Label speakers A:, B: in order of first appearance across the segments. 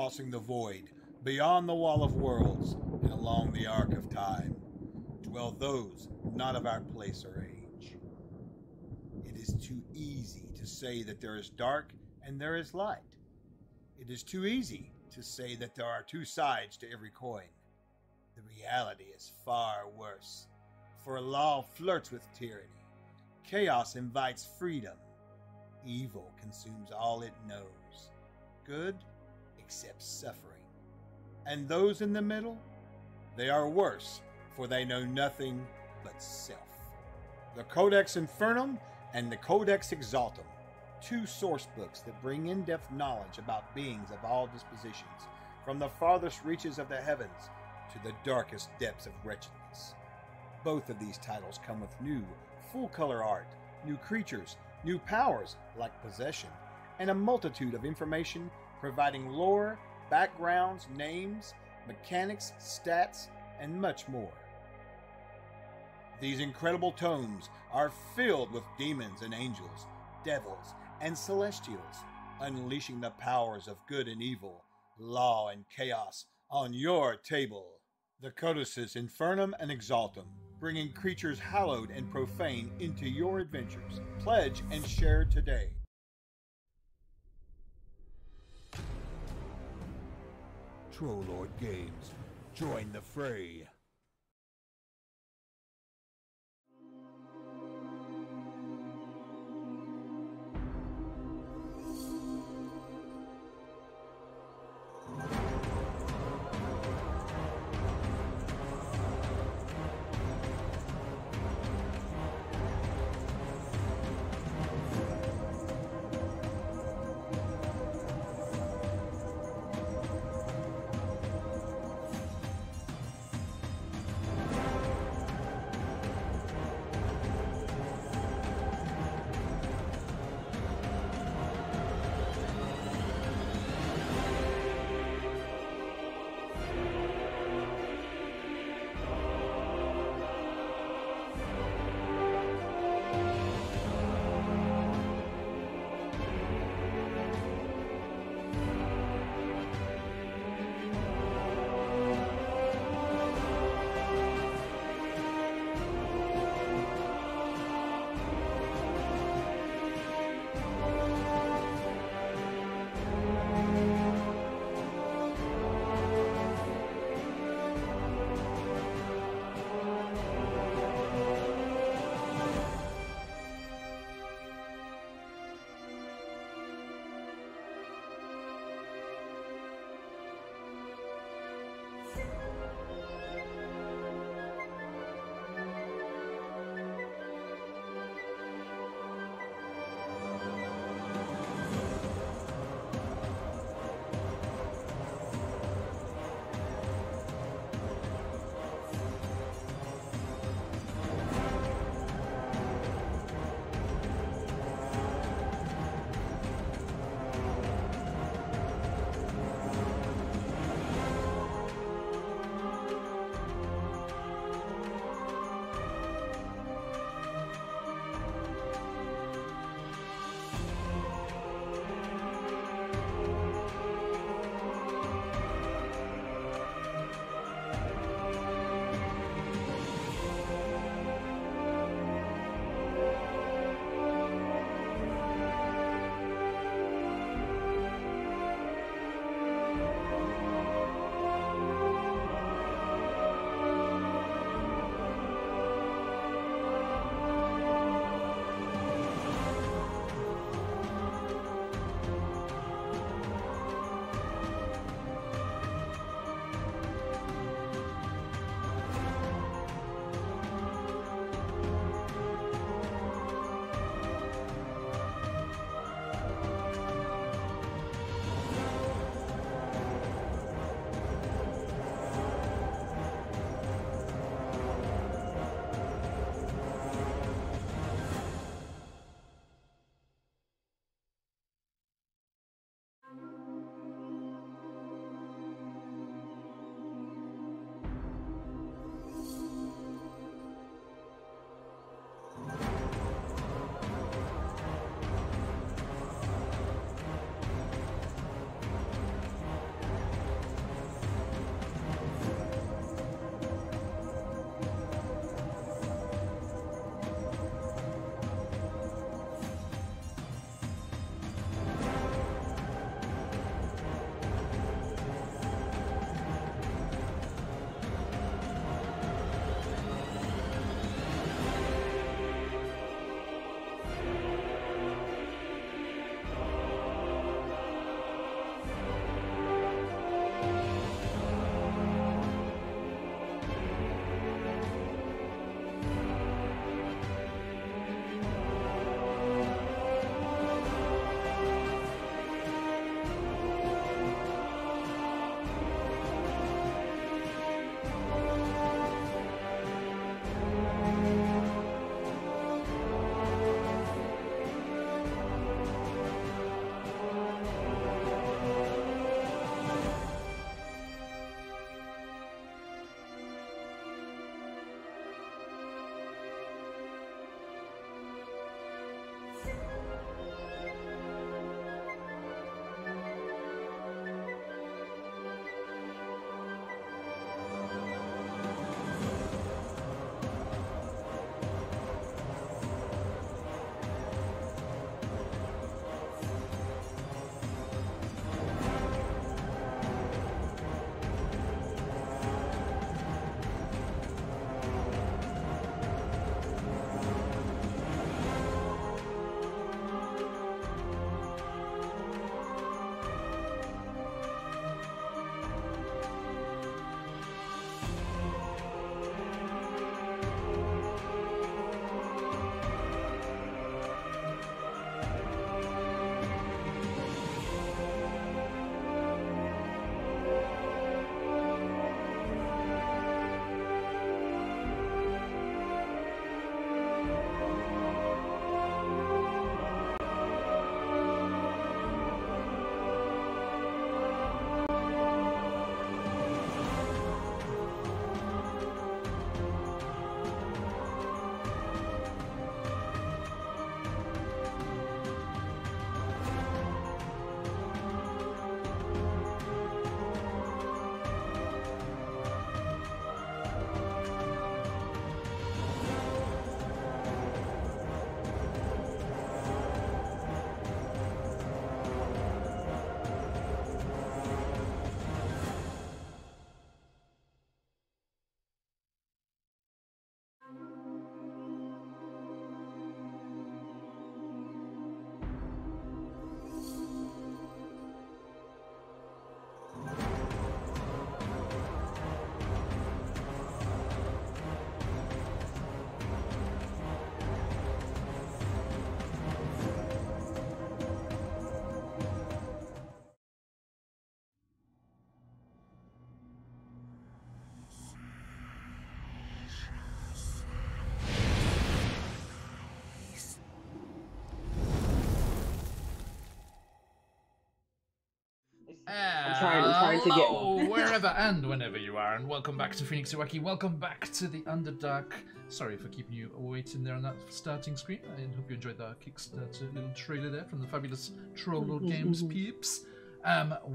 A: crossing the void, beyond the wall of worlds, and along the arc of time, dwell those not of our place or age. It is too easy to say that there is dark and there is light. It is too easy to say that there are two sides to every coin. The reality is far worse, for law flirts with tyranny. Chaos invites freedom. Evil consumes all it knows. Good accepts suffering. And those in the middle, they are worse, for they know nothing but self. The Codex Infernum and the Codex Exaltum, two source books that bring in-depth knowledge about beings of all dispositions, from the farthest reaches of the heavens to the darkest depths of wretchedness. Both of these titles come with new, full-color art, new creatures, new powers like possession, and a multitude of information providing lore, backgrounds, names, mechanics, stats, and much more. These incredible tomes are filled with demons and angels, devils and celestials, unleashing the powers of good and evil, law and chaos on your table. The Codices Infernum and Exaltum, bringing creatures hallowed and profane into your adventures. Pledge and share today. Trollord Games. Join the fray.
B: I'm trying to get one.
C: Wherever and whenever you are, and welcome back to QuestJunkiesUK. Welcome back to the Underdark. Sorry for keeping you waiting there on that starting screen. I hope you enjoyed the Kickstarter little trailer there from the fabulous Trollord Games peeps.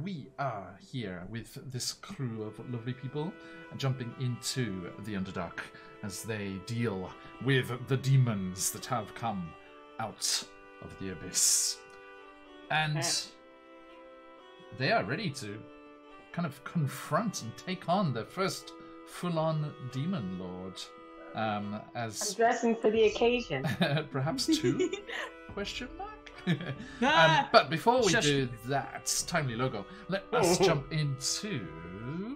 C: We are here with this crew of lovely people, jumping into the Underdark as they deal with the demons that have come out of the Abyss. And they are ready to kind of confront and take on their first full-on demon lord.
B: I'm dressing for the occasion.
C: Perhaps two? Question mark? But before we do that, timely logo, let us jump into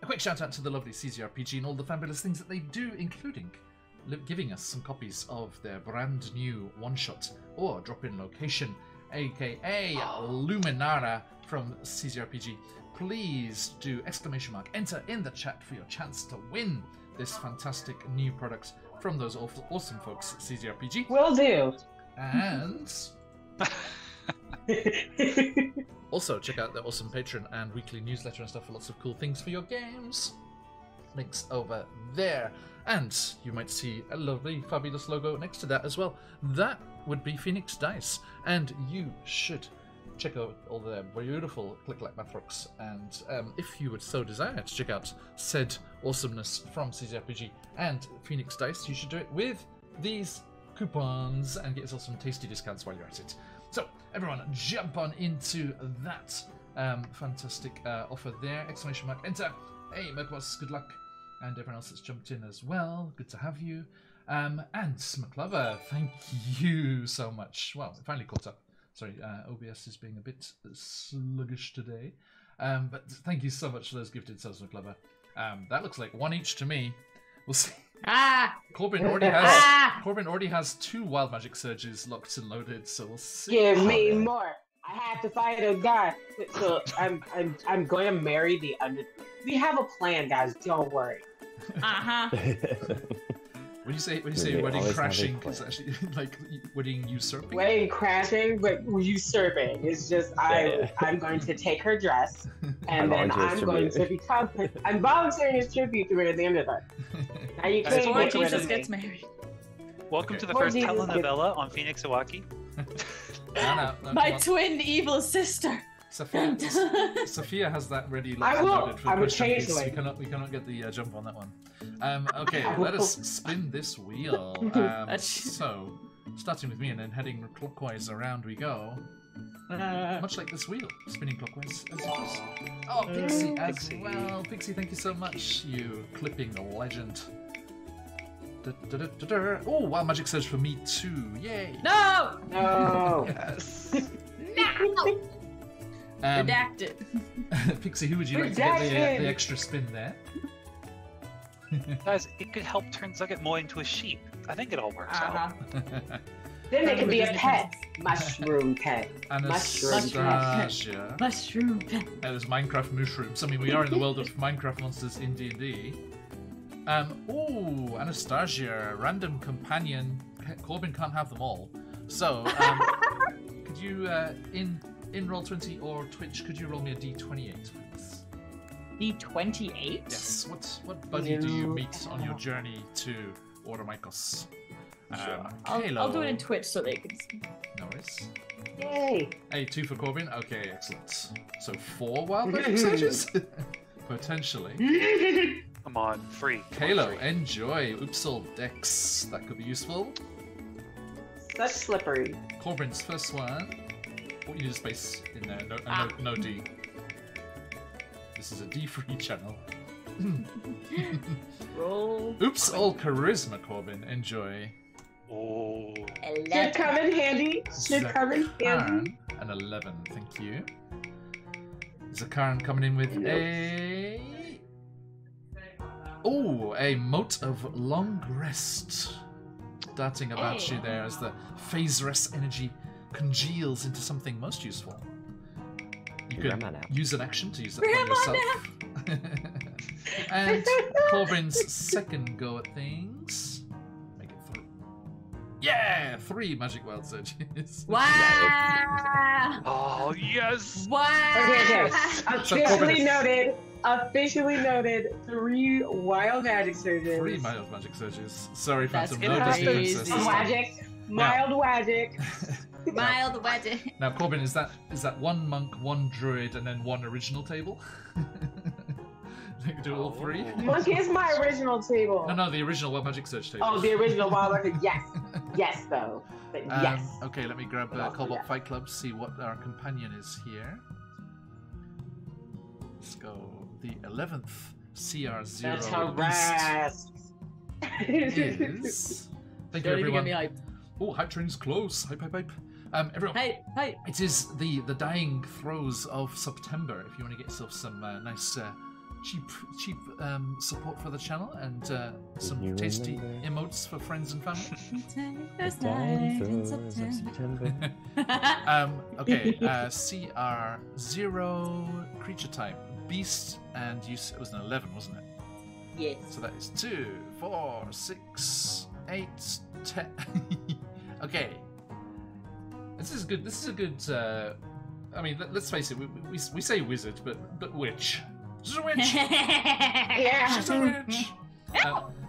C: a quick shout out to the lovely CZRPG and all the fabulous things that they do, including giving us some copies of their brand new one-shot or drop-in location, aka Luminara from CZRPG. Please do enter in the chat for your chance to win this fantastic new product from those awesome folks at CZRPG.
B: Will do.
C: And also check out their awesome Patreon and weekly newsletter and stuff for lots of cool things for your games. Links over there. And you might see a lovely, fabulous logo next to that as well. That would be Phoenix Dice. And you should check out all their beautiful click-like mathrocks. And if you would so desire to check out said awesomeness from CZRPG and Phoenix Dice, you should do it with these coupons and get yourself some tasty discounts while you're at it. So, everyone, jump on into that fantastic offer there. Exclamation mark, enter. Hey, Merkboss, good luck. And everyone else that's jumped in as well. Good to have you. And McLover, thank you so much. Well, it finally caught up. Sorry, OBS is being a bit sluggish today. But thank you so much for those gifted subs, McLover. That looks like one each to me. We'll see. Corbin already has 2 wild magic surges locked and loaded, so we'll see.
B: Give me more. I have to fight a guy, so I'm going to marry the under. We have a plan, guys. Don't worry.
C: When you say wedding crashing, it's actually like wedding usurping.
B: Wedding crashing, but usurping. It's just I'm going to take her dress, and then I'm going to become. I'm volunteering as tribute to her at the end of that. Now you can't
D: Before
B: get rid
D: Jesus
B: of
D: gets
B: me.
D: married.
E: Welcome to the
B: Before
E: first
B: Jesus
E: telenovela on QuestJunkiesUK.
C: No,
D: My twin evil sister.
C: Sophia has that ready loaded for the question. We cannot get the jump on that one. Okay, let us spin this wheel. So, starting with me and then heading clockwise around we go. Much like this wheel, spinning clockwise as it is. Oh, Pixie as well. Pixie, thank you so much, you clipping legend. Oh, wow, magic surge for me too. Yay!
D: No!
B: No.
E: Yes.
D: No! Redacted.
C: Pixie, who would you like to get the extra spin there?
E: Guys, it could help turn Zugget more into a sheep. I think it all works out.
B: Then it could be a pet. Mushroom pet.
C: Anastasia.
D: Mushroom pet.
C: There's Minecraft mushrooms. I mean, we are in the world of Minecraft monsters in D&D. Ooh, Anastasia, random companion. Corbin can't have them all. So, could you, in Roll20 or Twitch, could you roll me a D28, please?
D: D28?
C: Yes. What buddy do you meet on your journey to Oromikos?
D: I'll do it in Twitch so they can see.
C: No worries.
B: Yay!
C: Hey, 2 for Corbin? Okay, excellent. So 4 wild magic surges? Potentially.
E: Come on, free.
C: Kalo, enjoy. Oopsal Dex. That could be useful.
B: Such slippery.
C: Corbin's first one. Oh, you need a space in there. No D. This is a D-free channel.
D: Roll.
C: Oops, all charisma, Corbin. Enjoy.
E: Oh.
B: Should come in handy. Should come in handy.
C: An 11, thank you. Zakaran coming in with a... Oh, a mote of long rest. Darting about you there as the phase rest energy congeals into something most useful. You could use an action to use that on yourself. And Corbin's second go at things. Make it through. Yeah, 3 magic wild surges.
D: Wow!
E: Oh, yes!
B: Okay.
C: So
B: Officially noted. 3 wild magic surges.
C: 3 mild magic surges. Sorry,
D: That's
C: Phantom. No Disney
D: crazy.
C: princess.
B: Magic. Mild magic.
D: Mild wedge.
C: Now, Corbin, is that 1 monk, 1 druid, and then 1 original table? They can do all 3?
B: Monk is my original table.
C: No, the original Wild Magic Surge table.
B: Oh, the original wild magic. Yes, though. But yes.
C: Okay, let me grab Cobalt Fight Club, see what our companion is here. Let's go. The 11th CR0
B: That's harassed.
C: is... Thank you, everyone.
D: Get me hyped.
C: Oh, hype train's close. Hype. Everyone.
D: Hey.
C: It is the dying throes of September. If you want to get yourself some nice, cheap support for the channel and some tasty emotes for friends and family. Okay. CR0 creature type beast, and it was an 11, wasn't it?
D: Yes.
C: So that is 2, 4, 6, 8, 10. Okay. This is a good. I mean, let's face it. We say wizard, but witch. She's a witch.
B: Yeah.
C: She's a witch.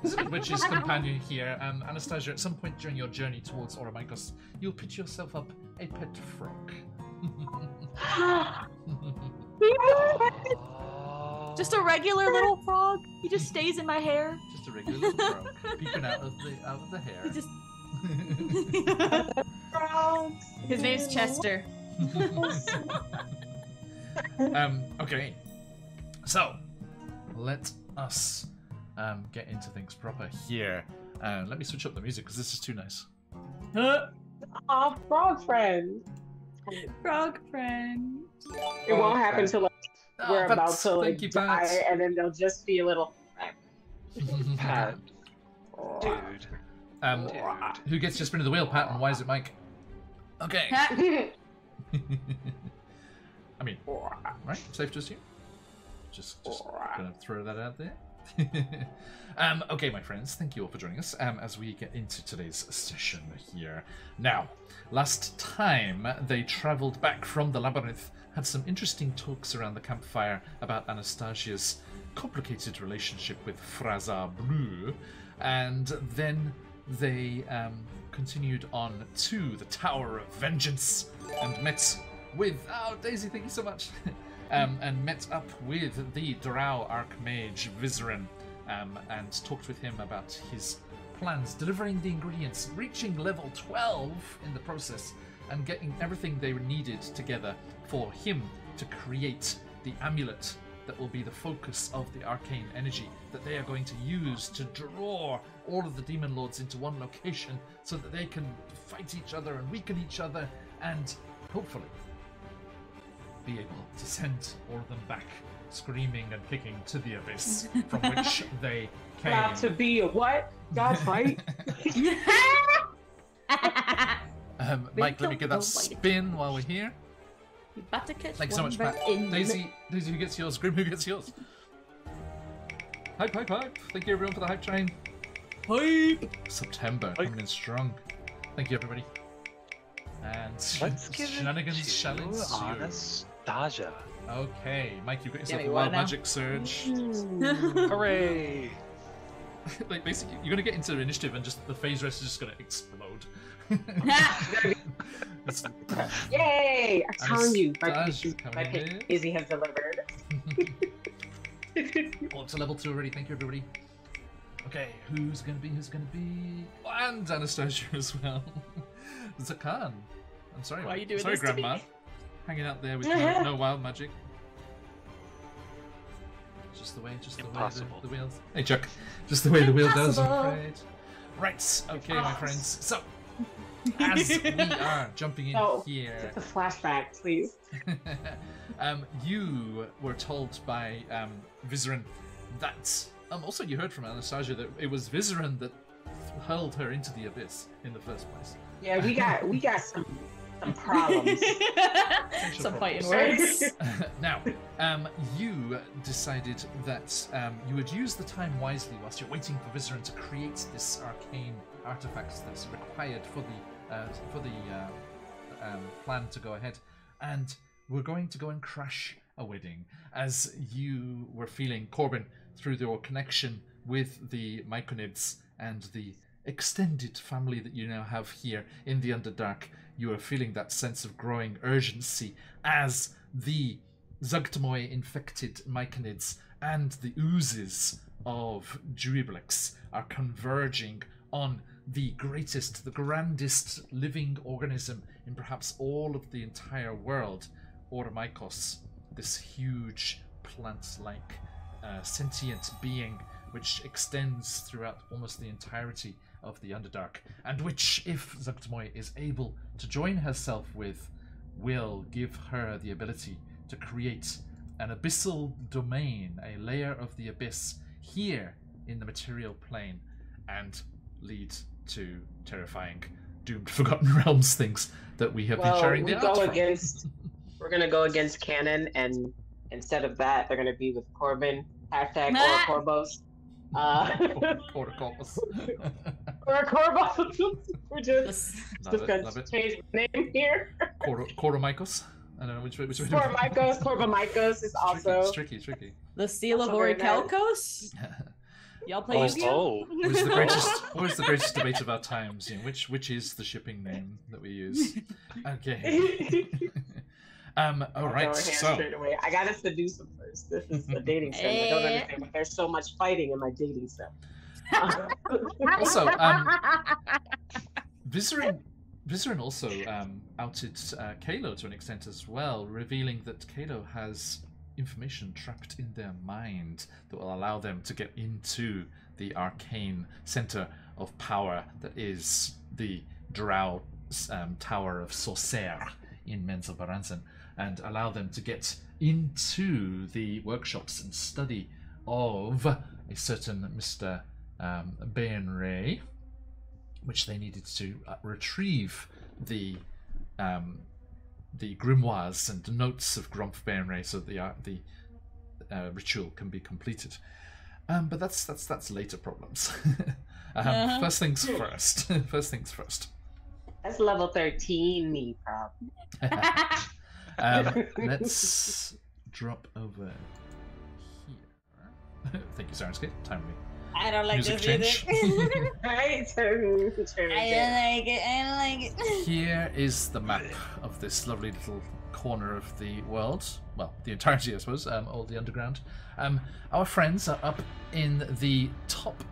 C: This is a witch's companion here. Anastasia, at some point during your journey towards Oromikos, you'll pick yourself up a pet frog.
D: Just a regular little frog. He just stays in my hair.
C: Just a regular little frog peeping out of the hair.
D: He just... His name's Chester.
C: Okay. So, let us get into things proper here. Let me switch up the music because this is too nice.
B: Oh, frog friend.
D: Frog friend.
B: It won't happen till we're about to
C: Thank you,
B: die,
C: Pat.
B: and then they'll just be a little.
E: Pat. Dude. Dude.
C: Who gets your spin of the wheel, Pat, and why is it Mike? Okay. I mean, right? Safe to assume? Just gonna throw that out there. Okay, my friends, thank you all for joining us as we get into today's session here. Now, last time they travelled back from the labyrinth, had some interesting talks around the campfire about Anastasia's complicated relationship with Fraza Bleu, and then they continued on to the Tower of Vengeance and met with... Oh, Daisy, thank you so much! And met up with the Drow Archmage Vizerin and talked with him about his plans, delivering the ingredients, reaching level 12 in the process, and getting everything they needed together for him to create the amulet that will be the focus of the arcane energy that they are going to use to draw all of the demon lords into one location so that they can fight each other and weaken each other and hopefully be able to send all of them back screaming and kicking to the abyss from which they came.
B: About to be a what? God fight?
C: Mike, let me get that spin while we're here. Thanks so much, Pat. Daisy, who gets yours? Grim, who gets yours? Hype. Thank you, everyone, for the hype train. Hype! September, coming in strong. Thank you, everybody. And
E: let's give
C: shenanigans shall ensue.
E: Anastasia.
C: Okay, Mike, you've got yourself a wild magic surge.
E: Hooray!
C: Like, basically, you're going to get into initiative and just the phase rest is just going to explode.
B: Yay! I'm telling you, my
C: pick
B: Izzy has delivered.
C: Well, up to level 2 already. Thank you, everybody. Okay, who's gonna be? Oh, and Anastasia as well. Zakan. I'm sorry.
D: Why are you doing
C: sorry,
D: this
C: Grandma.
D: to me?
C: Hanging out there with no wild magic. Just the way the wheels. Hey, Chuck. Just the way the wheel does. I'm afraid. Right. Okay, my friends. So, as we are jumping in here,
B: just a flashback, please.
C: You were told by Vizerin that. Also, you heard from Anastasia that it was Vizerin that hurled her into the abyss in the first place.
B: Yeah, we got some some problems.
D: Some fighting words.
C: Now, you decided that you would use the time wisely whilst you're waiting for Vizerin to create this arcane artifact that's required for the plan to go ahead, and we're going to go and crash a wedding. As you were feeling, Corbin, through your connection with the Myconids and the extended family that you now have here in the Underdark, you are feeling that sense of growing urgency as the Zugtamoy infected Myconids and the oozes of Juiblix are converging on the greatest, the grandest living organism in perhaps all of the entire world, Oromykos, this huge plant-like sentient being which extends throughout almost the entirety of the Underdark, and which, if Zugtamoy is able to join herself with, will give her the ability to create an abyssal domain, a layer of the abyss here in the material plane, and lead to terrifying, doomed, forgotten realms things that we have been sharing the art from.
B: We're going to go against canon, and instead of that, they're going to be with Corbin, hashtag Orocorbos.
C: Orocorbos.
B: Orocorbos. We're just going to change the name here.
C: Coromykos. I don't know which way.
B: Coromykos is also...
C: It's tricky.
D: The Seal of Orichalcos? Y'all play Yu-Gi-Oh?
C: What is the greatest debate of our times? You know, which is the shipping name that we use? Okay. All right. So
B: I gotta seduce them first. This is a dating sim. I don't understand, but there's so much fighting in my dating sim.
C: Also, Vizerin also outed Kalo to an extent as well, revealing that Kalo has information trapped in their mind that will allow them to get into the arcane center of power that is the Drow Tower of Sorcerer in Menzoberranzan, and allow them to get into the workshops and study of a certain Mr. Bainray, which they needed to retrieve the grimoires and notes of Grumph Bainray so that the ritual can be completed. But that's later problems. First things first. First things first.
B: That's level 13 me problem.
C: Let's drop over here. Thank you, Sirenscape. Timely.
D: I don't like
C: music
D: this
C: change.
D: music.
B: I don't like it.
C: Here is the map of this lovely little corner of the world. Well, the entirety, I suppose, all the underground. Our friends are up in the top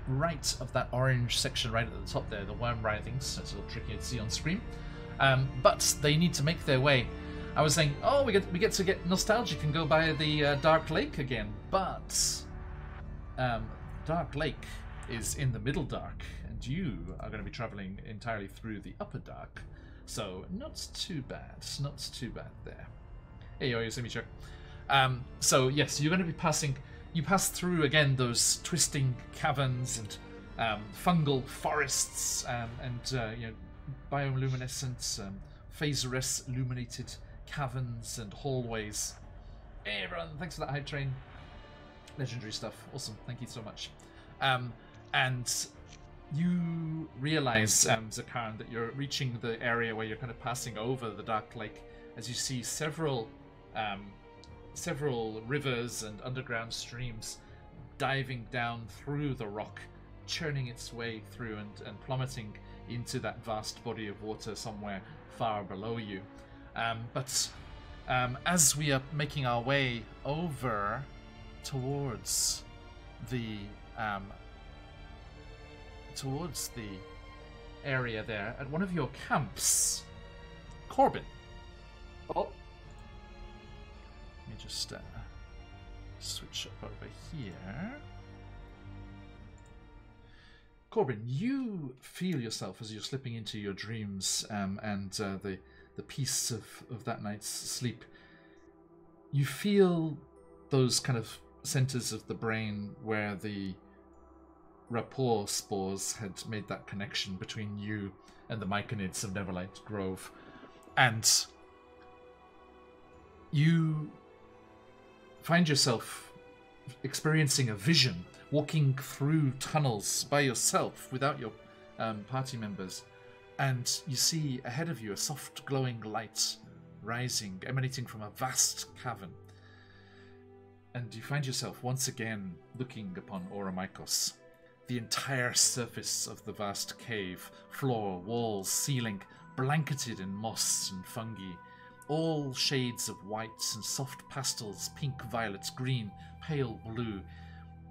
C: right of that orange section right at the top there, the worm writhings, so it's a little tricky to see on screen. But they need to make their way. I was saying, oh, we get to get nostalgic and go by the Dark Lake again, but Dark Lake is in the Middle Dark, and you are going to be traveling entirely through the Upper Dark, so not too bad there. Hey, yo, see me, check. So yes, you're going to be passing. You pass through again those twisting caverns and fungal forests and bioluminescent, phaseress illuminated caverns and hallways. Hey everyone, thanks for that hype train. Legendary stuff, awesome, thank you so much. And you realize, Zakarn, that you're reaching the area where you're kind of passing over the Dark Lake as you see several rivers and underground streams diving down through the rock, churning its way through and plummeting into that vast body of water somewhere far below you. But as we are making our way over towards the area there, at one of your camps, Corbin.
B: Oh.
C: Let me just switch up over here. Corbin, you feel yourself as you're slipping into your dreams and the peace of that night's sleep. You feel those kind of centers of the brain where the rapport spores had made that connection between you and the Myconids of Neverlight Grove. And you find yourself experiencing a vision, walking through tunnels by yourself without your party members, and you see ahead of you a soft glowing light rising, emanating from a vast cavern. And you find yourself once again looking upon Oromikos. The entire surface of the vast cave, floor, walls, ceiling, blanketed in moss and fungi, all shades of whites and soft pastels, pink, violet, green, pale blue.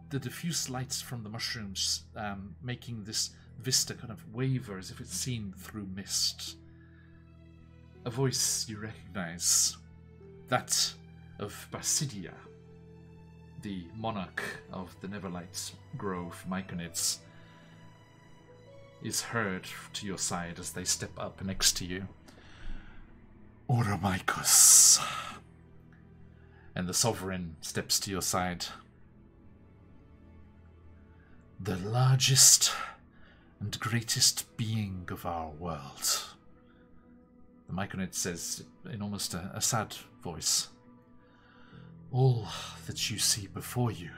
C: The diffuse lights from the mushrooms making this vista kind of waver as if it's seen through mist. A voice you recognize, that of Basidia, the monarch of the Neverlight Grove Myconids, is heard to your side as they step up next to you. Oromikos. And the Sovereign steps to your side. The largest and greatest being of our world. The Myconid says in almost a sad voice, all that you see before you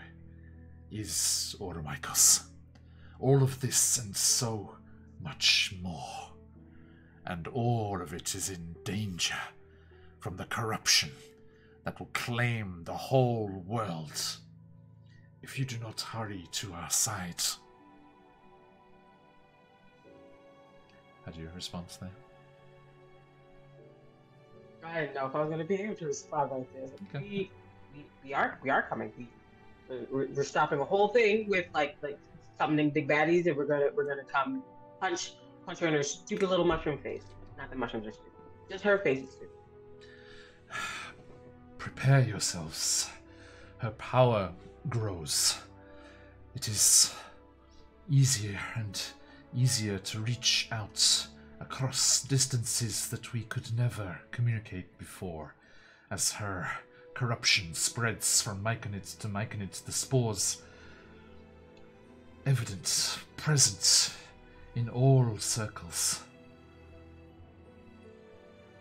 C: is Oromikos. All of this and so much more. And all of it is in danger from the corruption that will claim the whole world if you do not hurry to our side. How do you respond there?
B: I didn't know if I was going to be able to respond like this.
C: Okay.
B: We are coming. We're stopping a whole thing with like summoning big baddies, and we're gonna come punch her in her stupid little mushroom face. Not the mushrooms are stupid, just her face is stupid.
C: Prepare yourselves. Her power grows. It is easier and easier to reach out across distances that we could never communicate before, as her corruption spreads from Myconids to Myconids, the spores evident, present in all circles.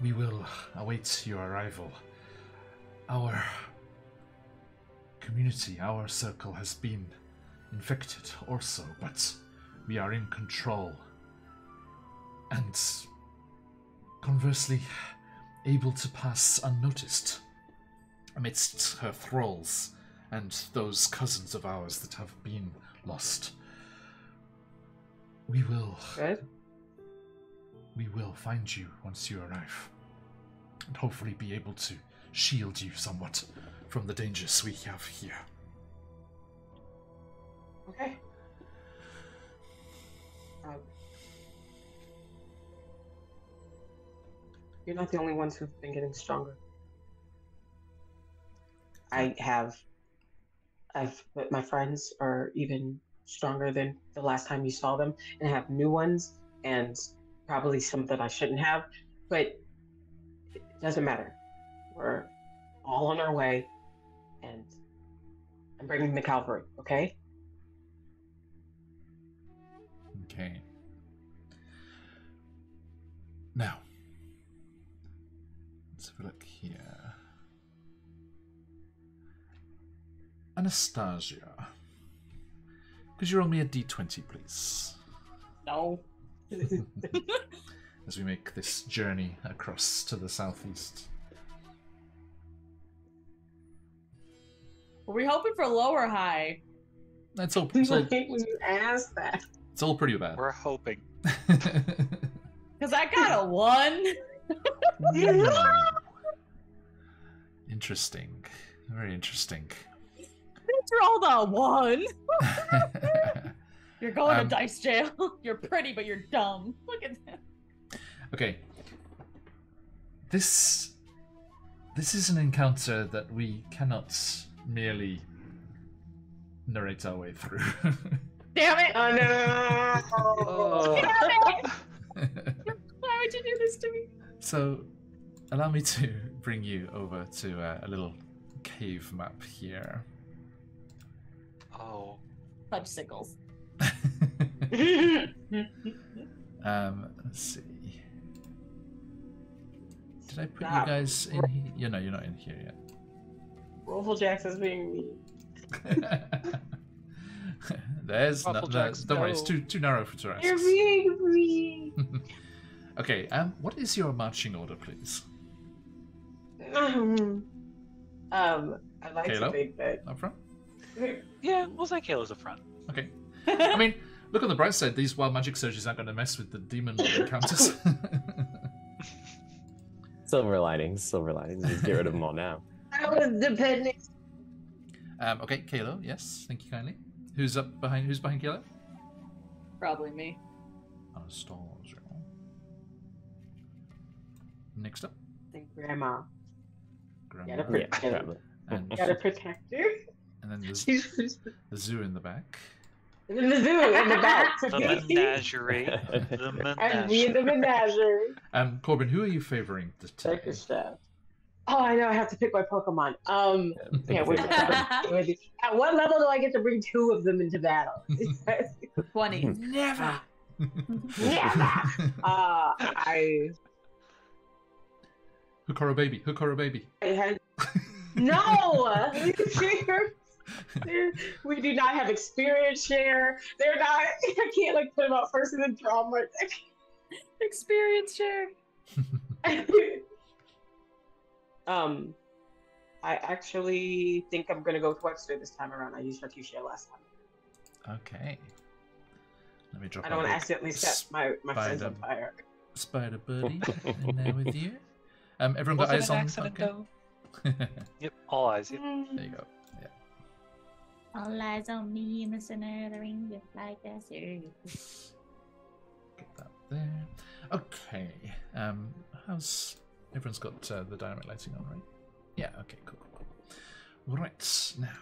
C: We will await your arrival. Our community, our circle has been infected also, but we are in control. And conversely, able to pass unnoticed amidst her thralls and those cousins of ours that have been lost. We will find you once you arrive, and hopefully be able to shield you somewhat from the dangers we have here.
B: Okay. You're not the only ones who've been getting stronger. My friends are even stronger than the last time you saw them, and I have new ones, and probably some that I shouldn't have, but it doesn't matter. We're all on our way, and I'm bringing the cavalry, okay?
C: Okay. Now, let's have a look here. Anastasia, could you roll me a d20, please?
B: No.
C: As we make this journey across to the southeast.
D: Were we hoping for low or high?
C: It's all
B: I hate when you ask that.
C: It's all pretty bad.
E: We're hoping.
D: Because I got a 1.
C: Interesting. Very interesting.
D: Let's roll the 1. You're going to dice jail. You're pretty, but you're dumb. Look at that.
C: Okay. This is an encounter that we cannot merely narrate our way through.
D: Damn it!
B: Oh no!
D: Damn it! Why would you do this to me?
C: So, allow me to bring you over to a little cave map here.
E: Oh.
D: Fudgesicles.
C: Let's see. Did I put you
B: Stop.
C: guys in here? You know, you're not in here yet.
B: Ruffle Jackson's being mean.
C: There's
E: Ruffle
C: no,
E: Jacks,
C: don't worry, it's
E: no.
C: too narrow for
B: You're
C: Jurassic.
B: being mean.
C: Okay, what is your marching order, please?
B: I like
C: Kalo?
B: to think that.
C: Up front?
E: Yeah, we'll say Kalo's up front.
C: Okay. I mean, look on the bright side, these wild magic surges aren't going to mess with the demon encounters.
F: Silver linings. Just get rid of them all now.
B: I was depending.
C: Okay, Kalo, yes, thank you kindly. Who's behind Kalo?
D: Probably me.
C: Anastasia. Next up,
B: Grandma.
C: Grandma.
B: Gotta
F: Yeah, probably.
C: And,
B: Gotta protect her.
C: and then
B: She's
C: the zoo in the back.
B: in the zoo in the back.
E: The menagerie. The
B: And me in
E: menagerie.
B: the menagerie.
C: Corbin, who are you favoring today?
B: Take a step. Oh, I know. I have to pick my Pokemon. Can't wait. At what level do I get to bring 2 of them into battle?
D: 20.
C: Never.
B: Never.
C: Hokoro baby.
B: I had no. We do not have experience share. They're not. I can't like put them out first and then draw them right there.
D: Experience share.
B: I actually think I'm gonna go with Webster this time around. I used Ratusha last time.
C: Okay. Let me drop.
B: I don't want to accidentally set my friends on fire.
C: Spider Buddy, in there with you. Everyone got
E: Was it
C: eyes
E: an
C: on.
E: accident,
C: Okay.
E: though? Yep, all eyes. Yep.
C: There you go. Yeah.
D: All eyes on me in the center of the ring, just like a circus.
C: Get that there. Okay. How's everyone's got the dynamic lighting on, right? Yeah. Okay. Cool. Right now.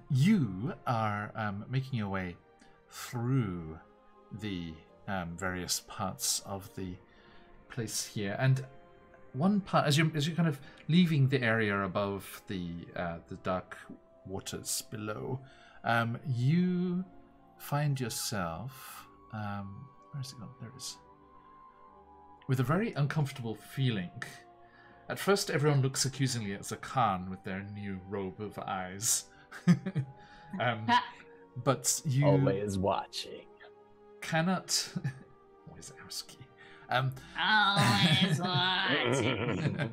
C: You are making your way through the various parts of the place here, and one part as you're kind of leaving the area above the dark waters below, you find yourself where is it gone? There it is. With a very uncomfortable feeling. At first, everyone looks accusingly at Zakan with their new robe of eyes. But you
F: Always watching.
C: cannot. Wazowski.
D: Always watching.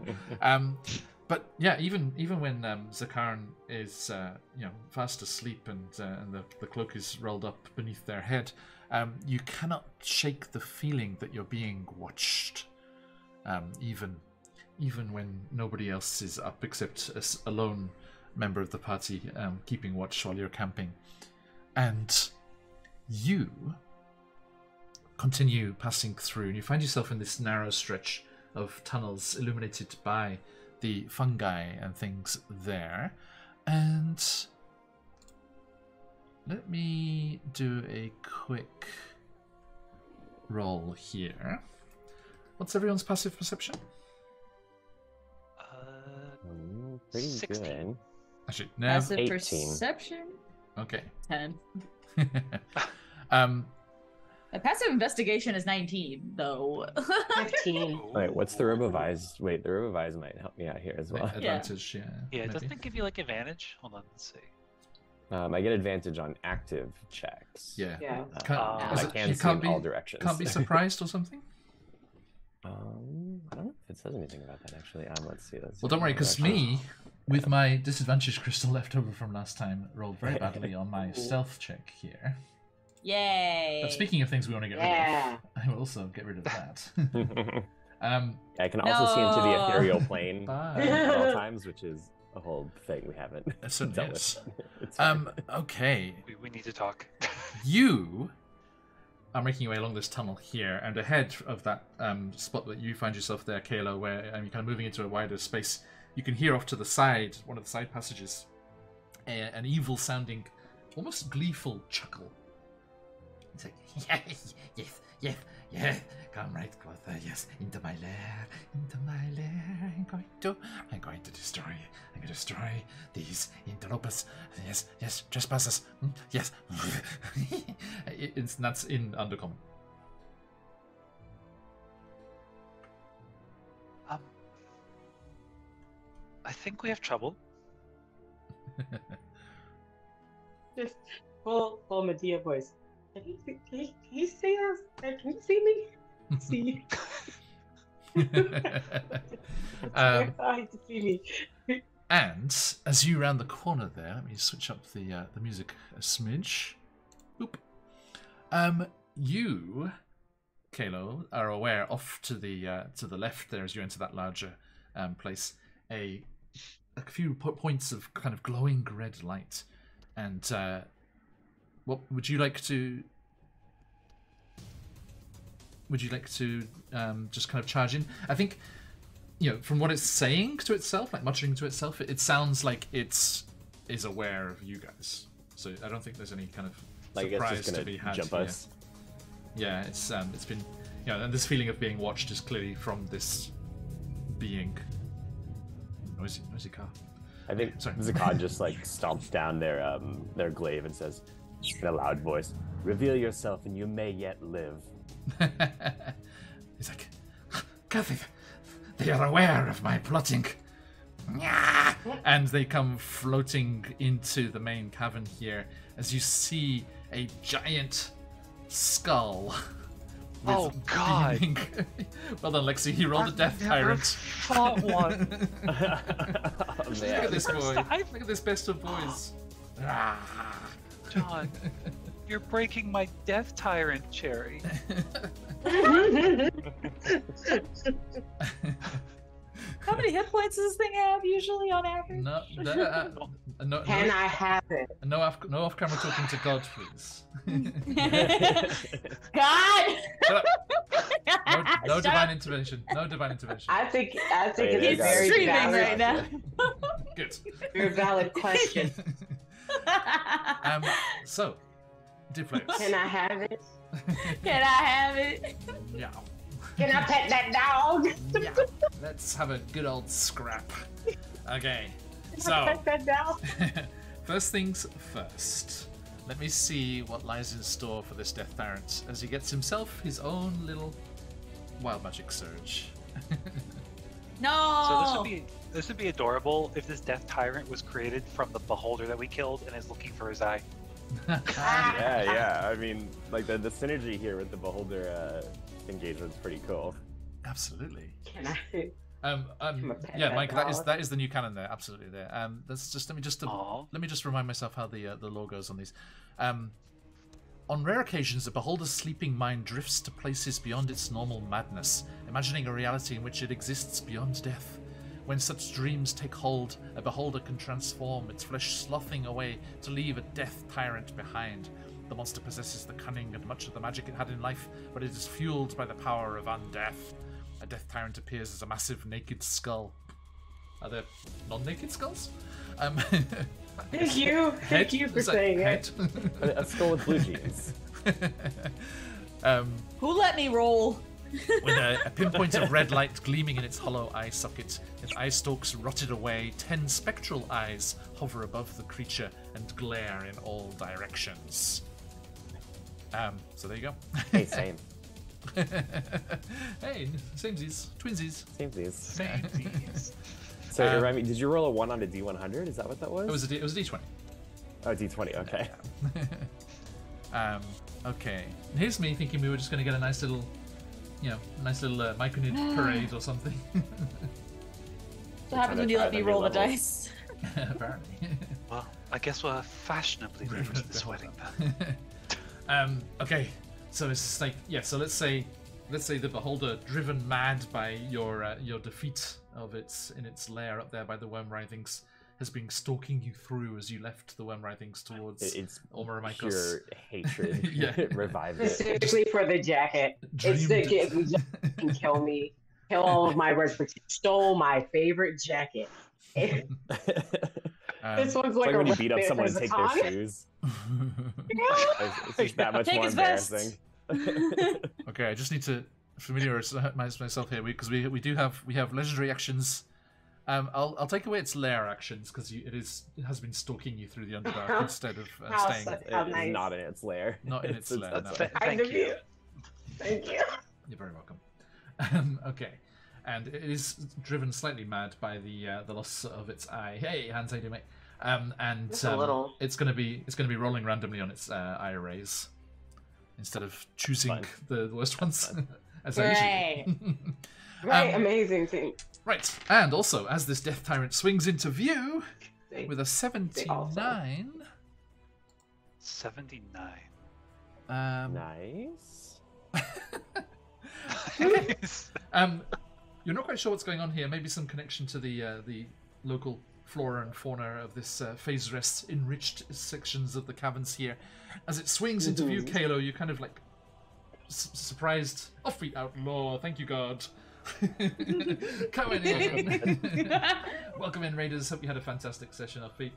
C: But yeah, even when Zakarn is fast asleep and the cloak is rolled up beneath their head, you cannot shake the feeling that you're being watched. Even when nobody else is up except a lone member of the party keeping watch while you're camping. And you continue passing through, and you find yourself in this narrow stretch of tunnels illuminated by the fungi and things there. And let me do a quick roll here. What's everyone's passive perception?
F: Pretty
E: 16.
F: good.
C: Actually, no.
D: Passive
F: 18.
D: perception?
C: Okay.
D: 10.
C: A
D: passive investigation is 19, though.
B: 15.
F: Wait, what's the robe of eyes? Wait, the robe of eyes might help me out here as well.
C: Advantage, yeah.
E: Yeah,
C: maybe.
E: doesn't it give you like advantage? Hold on, let's see.
F: I get advantage on active checks.
C: Yeah.
B: Yeah.
F: But I can
C: you
F: see in all directions.
C: Can't be surprised or something?
F: I don't know if it says anything about that actually. Let's see.
C: Well, don't worry, because me, with my disadvantage crystal left over from last time, rolled very badly on my stealth check here.
D: Yay!
C: But speaking of things we want to get rid of, I will also get rid of that.
F: I can also see into the ethereal plane
C: Bye.
F: at all times, which is a whole thing we haven't
C: It certainly
F: dealt
C: is.
F: with. It's fine.
C: Okay.
E: We need to talk.
C: You are making your way along this tunnel here, and ahead of that spot that you find yourself there, Kayla, where you're kind of moving into a wider space, you can hear off to the side, one of the side passages, an evil-sounding, almost gleeful chuckle. It's like, yes, come right closer, yes, into my lair, I'm going to destroy these interlopers, yes, trespassers, yes. That's in Undercommon.
E: think we have trouble.
B: Just full Medea voice. Can you see us? Can you see me? See. I have to see me.
C: And as you round the corner there, let me switch up the music a smidge. Boop. You, Kalo, are aware off to the left there as you enter that larger place, a few points of kind of glowing red light. And what would you like to? Would you like to just kind of charge in? I think, you know, from what it's saying to itself, like muttering to itself, it sounds like is aware of you guys. So I don't think there's any kind of
F: Like
C: surprise
F: it's just
C: to be
F: gonna
C: had
F: jump
C: here.
F: us.
C: Yeah, it's been, you know, and this feeling of being watched is clearly from this being. Noisy car.
F: I think
C: Sorry.
F: Zakad just like stomps down their glaive and says in a loud voice, "Reveal yourself and you may yet live."
C: He's like, God, they are aware of my plotting. And they come floating into the main cavern here as you see a giant skull. with
E: Oh, God.
C: beaming- Well done, Lexi. You rolled a death
E: Never
C: tyrant.
E: fought one.
F: Oh,
C: Look
F: man.
C: at this boy.
E: First time.
C: Look at this best of boys.
E: John, you're breaking my death tyrant, Cherry.
D: How many hit points does this thing have usually on average?
C: No,
B: Can I have it?
C: no off-camera talking to God, please.
D: God!
C: Shut up. No
D: Shut
C: divine
D: up.
C: intervention. No divine intervention.
B: I think
F: yeah,
B: it's a
D: He's
B: very
D: streaming
B: valid,
D: right now.
C: Good.
B: very valid question.
C: So, Diplos.
B: Can I have it?
D: Can I have it?
C: Yeah.
B: Can I pet that dog?
C: Yeah. Let's have a good old scrap. Okay.
B: Can I
C: So,
B: pet that dog?
C: first things first. Let me see what lies in store for this Death Tyrant as he gets himself his own little wild magic surge.
D: No!
E: So this would be adorable if this death tyrant was created from the beholder that we killed and is looking for his eye.
F: Yeah. I mean, like the synergy here with the beholder engagement's pretty cool.
C: Absolutely.
B: Can I?
C: Yeah, Mike, that is the new canon there. Absolutely there. That's just let me just remind myself how the lore goes on these. On rare occasions, a beholder's sleeping mind drifts to places beyond its normal madness, imagining a reality in which it exists beyond death. When such dreams take hold, a beholder can transform, its flesh sloughing away to leave a death tyrant behind. The monster possesses the cunning and much of the magic it had in life, but it is fueled by the power of undeath. A death tyrant appears as a massive naked skull. Are there non-naked skulls?
B: Thank you. Thank you for saying it.
F: A skull with blue jeans.
D: Who let me roll?
C: With a pinpoint of red light gleaming in its hollow eye socket, its eye stalks rotted away, 10 spectral eyes hover above the creature and glare in all directions. So there you go.
F: Hey, same.
C: Hey, samesies, twinsies.
F: Samesies. So remind me, did you roll a 1 on a D100? Is that what that was?
C: It was a D20.
F: Oh, D20. Okay.
C: Okay. And here's me thinking we were just going to get a nice little Myconid parade or something.
D: What happens when you let me roll the dice?
C: Apparently.
E: Well, I guess we're fashionably late to this wedding then.
C: Okay. So it's like, yeah. So let's say the beholder, driven mad by your defeat of its lair up there by the worm writhings, has been stalking you through as you left the worm writhings towards
F: It's
C: Omaramikos.
F: pure hatred.
C: Yeah.
F: Revived it.
B: Specifically for the jacket. It's the kid who just can kill me, kill all of my words, but you stole my favorite jacket. This one's like
F: It's like
B: a
F: when you beat up
B: red
F: someone and take their
B: baton.
F: shoes. It's just that much
D: Take
F: more
D: his vest.
F: embarrassing.
C: Okay, I just need to familiarize myself here because we have legendary actions. I'll take away its lair actions because it has been stalking you through the Underdark instead of
B: How
C: staying
B: How
F: It's
B: nice.
F: not in its lair.
C: not in its lair. No.
E: Thank
B: Kind of
E: you.
B: Thank you.
C: You're very welcome. Okay. and it is driven slightly mad by the loss of its eye. Hey, Hans, how you doing, mate? And
B: Just a little.
C: it's gonna be rolling randomly on its eye arrays instead of choosing
F: Fun.
C: the worst ones. As I usually do.
B: Right, amazing thing.
C: Right, and also as this Death Tyrant swings into view with a
B: also.
C: 79.
E: 79.
F: Nice.
C: You're not quite sure what's going on here. Maybe some connection to the local flora and fauna of this phase rest enriched sections of the caverns here. As it swings into view, Kalo, you're kind of like surprised. Offbeat outlaw, thank you, God. Coming in. Welcome in, Raiders. Hope you had a fantastic session, Offbeat.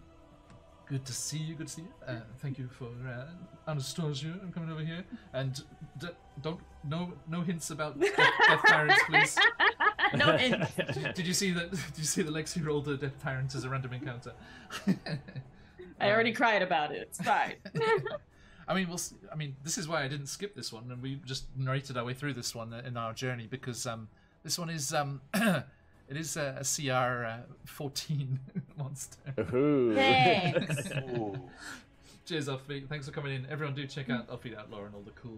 C: Good to see you. Good to see you. Thank you for Anastasia coming over here. And no hints about Death Tyrants, please.
D: No hints.
C: Did you see that? Did you see that Lexi rolled a Death Tyrant as a random encounter?
D: I already cried about it. It's fine.
C: I mean, this is why I didn't skip this one, and we just narrated our way through this one in our journey because this one is it is a CR 14 monster.
F: Ooh.
D: Thanks.
C: Cheers, Offbeat. Thanks for coming in. Everyone, do check out Offbeat Outlaw and all the cool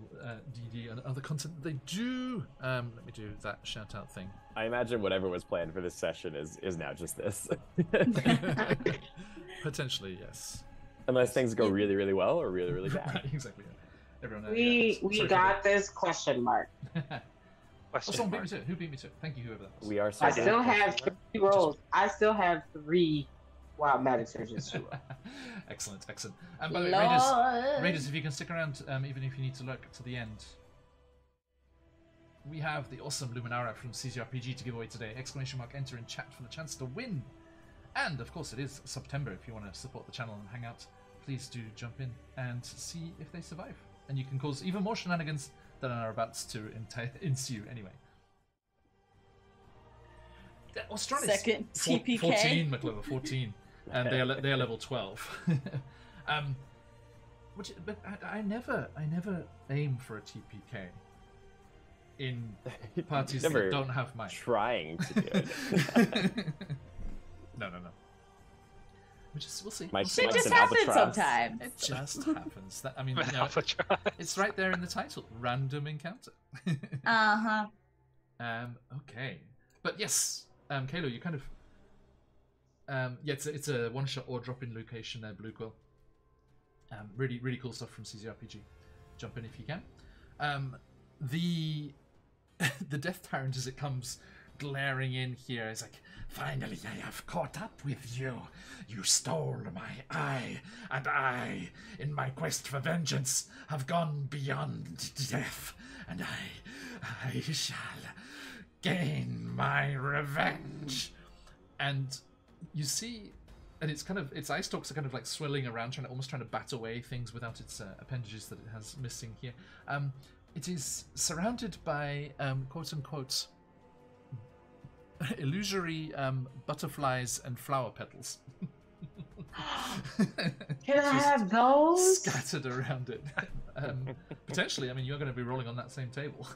C: DD and other content that they do. Let me do that shout out thing.
F: I imagine whatever was planned for this session is now just this.
C: Potentially, yes.
F: Unless things go really, really well or really, really bad.
C: Right, exactly. Everyone,
B: We got this question mark.
C: Someone beat me to it. Who beat me to it? Thank you, whoever that was.
F: We are.
B: I still have 3 rolls. I still have 3 wild magic surges to roll.
C: Excellent. And by the way, Raiders, if you can stick around, even if you need to lurk to the end, we have the awesome Luminara from CZRPG to give away today. ! Enter in chat for the chance to win. And of course, it is September. If you want to support the channel and hang out, please do jump in and see if they survive. And you can cause even more shenanigans than are about to ensue. Anyway. Australis.
D: Second TPK.
C: 14, McClover, 14. And they are level 12. But I never aim for a TPK in parties that don't have mine.
F: Trying to do it.
C: No. We'll see.
F: My
D: It
F: chance
D: just
F: in
D: happens
F: Albatross.
D: sometimes.
C: It just happens. I mean, you know, it's right there in the title. Random encounter.
D: Uh-huh.
C: Okay. But yes, Kalo, you kind of... yeah, it's a one-shot or drop-in location there, Blue Quill. Really, really cool stuff from CZRPG. Jump in if you can. The Death Tyrant, as it comes glaring in here, is like, finally I have caught up with you. You stole my eye, and I, in my quest for vengeance, have gone beyond death, and I shall gain my revenge. And you see, and it's kind of, its eye stalks are kind of like swirling around, almost trying to bat away things without its appendages that it has missing here. It is surrounded by quote unquote illusory butterflies and flower petals.
B: Can I have those?
C: Scattered around it. Potentially, I mean, you're going to be rolling on that same table.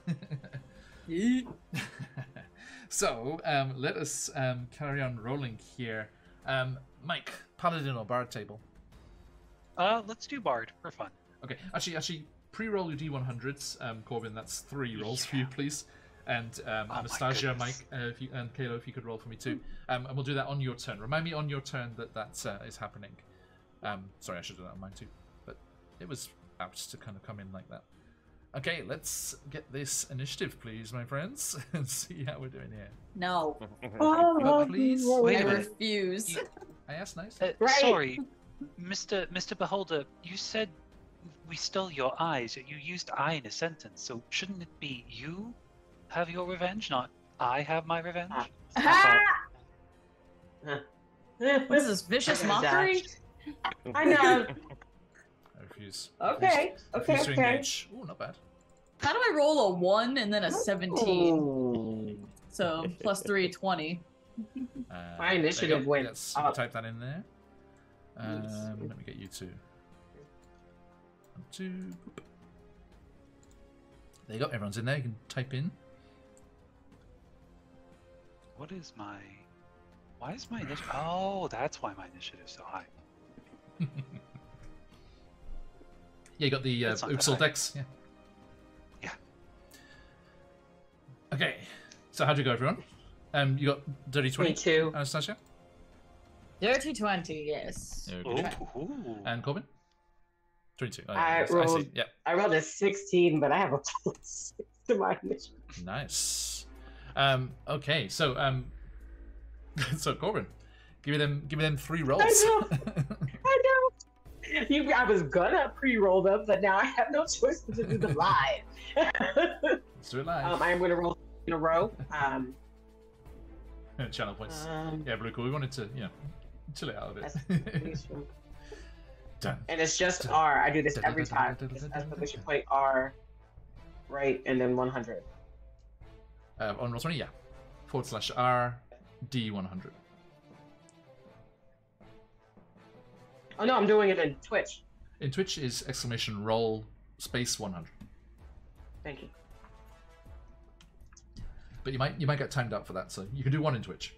C: So, let us carry on rolling here. Mike, Paladin or Bard table?
E: Let's do Bard for fun.
C: Okay, actually, pre-roll your D100s. Corbin, that's 3 rolls for you, please. And Anastasia, Mike, and Kalo, if you could roll for me too. And we'll do that on your turn. Remind me on your turn that is happening. Sorry, I should do that on mine too. But it was apt to kind of come in like that. Okay, let's get this initiative, please, my friends, and see how we're doing here.
D: No.
C: But please,
E: Wait
D: I
E: a minute.
D: refuse.
C: I asked nice.
B: Right.
E: Sorry, Mr. Beholder, you said we stole your eyes. You used "I" in a sentence, so shouldn't it be you have your revenge, not I have my revenge?
D: Ah!
B: What
D: What is this, vicious mockery?
B: I know.
C: I refuse.
B: Okay.
C: Refuse to engage. Ooh, not bad.
D: How do I roll a 1 and then a 17?
B: Ooh.
D: So plus 3, 20.
B: My initiative went
C: Let's
B: up.
C: type that in there. Let me get you 2. 1, 2. Boop. There you go. Everyone's in there. You can type in.
E: what is my... Why is my initiative... Oh, that's why my initiative is so high.
C: Yeah, you got the
E: It's not that
C: Uxal
E: high.
C: Dex. Yeah.
E: Yeah.
C: Okay. So how'd you go, everyone? You got dirty 20.
B: 22.
C: Anastasia.
D: Dirty 20, yes.
C: Okay.
E: Ooh.
C: And Corbin. 22. Oh,
B: I
C: yes,
B: rolled-
C: see. Yeah.
B: I rolled a 16, but I have a +6 to my initiative.
C: Nice. Okay. So so Corbin, give me them 3 rolls.
B: I know. I was gonna pre-roll them, but now I have no choice but to do them live.
C: Let's do it live.
B: I am gonna roll in a row.
C: Channel points.
B: Um,
C: Yeah, blue cool. We wanted to, chill it out a bit.
B: That's-
C: Done.
B: and it's just R. I do this every time. It's exclamation point R, right, and then 100.
C: On roll 20, yeah. /R D100.
B: Oh no, I'm doing it in Twitch.
C: In Twitch is exclamation roll space 100.
B: Thank you.
C: But you might get timed out for that, so you can do one in Twitch.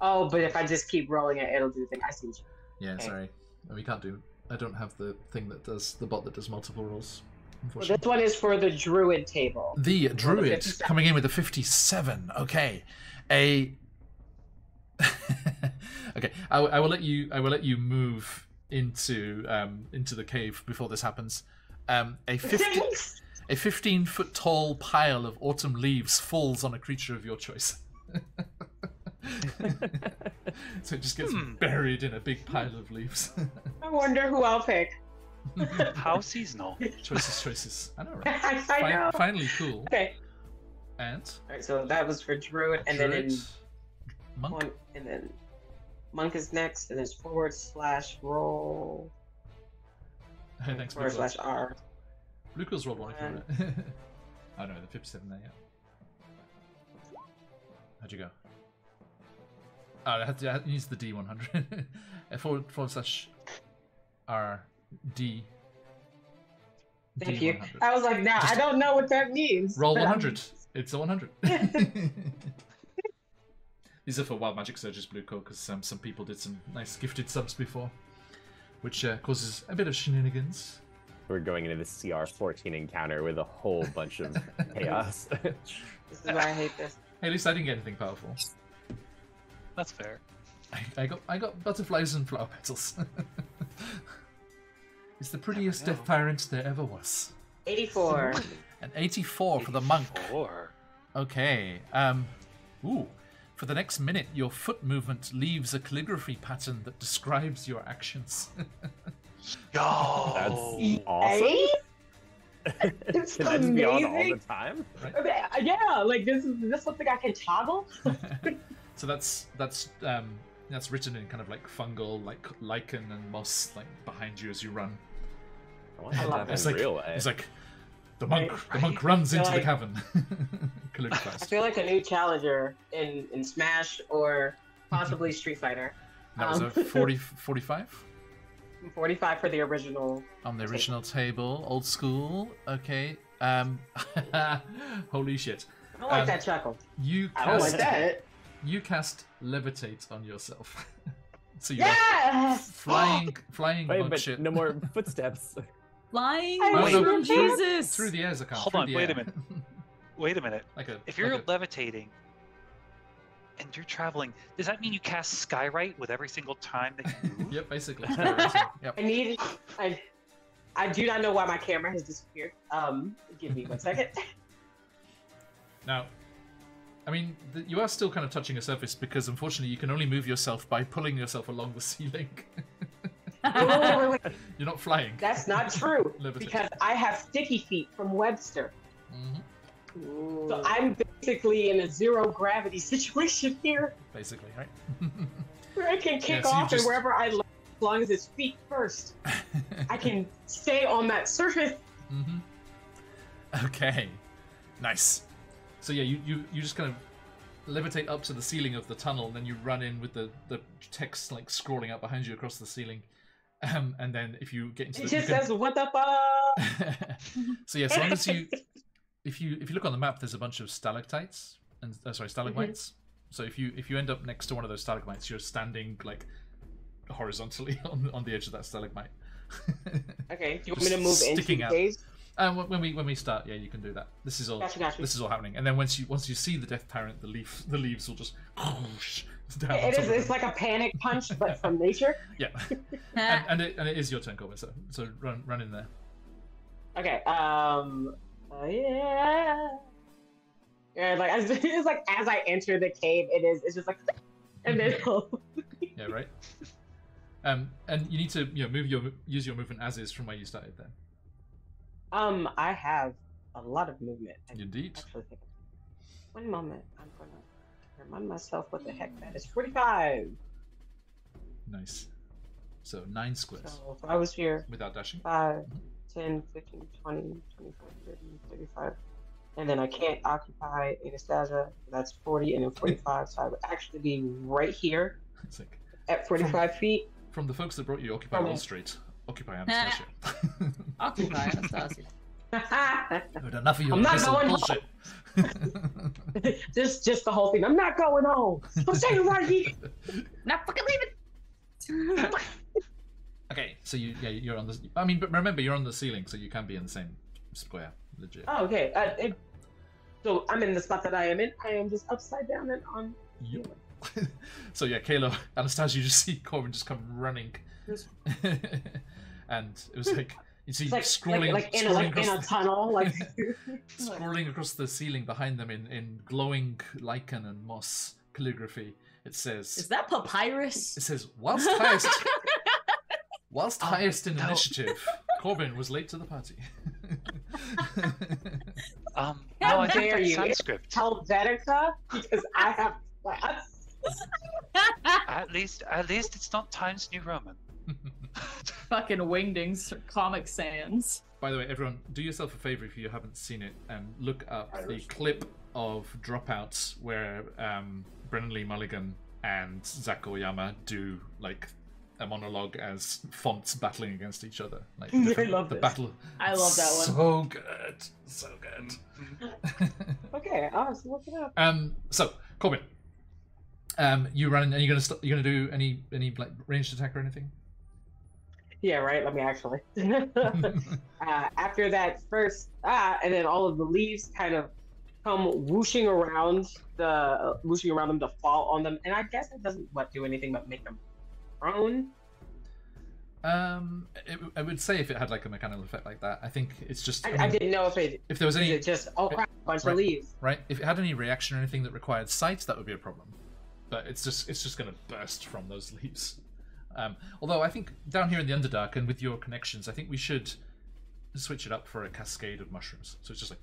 B: Oh, but if I just keep rolling it, it'll do the thing. I see.
C: Yeah,
B: Okay.
C: sorry. We can't do. I don't have the thing that does the bot that does multiple rolls.
B: Well,
C: Unfortunately.
B: this one is for the Druid table.
C: The Druid
B: 57.
C: coming in with a 57. Okay, okay. I will let you move into the cave before this happens. A 15-foot tall pile of autumn leaves falls on a creature of your choice. So it just gets buried in a big pile of leaves.
B: I wonder who I'll pick.
E: How seasonal.
C: Choices. I know, right?
B: I know.
C: Finally cool.
B: Okay.
C: And
B: All right, so that was for Druid, and then
C: Druid,
B: in
C: monk.
B: one, and then Monk is next, and it's /roll
C: Hey, thanks, Blue
B: /R.
C: Blue Cool's rolled one if you want it. Oh no, the 57 there, yeah. How'd you go? Oh, I had to use the D100. /R D.
B: Thank you.
C: D100.
B: I was like, now I don't know what that means.
C: Roll
B: but
C: 100. It's a 100. These are for Wild Magic Surges, Blue Coal, because some people did some nice gifted subs before, which causes a bit of shenanigans.
F: We're going into the CR14 encounter with a whole bunch of chaos.
B: This is why I hate this.
C: Hey, at least I didn't get anything powerful.
E: That's fair.
C: I got butterflies and flower petals. It's the prettiest death tyrant there ever was.
B: 84.
C: An 84 for the monk.
E: 84.
C: Okay. Ooh. For the next minute, your foot movement leaves a calligraphy pattern that describes your actions.
E: Yo!
F: That's awesome.
B: It's
F: Can that just be on all the
B: amazing.
F: time?
B: Okay, yeah, like this something I can toggle?
C: So that's written in kind of like fungal, like lichen and moss, like behind you as you run.
F: I want
B: I love
F: that
C: It's
F: in
C: like
F: real life.
C: it's like the monk
B: Right.
C: runs into the
B: like-
C: cavern.
B: I
C: Calligraphized.
B: feel like a new challenger in Smash or possibly Street Fighter.
C: That was a 45
B: 45 for the original.
C: on the original table, old school. Okay. Holy shit.
B: I don't like that chuckle.
C: You
B: I don't like
C: cast
B: that.
C: you cast levitate on yourself. So you
B: Yes!
C: flying
F: Wait,
C: monk
F: but
C: shit.
F: no more footsteps.
D: Flying
B: I
C: was
D: from
C: a-
D: Jesus.
C: Through the airs, I can't.
E: Hold
C: through
E: on,
C: the
E: wait a
C: air.
E: minute. Wait a minute. If you're
C: like a-
E: levitating and you're traveling, does that mean you cast Skywrite with every single time that you move?
C: Yep, basically. Yep.
B: I do not know why my camera has disappeared. Give me 1 second.
C: Now, I mean, you are still kind of touching a surface because unfortunately you can only move yourself by pulling yourself along the ceiling.
B: Wait.
C: You're not flying.
B: That's not true
C: Levitate.
B: because I have sticky feet from Webster.
C: Mhm.
B: So I'm basically in a zero gravity situation here
C: Basically, right?
B: where I can kick
C: so you
B: off
C: just-
B: and wherever I land, as long as it's feet first, I can stay on that surface.
C: Mm-hmm. Okay, nice. So yeah, you just kind of levitate up to the ceiling of the tunnel, and then you run in with the text like scrolling out behind you across the ceiling, and then if you get into
B: It
C: the
B: just says, "What the fuck?"
C: So yeah, so long as you if you look on the map, there's a bunch of stalactites and stalagmites, So if you end up next to one of those stalagmites, you're standing like horizontally on the edge of that stalagmite.
B: Okay. Do you want me to move into the cave?
C: When we start, yeah, you can do that. This is all.
B: Gotcha.
C: This is all happening, and then once you see the death tyrant, the leaves will just down.
B: It's like a panic punch, but from nature.
C: Yeah, and it is your turn, Corbin. So run in there.
B: Okay. Yeah. Like it's like as I enter the cave, it's just like, and then.
C: Yeah. Right. And you need to use your movement as is from where you started then.
B: I have a lot of movement.
C: Indeed.
B: Actually, one moment. I'm gonna remind myself what the heck that is. 45.
C: Nice. So 9 squares.
B: So if I was here
C: without dashing.
B: 5, 10, 15, 20, 25, 30, 35. And then I can't occupy Anastasia. That's 40 and then 45. So I would actually be right here.
C: It's like
B: at 45 feet.
C: From the folks that brought you Occupy Wall Street. Occupy Anastasia.
D: Occupy Anastasia.
C: Heard enough of your
B: I'm not going
C: bullshit.
B: just the whole thing. I'm not going home. I'm staying right here.
D: Not fucking leaving.
C: Okay, so you're on the. I mean, but remember you're on the ceiling, so you can be in the same square. Legit.
B: Oh, okay. So I'm in the spot that I am in. I am just upside down and on.
C: Yep. So yeah, Kayla, Anastasia, you just see Corbin just come running, and it was like you see scrolling
B: in a tunnel, like
C: scrolling across the ceiling behind them in glowing lichen and moss calligraphy. It says,
D: "Is that papyrus?"
C: It says, whilst highest in initiative, Corbin was late to the party.
E: No, I think that's Sanskrit.
B: Helvetica, because I have class.
E: At least it's not Times New Roman.
D: Fucking wingdings, Comic Sans.
C: By the way, everyone, do yourself a favor if you haven't seen it and look up the clip of Dropouts where Brennan Lee Mulligan and Zach Oyama do like a monologue as fonts battling against each other. Like
B: I love
C: the
B: this.
C: battle.
D: I love that one.
C: So good, so good.
B: Okay, I'll just look it up.
C: So Corbin. You run and you're gonna do any like ranged attack or anything?
B: Yeah, right. Let me actually. After that first, and then all of the leaves kind of come whooshing around them to fall on them, and I guess it doesn't do anything but make them prone.
C: I would say if it had like a mechanical effect like that, I think it's just.
B: I didn't know if
C: there was any
B: just a bunch of leaves.
C: Right. If it had any reaction or anything that required sight, that would be a problem. But it's just going to burst from those leaves. Although I think down here in the Underdark and with your connections, I think we should switch it up for a cascade of mushrooms. So it's just like.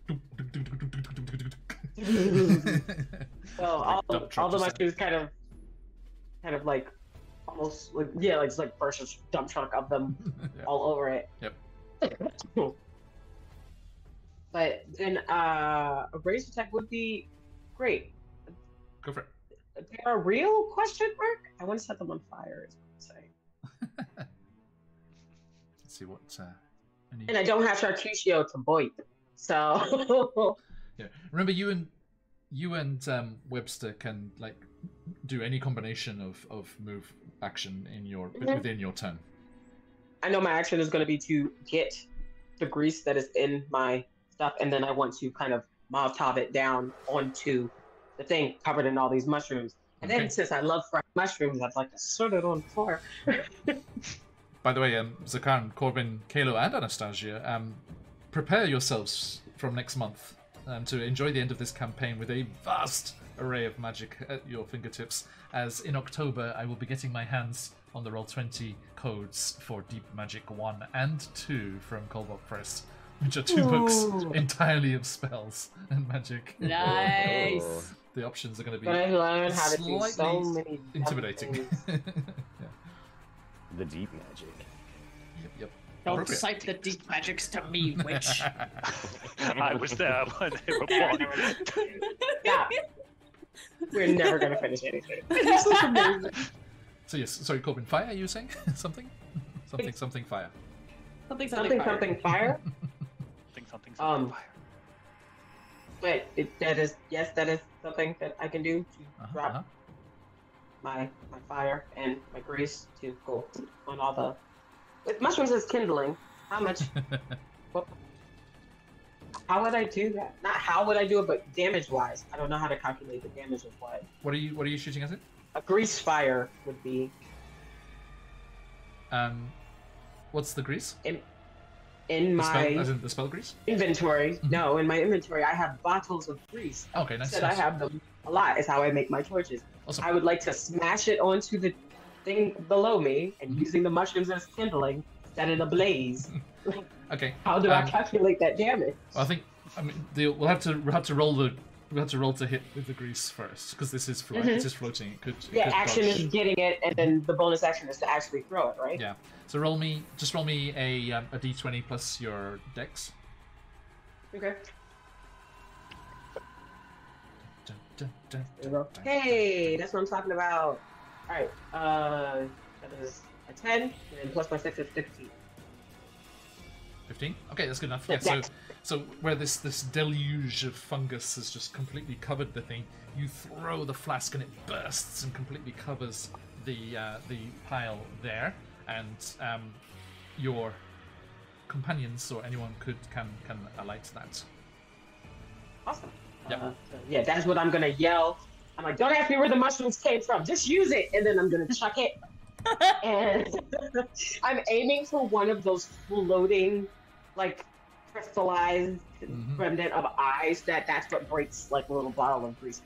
B: Well, all the mushrooms kind of like almost like it's like versus dump truck of them all over it.
C: Yep.
B: But then a ranged attack would be great.
C: Go for it.
B: They are real? Question mark. I want to set them on fire. Is what I'm saying.
C: Let's see what.
B: And I don't have Charcuterie to boit, so.
C: Yeah. Remember, you and Webster can like do any combination of move action in your within your turn.
B: I know my action is going to be to get the grease that is in my stuff, and then I want to kind of Molotov it down onto the thing covered in all these mushrooms. And then since I love fried mushrooms, I'd like to set it on fire.
C: By the way, Zakan, Corbin, Kalo, and Anastasia, prepare yourselves from next month to enjoy the end of this campaign with a vast array of magic at your fingertips, as in October I will be getting my hands on the Roll20 codes for Deep Magic 1 and 2 from Colbot Press, which are 2 books entirely of spells and magic.
D: Nice.
C: The options are going to be
B: I learn how to do
C: slightly
B: so many
C: intimidating.
F: The deep magic.
C: Yep.
D: Don't cite the deep magics to me, witch.
E: I was there when they were born.
B: Yeah. We're never going to finish anything.
C: So yes, sorry, Corbin, fire, you were saying? Something fire.
D: Something fire.
B: Something fire?
E: Something fire.
B: But that is something that I can do to drop my fire and my grease to go on all the. With mushrooms is kindling. How much? How would I do that? Not how would I do it, but damage-wise. I don't know how to calculate the damage of what.
C: What are you shooting at it?
B: A grease fire would be.
C: What's the grease?
B: In
C: the spell grease?
B: Inventory.
C: Mm-hmm.
B: No, in my inventory, I have bottles of grease.
C: Okay, nice.
B: I have them a lot. Is how I make my torches.
C: Awesome.
B: I would like to smash it onto the thing below me, and using the mushrooms as kindling, set it ablaze.
C: Okay.
B: How do I calculate that damage?
C: Well, we'll have to roll to hit with the grease first, because this is floating. It could
B: action
C: dodge.
B: is getting it, and then the bonus action is to actually throw it, right?
C: Yeah. So roll me a d20 plus your dex.
B: Okay.
C: Dun, dun,
B: There we go. Hey, that's what I'm talking about. All right. That is a 10, and then plus my 6 is 15.
C: 15? Okay, that's good enough. Yeah, so where this deluge of fungus has just completely covered the thing, you throw the flask and it bursts and completely covers the pile there, and your companions or anyone can alight that.
B: Awesome.
C: Yeah.
B: That is what I'm gonna yell. I'm like, don't ask me where the mushrooms came from. Just use it, and then I'm gonna chuck it. And I'm aiming for one of those floating, like, crystallized remnant of eyes. That's what breaks like a little bottle of grease.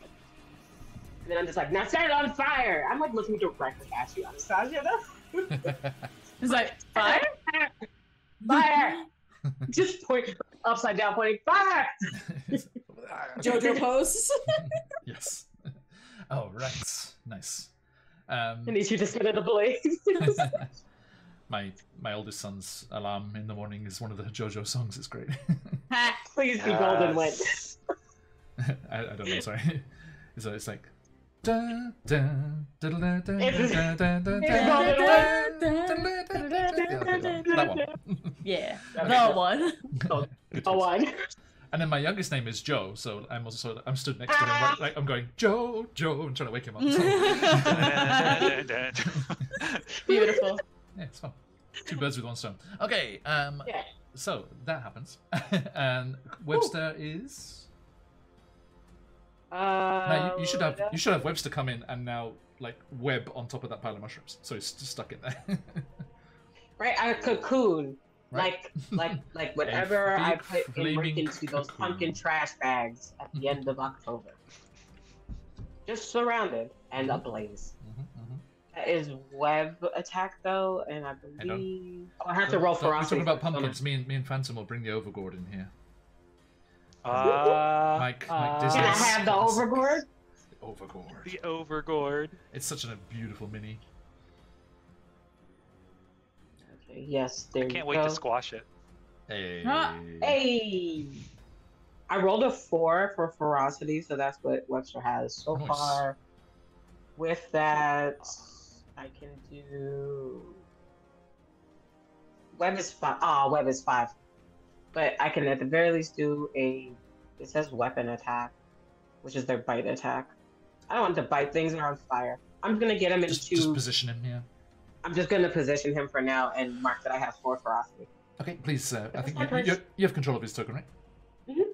B: And then I'm just like, now set it on fire. I'm like looking directly at you, Anastasia.
D: It's like fire,
B: fire. Just point upside down, pointing fire.
D: JoJo pose.
C: Yes. Oh, right. Nice.
B: I need you to set it ablaze.
C: My oldest son's alarm in the morning is one of the JoJo songs. It's great.
B: Please be golden wind.
C: I don't know. Sorry. It's like. That one.
D: Yeah, the one.
B: The one.
C: And then my youngest name is Joe, so I'm stood next to him, like I'm going Joe, I'm trying to wake him up.
D: Beautiful.
C: Yeah, it's fun. Two birds with one stone. Okay, so that happens, and Webster is. Now you should have Webster come in and now like web on top of that pile of mushrooms, so he's just stuck in there.
B: Right, a cocoon.
C: Right.
B: Like whatever I put into those pumpkin trash bags at the end of October. Just surrounded and ablaze. That is web attack though, and I believe I have to roll ferocity.
C: We're talking about pumpkins. Me and Phantom will bring the overboard in here. Mike Disney.
B: Can I have the overboard?
E: The overboard.
C: It's such a beautiful mini.
B: Yes, there you go.
E: I can't wait to squash it.
C: Hey.
B: Hey! I rolled a 4 for ferocity, so that's what Webster has so far. With that, I can do. Web is 5. Web is 5. But I can at the very least do a. It says weapon attack, which is their bite attack. I don't want to bite things that are on fire. I'm gonna get him into.
C: Just position him here.
B: I'm just going to position him for now and mark that I have 4 ferocity.
C: Okay, please. I think you have control of his token, right?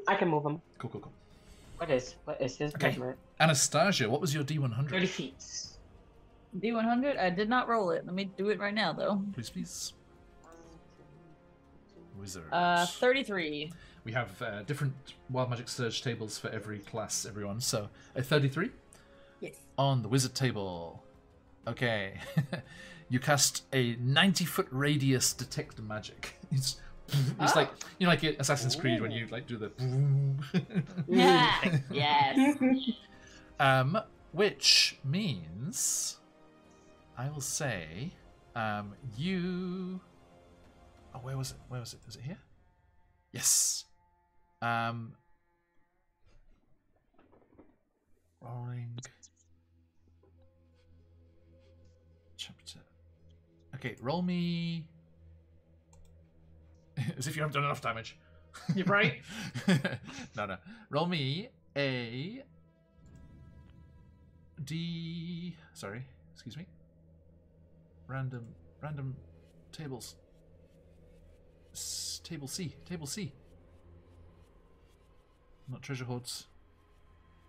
B: I can move him.
C: Cool.
B: What is his measurement?
C: Anastasia, what was your D100?
B: 30 feet.
D: D100? I did not roll it. Let me do it right now, though.
C: Please. Wizard.
D: 33.
C: We have different Wild Magic Surge tables for every class, everyone. So, a 33?
D: Yes.
C: On the wizard table. Okay. You cast a 90-foot radius detect magic. It's like like Assassin's Creed when you like do the.
D: Yeah. Yes.
C: Which means, I will say, you. Oh, where was it? Was it here? Yes. Rolling. Chapter. Okay, roll me. As if you haven't done enough damage.
D: You're right.
C: No. Roll me a D. Sorry, excuse me. Random tables. Table C. Not treasure hoards.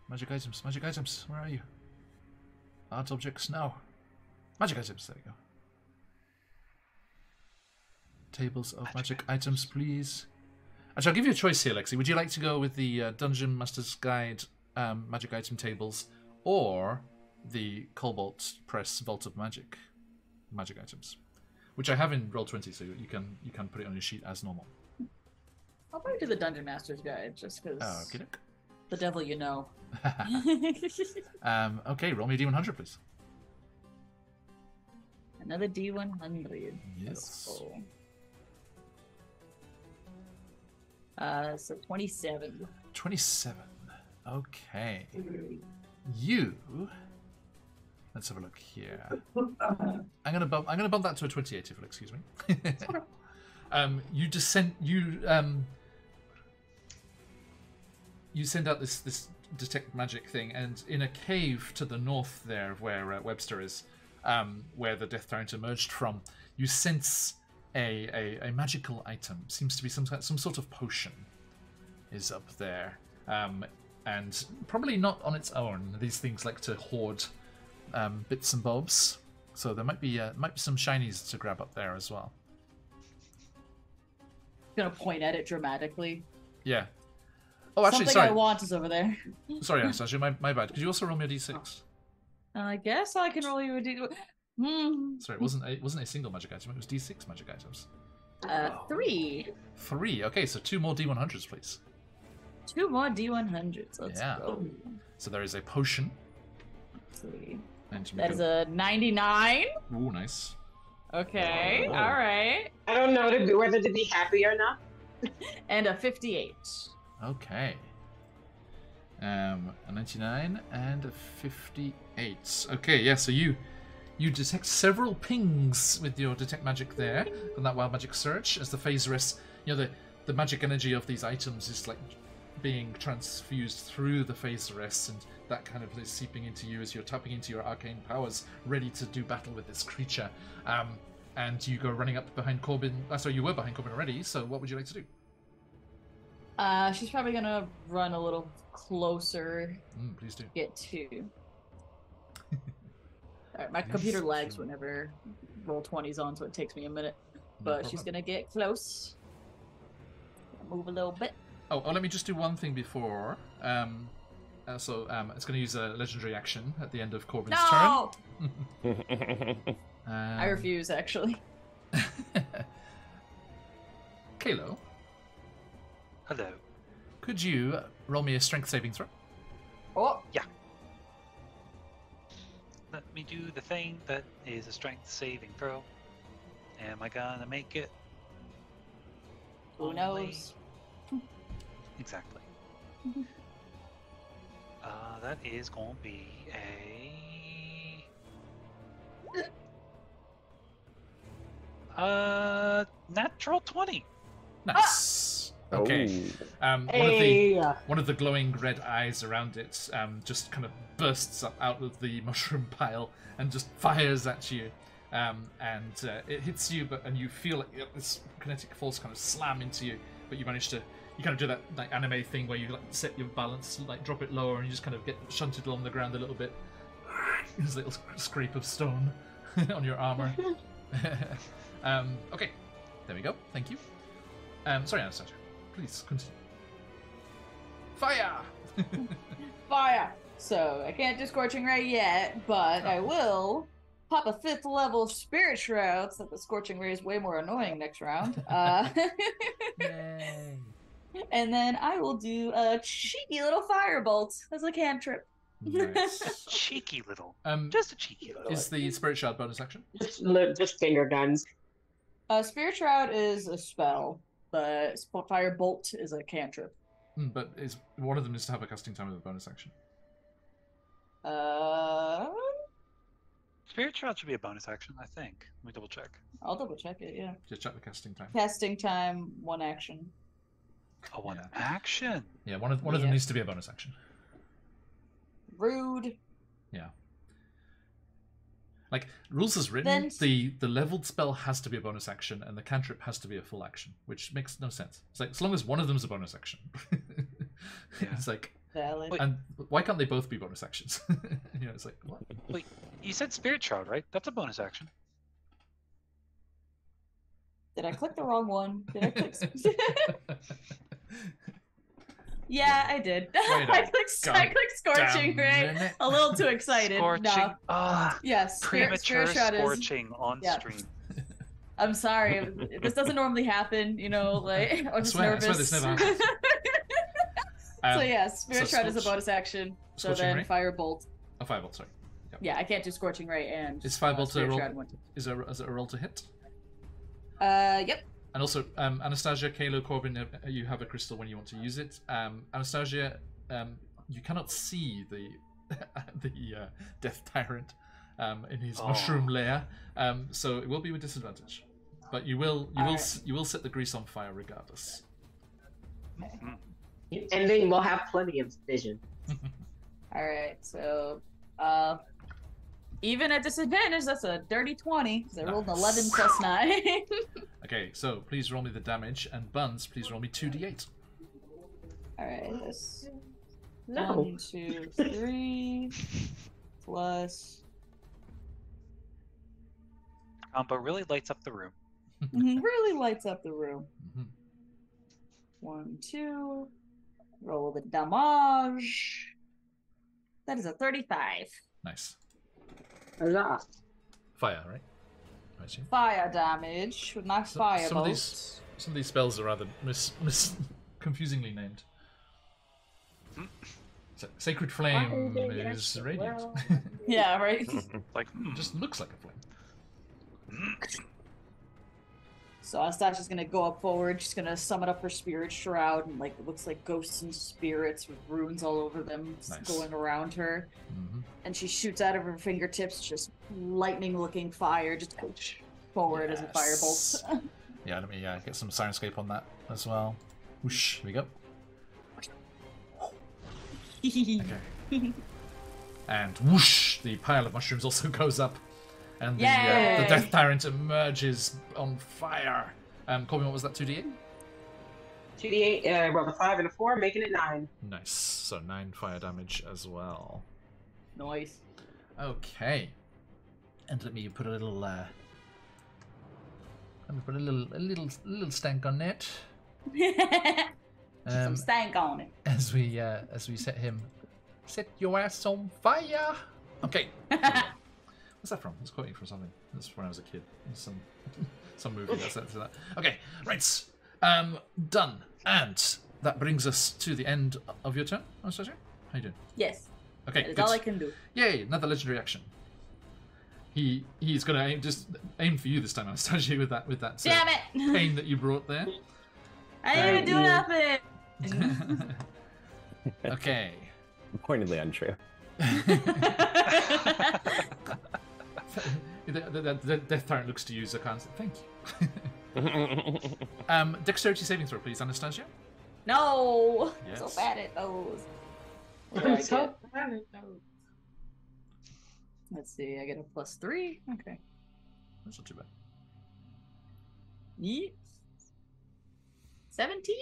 C: Magic items. Where are you? Art objects now. Magic items. There we go. Tables of magic items, please. Actually, I'll give you a choice here, Lexi. Would you like to go with the Dungeon Master's Guide magic item tables, or the Cobalt Press Vault of Magic items, which I have in Roll20, so you can put it on your sheet as normal.
D: I'll probably do the Dungeon Master's Guide, just because
C: Okay.
D: the devil you know.
C: Okay, roll me a D100, please.
D: Another D100.
C: Yes.
D: So 27.
C: 27. Okay. You. Let's have a look here. I'm gonna bump that to a 28, if you'll excuse me. You send out this detect magic thing, and in a cave to the north there, where Webster is, where the Death Tyrant emerged from, you sense a magical item. Seems to be some sort of potion is up there, and probably not on its own. These things like to hoard bits and bobs, so there might be some shinies to grab up there as well.
D: Gonna point at it dramatically.
C: Yeah. Oh, actually,
D: Something
C: sorry.
D: I want is over there.
C: Sorry, Anastasia, my bad. Could you also roll me a d6?
D: I guess I can roll you a D.
C: Sorry, it wasn't a single magic item. It was d6 magic items.
D: 3.
C: 3. Okay, so 2 more d100s, please.
D: 2 more D100s. Let's go.
C: So there is a potion.
D: Let's see.
C: And you
D: That is a 99.
C: Ooh, nice.
D: Okay,
C: Oh.
D: all right.
B: I don't know whether to be happy or not.
D: And a 58.
C: Okay. A 99 and a 58. Okay, yeah, so you detect several pings with your detect magic there on that wild magic search as the phase rest, the magic energy of these items is like being transfused through the phase rest, and that kind of is seeping into you as you're tapping into your arcane powers, ready to do battle with this creature. And you go running up behind Corbin. Sorry, you were behind Corbin already, so what would you like to do?
D: She's probably gonna run a little closer.
C: Please do.
D: Get to. Alright, my computer lags whenever Roll20's on, so it takes me a minute. But she's gonna get close. Move a little bit.
C: Oh, let me just do one thing before. It's going to use a legendary action at the end of Corbin's turn.
D: I refuse, actually.
C: Kalo,
E: Hello.
C: could you roll me a strength saving throw?
D: Oh,
E: Yeah. Let me do the thing that is a strength saving throw. Am I gonna make it?
D: who knows?
E: Exactly. That is going to be a natural 20.
C: Nice. Okay. One of the glowing red eyes around it just kind of bursts up out of the mushroom pile and just fires at you. It hits you, and you feel like this kinetic force kind of slam into you, but you manage to. You kind of do that like anime thing where you like set your balance, like drop it lower, and you just kind of get shunted along the ground a little bit. There's a little scrape of stone on your armor. Okay, there we go. Thank you. Sorry, Anastasia. Please continue. Fire!
D: Fire! So, I can't do Scorching Ray yet, but I will pop a 5th level Spirit Shroud so that the Scorching Ray is way more annoying next round.
C: Yay!
D: And then I will do a cheeky little Firebolt as a cantrip.
C: Nice.
E: Cheeky little. Just a cheeky little.
C: Is the Spirit Shard bonus action?
B: Just finger guns.
D: Spirit Shroud is a spell, but Firebolt is a cantrip.
C: But is one of them is to have a casting time with a bonus action?
E: Spirit Shroud should be a bonus action, I think. Let me double check.
D: I'll double check it, yeah.
C: Just check the casting time.
D: Casting time, 1 action.
E: Oh, one action.
C: Yeah, one of them
D: Yeah.
C: needs to be a bonus action.
D: Rude.
C: Yeah. Like, rules as written,
D: Then-
C: the leveled spell has to be a bonus action, and the cantrip has to be a full action, which makes no sense. It's like, as long as one of them's a bonus action.
E: Yeah.
C: It's like,
D: Valid.
E: Wait.
C: and why can't they both be bonus actions? It's like, what?
E: Wait, you said Spirit Shroud, right? That's a bonus action.
D: Did I click the wrong one? Did I click? Yeah, I did.
C: Wait
D: I
C: a
D: clicked Scorching
C: damn
D: Ray.
C: minute.
D: A little too excited.
E: Scorching.
D: No.
E: Ah,
D: Yes.
E: premature
D: Spirit Shroud is.
E: scorching on
D: yeah.
E: stream.
D: I'm sorry. This doesn't normally happen. Like I'm just
C: swear
D: nervous.
C: this never happens.
D: So yeah, Spirit
C: so
D: Shroud is a
C: Scorch-
D: bonus action. So
C: Scorching
D: then
C: Ray?
D: Firebolt.
C: Oh, Firebolt, sorry.
D: Yeah, I can't do Scorching Ray and.
C: Is Firebolt a
D: Spirit
C: roll?
D: Shroud one.
C: Is it a roll to hit?
D: Yep.
C: And also, Anastasia, Kalo, Corbin, you have a crystal when you want to use it. Anastasia, you cannot see the the Death Tyrant in his mushroom lair, so it will be with disadvantage. But you will set the grease on fire regardless.
B: And then we'll have plenty of vision.
D: All right. So, even at disadvantage, that's a dirty 20. 'Cause I rolled an 11 plus 9.
C: Okay, so please roll me the damage, and Buns, please roll me 2d8.
D: All right. That's
B: No.
D: 1, 2, 3 plus.
E: Combo really lights up the room.
D: Really lights up the room.
C: Mhm.
D: 1, 2. Roll the damage. That is a 35.
C: Nice.
B: Huzzah.
C: Fire, right? I assume.
D: Fire damage with my fire
C: Some of
D: bolt.
C: these spells are rather confusingly named. So, Sacred Flame is radiant.
D: Yeah, right.
E: Like,
C: Just looks like a flame.
D: So Anastasia's gonna go up forward. She's gonna summon up her spirit shroud, and it looks like ghosts and spirits with runes all over them
C: Nice.
D: going around her.
C: Mhm.
D: And she shoots out of her fingertips, just lightning-looking fire, just forward as a
C: Yes.
D: firebolt.
C: Yeah, let me get some Sirenscape on that as well. Whoosh, here we go. Okay. And whoosh, the pile of mushrooms also goes up. And the
D: Yay!
C: Death Tyrant emerges on fire. Corbin, what was that, 2d8?
B: 2d8, I rolled a 5 and a 4, making it 9.
C: Nice. So 9 fire damage as well.
D: Nice.
C: Okay. And let me put a little little stank on that.
D: Some stank on it.
C: As we set your ass on fire. Okay. What's that from? I was quoting from something. That's when I was a kid. Some movie that's set to that. Okay, right. Done. And that brings us to the end of your turn, Anastasia. How you doing?
D: Yes.
C: Okay,
D: That is
C: good.
D: all I can do.
C: Yay, another legendary action. He's gonna aim for you this time, Anastasia, with that
D: Damn it!
C: pain that you brought there.
D: I didn't even do nothing.
C: Okay.
F: Pointedly untrue.
C: The Death Tyrant looks to you, Zakan, and says, thank you. Dexterity saving throw, please, Anastasia.
D: No.
C: Yes.
D: So bad at those. What do I
B: I'm
D: get?
B: so bad at those.
D: Let's see. I get a +3. Okay.
C: That's not too bad.
D: Yeet. 17.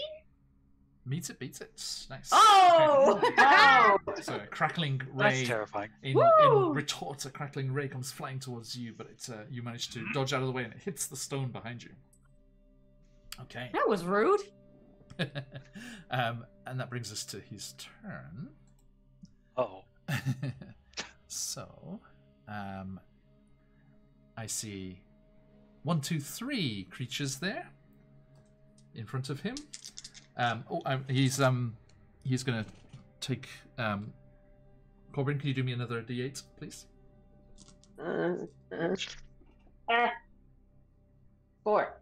C: Meets it, beats it. Nice.
D: Oh!
B: Oh!
C: So a crackling
E: that's
C: ray
E: terrifying.
C: in
D: Woo!
C: retort, a crackling ray comes flying towards you, but you manage to dodge out of the way and it hits the stone behind you. Okay.
D: That was rude.
C: And that brings us to his turn.
E: Oh,
C: So, I see 1, 2, 3 creatures there in front of him. He's gonna take. Corbin, can you do me another D8, please?
B: 4.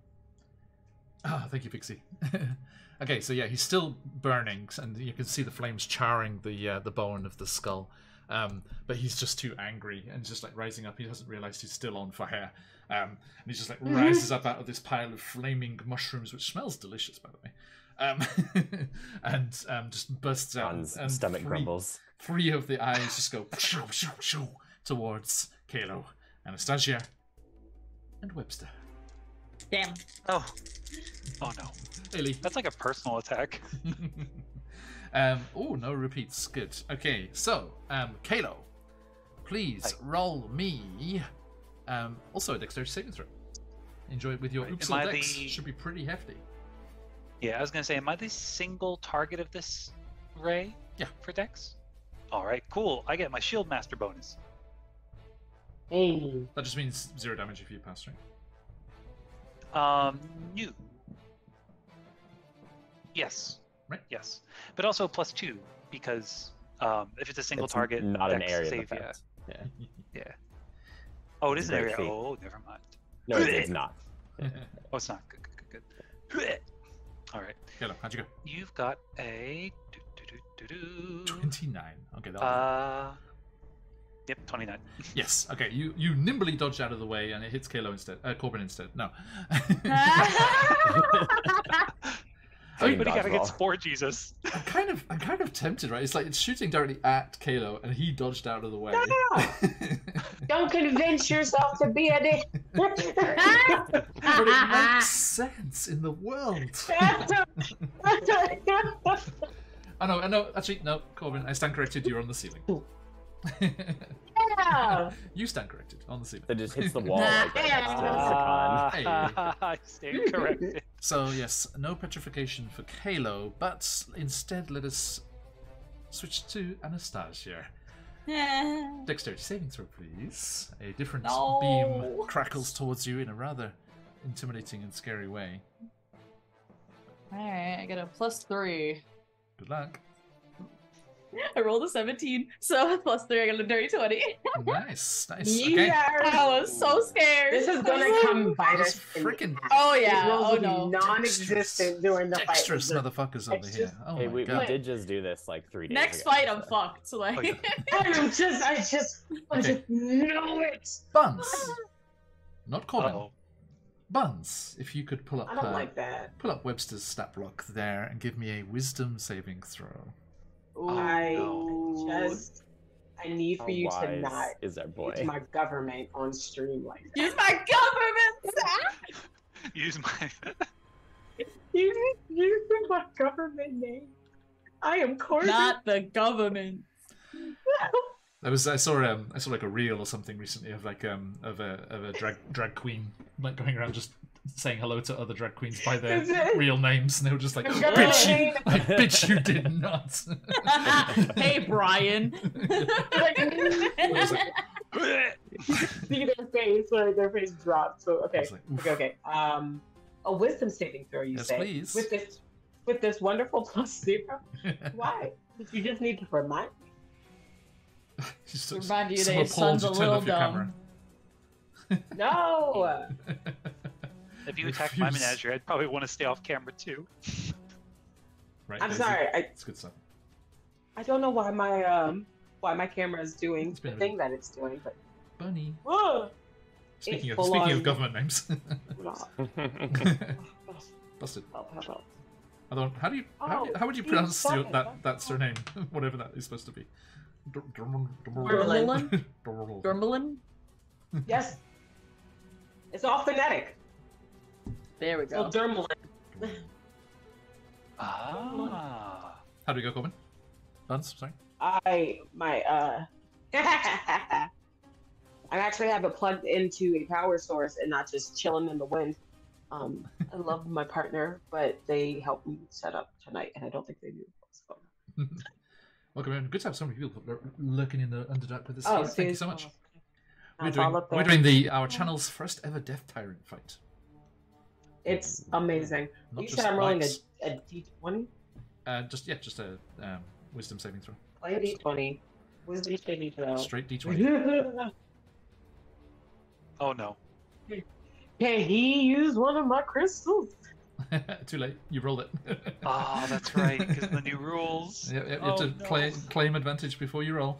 C: Ah, thank you, Pixie. Okay, so yeah, he's still burning, and you can see the flames charring the bone of the skull. But he's just too angry and just rising up. He hasn't realized he's still on fire. And he just rises up out of this pile of flaming mushrooms, which smells delicious, by the way. and just bursts out.
F: John's
C: and
F: stomach grumbles.
C: 3 of the eyes just go towards Kalo, Anastasia, and Webster.
D: Damn.
E: Oh no.
C: Really?
E: That's like a personal attack.
C: Oh, no repeats. Good. Okay, so, Kalo, please
E: Hi.
C: roll me. Also a dexterity saving throw. Enjoy it with your
E: Right.
C: Oopsal
E: Am I
C: dex.
E: the-
C: Should be pretty hefty.
E: Yeah, I was gonna say, am I the single target of this ray?
C: Yeah.
E: For Dex? Alright, cool. I get my shield master bonus.
B: Hey.
C: That just means 0 damage if you pass, right?
E: New. Yes.
C: Right.
E: Yes. But also +2, because if it's a single
F: It's
E: target,
F: not an
E: Dex
F: area of
E: save,
F: effect. Yeah.
E: Yeah. Oh, it
F: It's
E: is an
F: a great
E: area.
F: feat.
E: Oh, never mind.
F: No, it's not.
E: Oh, it's not. Good. Alright.
C: Kalo, how'd you go?
E: You've got a
C: 29. Okay, that'll do.
E: Yep, 29.
C: Yes. Okay, you nimbly dodge out of the way and it hits Kalo instead. Corbin instead. No.
E: Everybody
F: Dodgeball.
E: gotta get Spore Jesus.
C: I'm kind of tempted, right? It's like it's shooting directly at Kalo and he dodged out of the way.
B: Don't convince yourself to be a dick.
C: But it makes sense in the world. I know. Actually, no, Corbin, I stand corrected. You're on the ceiling.
B: Yeah.
C: You stand corrected on the ceiling.
F: That just hits the wall like right next to Sakan.
E: I stand corrected.
C: So yes, no petrification for Kalo, but instead let us switch to Anastasia. Dexterity saving throw, please. A different
D: No.
C: beam crackles towards you in a rather intimidating and scary way.
D: Alright, I get a +3.
C: Good luck.
D: I rolled a 17, so +3, I got a dirty 20.
C: Nice. Okay.
B: Yeah.
D: I was so scared.
B: This is gonna come bite
C: This
B: us. in the
C: freaking
B: ass.
D: Oh
B: These
D: yeah,
B: rolls
D: oh
B: will be
D: no.
B: non-existent during the fight.
C: dexterous motherfuckers over
B: It's
C: here.
B: just-
C: Oh
F: Hey,
C: my
F: we
C: god.
F: did just do this like 3 days
D: Next
F: ago,
D: fight, I'm
F: so-
D: fucked. Like,
E: Okay.
B: I just
C: Okay.
B: know it.
C: Buns. Not Corbin.
E: Uh-oh.
C: Buns. If you could pull up
B: I don't like that.
C: pull up Webster's stat block there and give me a wisdom saving throw.
B: I
E: no.
B: I need for
F: How
B: you to
F: wise
B: not
F: is our boy?
B: use my government on stream like that.
D: use my government.
E: Use my.
B: Use my government name. I am Corbin.
D: Not the government.
C: I saw like a reel or something recently of like of a drag queen like going around just saying hello to other drag queens by their
B: Is it?
C: real names, and they were just like,
B: Government
C: bitch, you,
B: name.
C: like, bitch, you did not.
D: Hey, Brian.
C: I was like,
B: See their face, or their face drops. So
C: I
B: okay,
C: was like, oof.
B: okay. A wisdom saving throw. You
C: Yes,
B: say
C: please.
B: with this wonderful +0. Why? You just need to remind.
C: Just
D: Remind you that
C: some
D: your
C: appalled
D: son's
C: you
D: a
C: turned
D: little
C: off your
D: dumb.
B: No.
E: If you attack my
C: Refuse.
E: menagerie, I'd probably want to stay off camera too.
C: Right,
B: I'm
C: Daisy?
B: sorry.
C: It's good stuff.
B: I don't know why my camera is doing
C: It's been
B: the
C: a
B: thing that it's doing, but
C: Bunny.
B: whoa.
C: Speaking
B: It's
C: of
B: full on-
C: government names.
B: No.
C: Busted.
B: Help.
C: I don't. How would you
B: please
C: pronounce
B: stop
C: your,
B: it.
C: that surname, whatever that is supposed to be?
D: Durmalin? Durmalin?
B: Yes. It's all phonetic.
D: There we
B: So
D: go.
B: dermal.
E: Ah.
C: How do we go, Corbin? Buns, sorry.
B: I actually have it plugged into a power source and not just chilling in the wind. I love my partner, but they helped me set up tonight, and I don't think they knew. So.
C: Welcome in. Good to have so many people lurking in the Underdark with us.
B: Oh,
C: here. Thank you so much.
B: It's all up there.
C: We're doing our channel's first ever Death Tyrant fight.
B: It's amazing.
C: Not
B: You
C: just
B: said I'm rolling
C: knights.
B: a D20?
C: Just a wisdom saving throw.
B: Play a D20. Wisdom saving throw.
C: Straight D20.
E: Oh no.
B: Can he use one of my crystals?
C: Too late. You rolled it.
E: Oh, that's right, because of the new rules.
C: You have to
E: Oh, no.
C: claim advantage before you roll.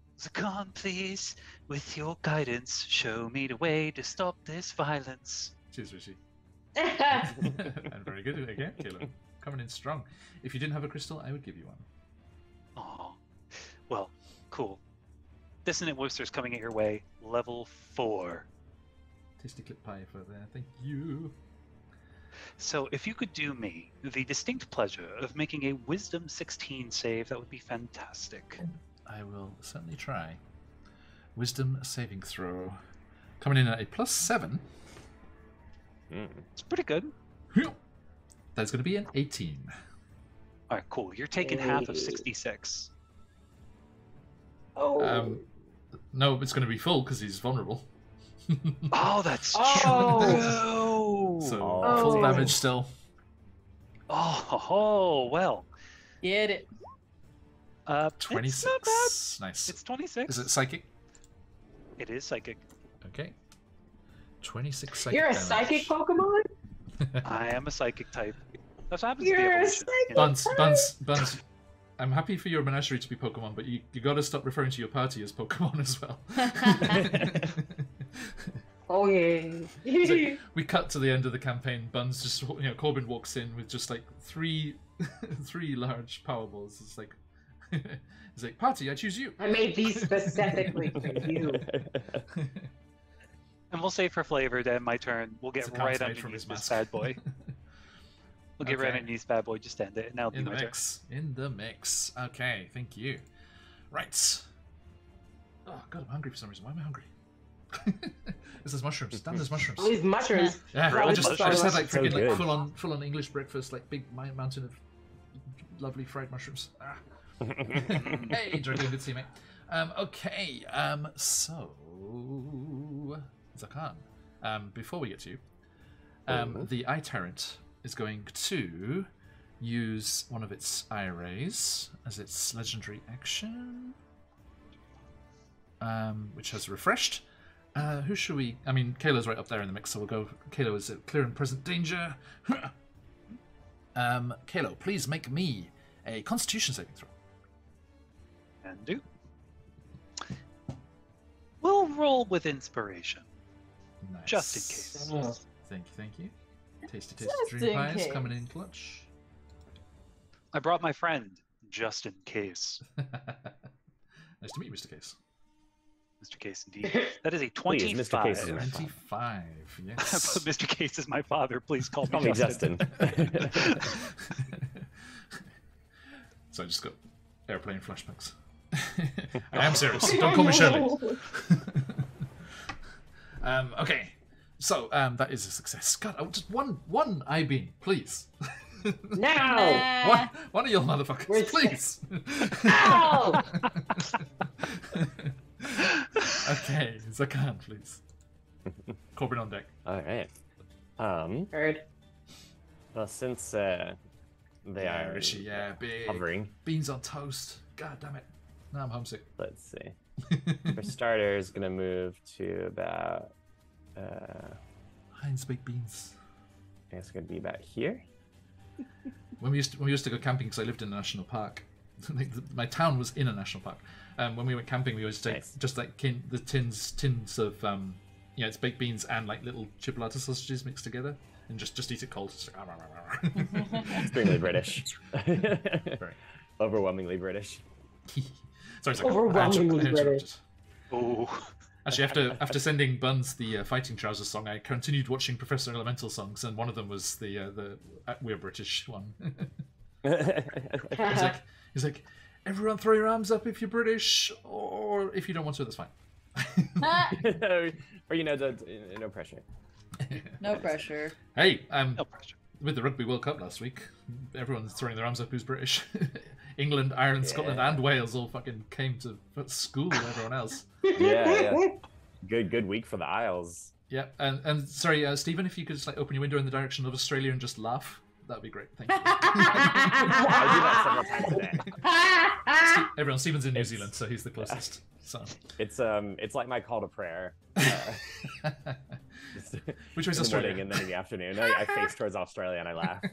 E: Zakan, please, with your guidance, show me the way to stop this violence.
C: Cheers, Rishi. And very good again, Caleb. Coming in strong. If you didn't have a crystal, I would give you one.
E: Oh, well, cool. Dissonant Wooster's coming at your way, level 4.
C: Tasty clip pie for there. Thank you.
E: So if you could do me the distinct pleasure of making a Wisdom 16 save, that would be fantastic.
C: I will certainly try. Wisdom saving throw. Coming in at a +7.
E: It's pretty good.
C: That's going to be an 18.
E: All right, cool. You're taking half of 66.
B: Oh.
C: No, it's going to be full because he's vulnerable.
E: Oh, that's true.
C: So full damage still.
E: Oh, well.
D: Get it.
C: 26.
E: It's not bad.
C: Nice.
E: It's 26.
C: Is it psychic?
E: It is psychic.
C: Okay. 26 psychic
B: You're a
C: damage.
B: psychic Pokemon?
E: I am a psychic type. That's what happens
B: You're
E: to the
B: a
E: evolution.
B: psychic
C: Buns. I'm happy for your menagerie to be Pokemon, but you got to stop referring to your party as Pokemon as well.
B: Oh yeah.
C: So we cut to the end of the campaign. Buns just, Corbin walks in with just like three large Powerballs. It's like, he's like, party, I choose you.
B: I made these specifically for you.
E: And we'll say for flavor, then my turn. We'll get
C: It's a
E: right
C: concentrate from
E: underneath
C: his
E: this
C: mask.
E: bad boy. We'll get right
C: Okay.
E: underneath this bad boy. Just end it, and that'll be
C: In the
E: my turn.
C: mix. In the mix. Okay, thank you. Right. Oh god, I'm hungry for some reason. Why am I hungry? This is mushrooms. Damn, there's mushrooms.
B: All these mushrooms.
C: Yeah,
E: Really
C: I just had like
F: so
C: freaking
F: good.
C: like full on English breakfast, like big mountain of lovely fried mushrooms. Ah. Hey, drinking good tea, mate. Okay, so Zakan, before we get to you, the Eye Tyrant is going to use one of its eye rays as its legendary action, which has refreshed. Who should we? I mean, Kayla's right up there in the mix, so we'll go. Kayla is at clear and present danger. Kayla, please make me a Constitution saving throw.
E: And do. We'll roll with inspiration,
C: Nice.
E: just in case.
C: Thank you. Tasty
D: Just
C: dream
D: in
C: pies
D: case.
C: coming in clutch.
E: I brought my friend, just in case.
C: Nice to meet you, Mr. Case.
E: Mr. Case, indeed. That is a
F: Please,
E: 25.
F: Mr. Case is my
C: 25, yes.
E: But Mr. Case is my father. Please call me
F: Call me
E: Justin.
F: Justin.
C: So I just got airplane flashbacks. I am serious. Don't call me Shirley. Okay. So that is a success. God, just one eye beam, please.
B: Now!
C: One of you motherfuckers,
B: Where's-
C: please.
B: Ow!
C: Okay, Zakan, please. Corbin on deck.
F: All right.
B: Heard.
F: Well, since they are
C: Rishi, yeah, big.
F: hovering,
C: Beans on toast. God damn it. Now I'm homesick.
F: let's see. For starters, gonna move to about.
C: Heinz baked beans.
F: I guess it's gonna be about here.
C: When we used to go camping, because I lived in a national park. My town was in a national park. When we went camping, we always take
F: Nice.
C: just like the tins of it's baked beans and like little chipolata sausages mixed together, and just eat it cold. Just like,
F: Extremely British.
C: Right.
F: Overwhelmingly British.
C: Sorry,
B: Overwhelmingly
C: I interrupted.
B: British.
E: Oh,
C: Actually, after sending Buns the fighting trousers song, I continued watching Professor Elemental songs, and one of them was the We're British one. He's like, everyone throw your arms up if you're British, or if you don't want to, that's fine.
F: Or no pressure.
D: No pressure.
C: Hey,
E: no pressure.
C: with the Rugby World Cup last week, everyone's throwing their arms up who's British. England, Ireland, Scotland, and Wales all fucking came to school everyone else.
F: Yeah. Good week for the Isles.
C: Yeah, and sorry, Stephen, if you could just like open your window in the direction of Australia and just laugh, that'd be great. Thank you.
F: I do that several times a day.
C: Everyone, Stephen's in New Zealand, so he's the closest. So,
F: It's like my call to prayer.
C: which was
F: in the
C: Australia?
F: morning and then in the afternoon. I face towards Australia and I laugh.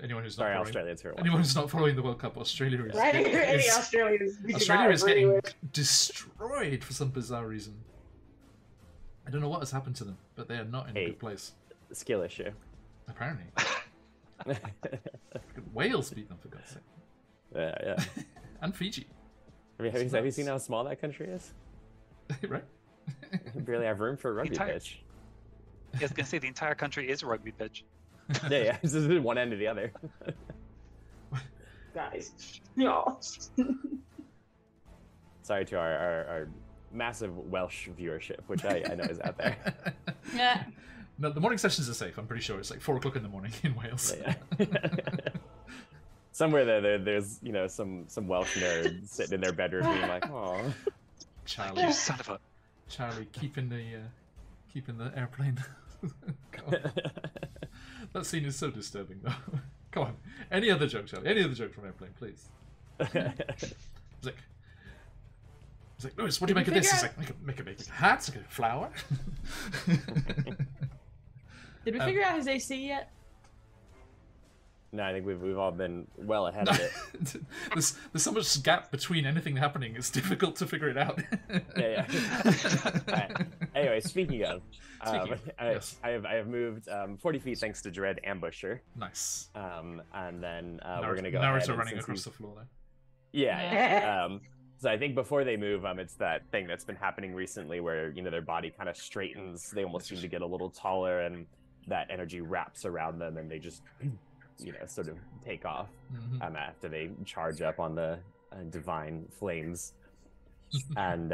C: anyone who's not
F: Sorry,
C: following,
F: Australians who are watching.
C: anyone who's not following the World Cup, Australia is,
B: Right? Any
C: is
B: Australians? we do
C: Australia
B: not
C: is
B: agree
C: getting
B: with.
C: destroyed for some bizarre reason. I don't know what has happened to them, but they are not in a good place.
F: Skill issue.
C: Apparently. Wales beat them, for God's sake.
F: Yeah.
C: And Fiji.
F: Have you seen how small that country is?
C: Right?
F: We barely have room for a rugby pitch.
E: I was gonna say the entire country is a rugby pitch.
F: Yeah. This is one end to the other.
B: Guys, no.
F: Sorry to our massive Welsh viewership, which I know is out there.
D: Yeah.
C: No, the morning sessions are safe. I'm pretty sure it's like 4 o'clock in the morning in Wales.
F: Yeah. Somewhere there's some Welsh nerd sitting in their bedroom being like, "Oh,
C: Charlie,
E: You son of a.
C: Charlie, keeping the airplane." That scene is so disturbing, though. Come on, any other joke, Charlie? Any other joke from Airplane, please? He's like, Lewis, what do you make of this? He's like, make a hat, like a flower.
D: Did we figure out his AC yet?
F: No, I think we've all been well ahead of it.
C: There's so much gap between anything happening. It's difficult to figure it out.
F: Yeah. Right. Anyway, speaking of,
C: yes.
F: I have moved 40 feet thanks to Dread Ambusher.
C: Nice.
F: And then we're gonna go.
C: Naruto
F: ahead and
C: running across
F: he's-
C: the floor there.
F: Yeah. So I think before they move, it's that thing that's been happening recently where their body kind of straightens. They almost seem to get a little taller, and that energy wraps around them, and they just sort of take off after they charge up on the divine flames, and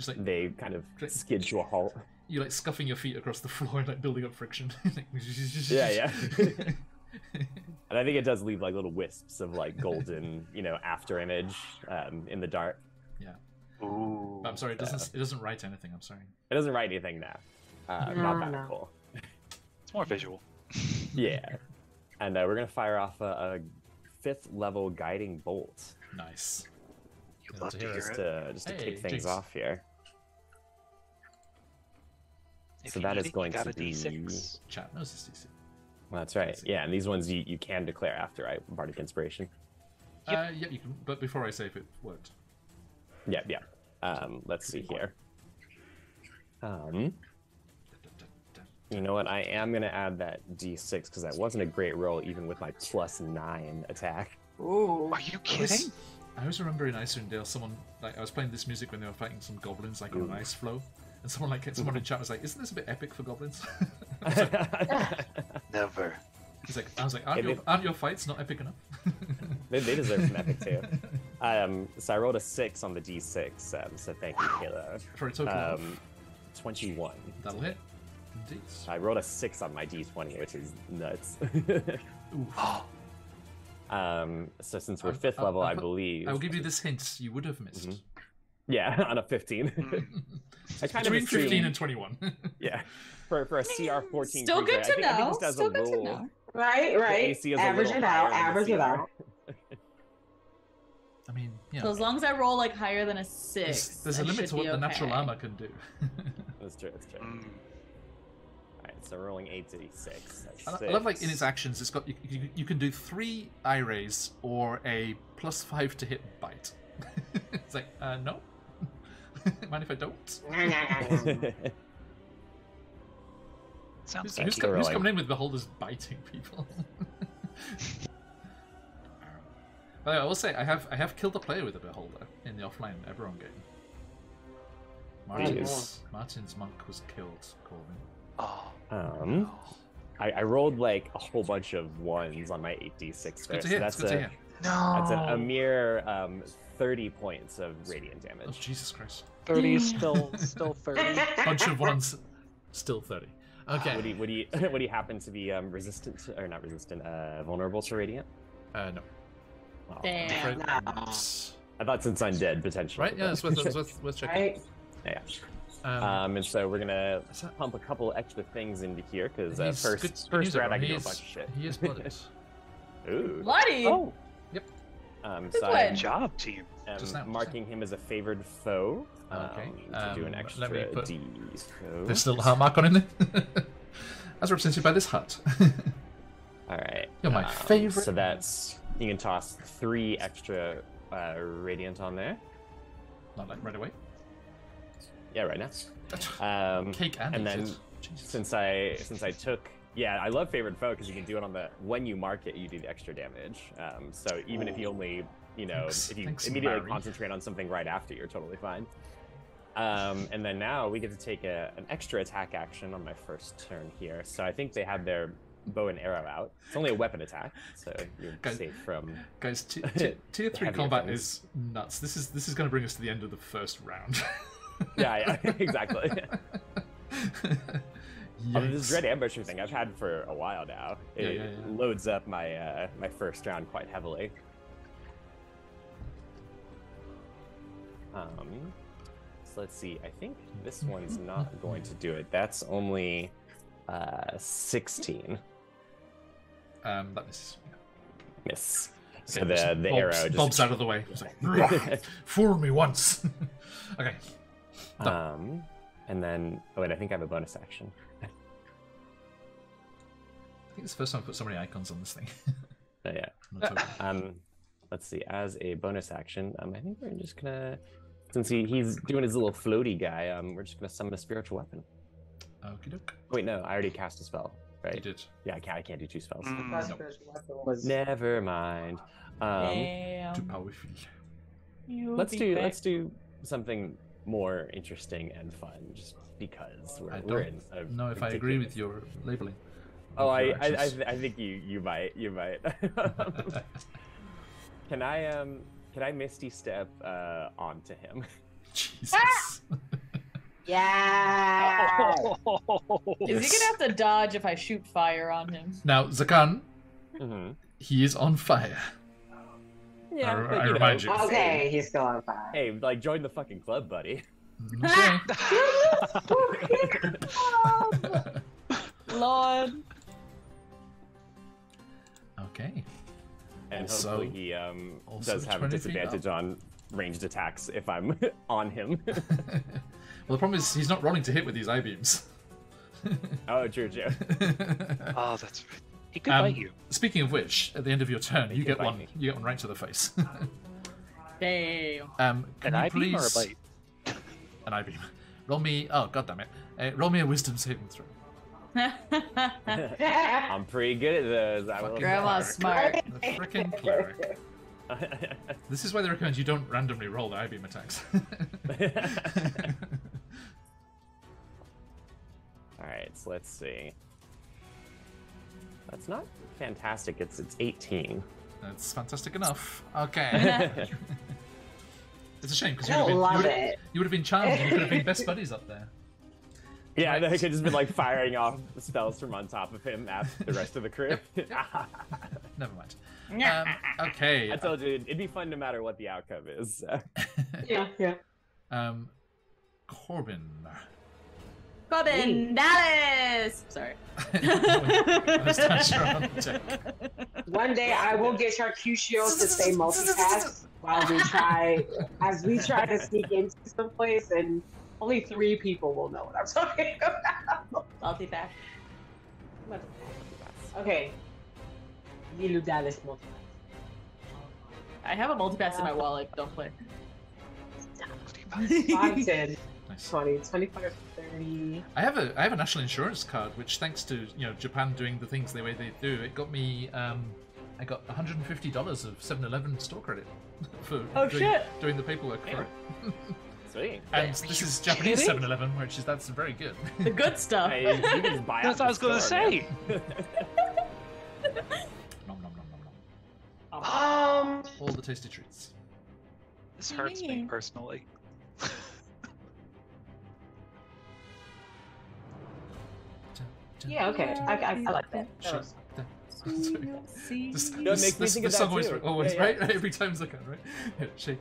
C: like,
F: they kind of skid to a halt.
C: You like scuffing your feet across the floor, like building up friction.
F: Yeah. And I think it does leave like little wisps of like golden, after image in the dark.
C: Yeah.
E: Ooh.
C: But I'm sorry, it doesn't write anything. I'm sorry.
F: It doesn't write anything now. Not that cool.
E: It's more visual.
F: Yeah. And we're gonna fire off a 5th level guiding bolt.
C: Nice.
E: You love to hear
F: Just
E: it.
F: to kick things
C: jinx.
F: off here.
E: If
F: So
E: you
F: that
E: need
F: is
E: it, you
F: going
E: got
F: to
E: a
F: be.
E: D6.
C: Chat knows this DC.
F: Well, that's right. Yeah, and these ones you can declare after, right? Bardic Inspiration.
C: Yeah, you can. But before I say if it worked.
F: Yeah. Let's see here. You know what? I am gonna add that D6 because that wasn't a great roll, even with my +9 attack.
D: Ooh.
E: Are you kidding?
C: I always remember in Icewind Dale, someone I was playing this music when they were fighting some goblins like on an ice floe, and someone in chat was like, "Isn't this a bit epic for goblins?"
E: Never.
C: I was like, aren't your fights not epic enough?
F: They deserve some epic too. So I rolled a 6 on the D6. So thank you, Kayla.
C: For a total of
F: 21.
C: that'll hit. Indeed.
F: I rolled a 6 on my D20, which is nuts.
C: Oof.
F: So since we're 5th level, I believe.
C: I will give you this hint: you would have missed.
F: Yeah, on a 15. I kind
C: Between
F: of
C: 15 and 21.
F: Yeah, for a CR 14.
D: Still good to
F: I think
D: know.
F: just as
D: Still
F: a
D: good to
F: rule,
D: know.
B: Right.
F: the AC is a
B: Average
F: little
B: it out.
F: higher than the
B: Average it
F: CR.
B: out.
C: I mean, yeah.
D: So as long as I roll like higher than a 6,
C: There's a
D: I
C: limit
D: should
C: to what
D: be
C: the natural
D: okay.
C: armor can do.
F: That's true. Alright, so rolling 8d6. That's
C: I love like in
F: 6.
C: its actions, it's got you can do 3 eye rays or a +5 to hit bite. It's like no. Mind if I don't?
E: Sounds
C: Who's
E: like
F: rolling.
C: coming in with beholders biting people? But I will say I have killed a player with a beholder in the offline Eberron game. Martin's monk was killed, Corbin.
E: Oh.
F: I rolled like a whole bunch of 1s on my 8d6.
C: It's
F: there,
C: good to
F: so
C: hear.
F: that's
C: It's good to hear.
F: That's
E: No.
F: a mere 30 points of radiant
C: Oh
F: damage.
C: Jesus Christ!
E: 30 is still 30.
C: Bunch of ones, still 30. Okay.
F: Would he happen to be resistant to, or not resistant, vulnerable to radiant?
C: No.
F: Well,
D: Damn.
C: Afraid
B: no.
C: not.
F: I thought since I'm dead potentially.
C: Right? Yeah, it's worth checking.
B: Right.
F: Yeah.
C: Um,
F: And so we're gonna
C: Is that-
F: pump a couple extra things into here because
C: he's
F: first
C: good
F: first
C: news,
F: round I
C: everyone.
F: can do
C: He
F: a
C: is-
F: bunch of shit.
C: He is blooded.
F: Ooh.
D: Bloody.
E: Oh,
F: So
D: Good
F: I'm
E: good job, team.
C: Just now,
F: marking him as a favored foe.
C: Okay.
F: To do an
C: Let
F: extra
C: me put-
F: D.
C: There's still a heart mark on him there. As represented by this hut.
F: All right.
C: You're my favorite.
F: So that's you can toss 3 extra radiant on there.
C: Not like right away.
F: Yeah, right now.
C: Cake and
F: then
C: eat it. Jesus.
F: since I took I love favorite foe because you can do it on the when you mark it, you do the extra damage. So even if you only if you immediately concentrate on something right after, you're totally fine. And then now we get to take an extra attack action on my first turn here. So I think they have their bow and arrow out. It's only a weapon attack, so you're safe from.
C: Guys, tier 3 combat is nuts. This is going to bring us to the end of the first round.
F: yeah, exactly. This Dread Ambusher thing I've had for a while now. It loads up my my first round quite heavily. So let's see. I think this one's not going to do it. That's only 16.
C: That misses.
F: Miss.
C: Okay,
F: So the arrow just
C: bobs out of the way. It's like, fool me once. Okay.
F: And then wait, I think I have a bonus action.
C: I think it's the first time I've put so many icons on this thing.
F: Oh, yeah. Let's see. As a bonus action, I think we're just gonna, since he's doing his little floaty guy, we're just gonna summon a spiritual weapon.
C: Okie doke.
F: Wait, no, I already cast a spell, right?
C: You did.
F: Yeah, I can't do 2 spells.
B: Never.
F: Never mind.
C: Too powerful.
F: Let's do something more interesting and fun, just because we're in.
C: I don't know if I agree with your labeling.
F: Oh, I think you might. Can I Misty Step onto him?
C: Jesus.
B: Yeah.
D: Is he gonna have to dodge if I shoot fire on him?
C: Now, Zakan,
F: Mm-hmm.
C: he is on fire.
F: Yeah,
C: I remind you.
B: Okay, he's still on fire.
F: Hey, like join the fucking club, buddy.
C: Okay.
D: Lord.
C: Okay.
F: And
C: Also-
F: hopefully he
C: also
F: does have
C: 20 feet
F: disadvantage on ranged attacks if I'm on him.
C: Well, the problem is he's not rolling to hit with these I-beams.
F: Oh, true.
E: Oh, that's right. He could bite you.
C: Speaking of which, at the end of your turn, you
F: can
C: get
F: bite
C: one.
F: me.
C: You get one right to the face.
D: Damn.
C: Can
E: An
C: you
E: I-beam or a
C: please-
E: bite?
C: An I-beam. Roll me. Oh, god damn it! Roll me a wisdom saving throw.
F: I'm pretty good at those. I will.
C: Fucking
D: Grandma's
C: cleric.
D: smart.
C: The frickin' cleric. This is why they recommend you don't randomly roll the I-beam attacks.
F: Alright, so let's see. That's not fantastic. It's 18.
C: That's fantastic enough. Okay. It's a shame because
B: I love it.
C: you would have been charmed and you could have been best buddies up there.
F: Yeah, I could just been like firing off spells from on top of him at the rest of the crew.
C: Never mind. Okay.
F: I told you it'd be fun no matter what the outcome is.
B: Yeah.
C: Corbin.
D: Corbin Dallas. Sorry.
B: One day I will get Charcuccio to say multitask while we try to sneak into some place, and only 3 people will know what I'm talking about.
D: Multipass.
B: Okay. Lilu Dallas multipass.
D: I have a multipass in my wallet. Don't play.
B: 5, 10,
C: Nice.
B: 20, 25, 30.
C: I have a national insurance card, which thanks to Japan doing the things the way they do, it got me I got $150 of 7-Eleven store credit for doing the paperwork for it.
F: Sweet.
C: And this is Japanese 7-Eleven, that's very good.
D: The good stuff.
F: Hey, you can just buy
E: That's what I was gonna say.
C: Nom, nom, nom, nom, nom. All the tasty treats.
E: This hurts me personally.
B: Yeah, okay. I like that.
C: Sure. This,
F: No, it makes me think of that
C: song always,
F: too.
C: always
F: Yeah,
C: right? Every time Zakan, right? Yeah, shake.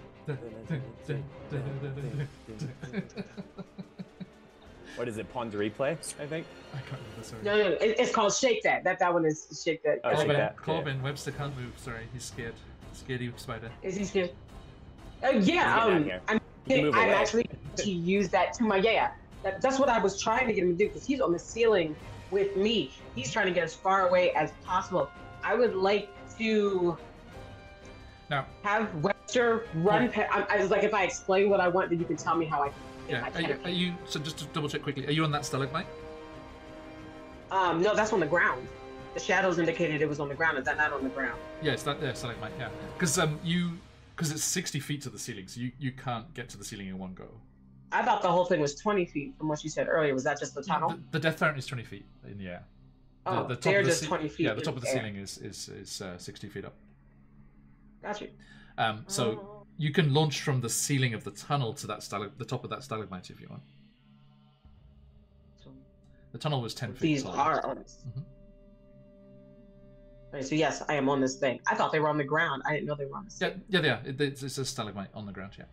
F: What is it? Pawn to replay, I think.
C: I can't remember, sorry.
B: No, it's called Shake That. That one is Shake That.
F: Oh, Shake
C: Corbin,
F: That,
C: Corbin, Webster can't move. Sorry, he's scared. Scaredy spider.
B: Is he scared? Yeah,
F: Get down here.
B: I'm
F: Move away.
B: actually to use that to my That's what I was trying to get him to do, because he's on the ceiling with me. He's trying to get as far away as possible. I would like to have Webster run. I was like, if I explain what I want, then you can tell me how I can.
C: Yeah. Are you? So just to double check quickly, are you on that stalagmite?
B: No, that's on the ground. The shadows indicated it was on the ground. Is that not on the ground?
C: Yeah, it's that stalagmite. Yeah, because it's 60 feet to the ceiling, so you can't get to the ceiling in one go.
B: I thought the whole thing was 20 feet from what you said earlier. Was that just the tunnel?
C: The Death Tyrant is 20 feet in the air.
B: Oh, they're just 20 feet.
C: Yeah, the top of the ceiling is 60 feet up.
B: Got you.
C: So you can launch from the ceiling of the tunnel to the top of that stalagmite if you want. The tunnel was 10 feet.
B: These are on this. Right, so yes, I am on this thing. I thought they were on the ground. I didn't know they were on the ceiling.
C: Yeah, they are. It's a stalagmite on the ground. Yeah.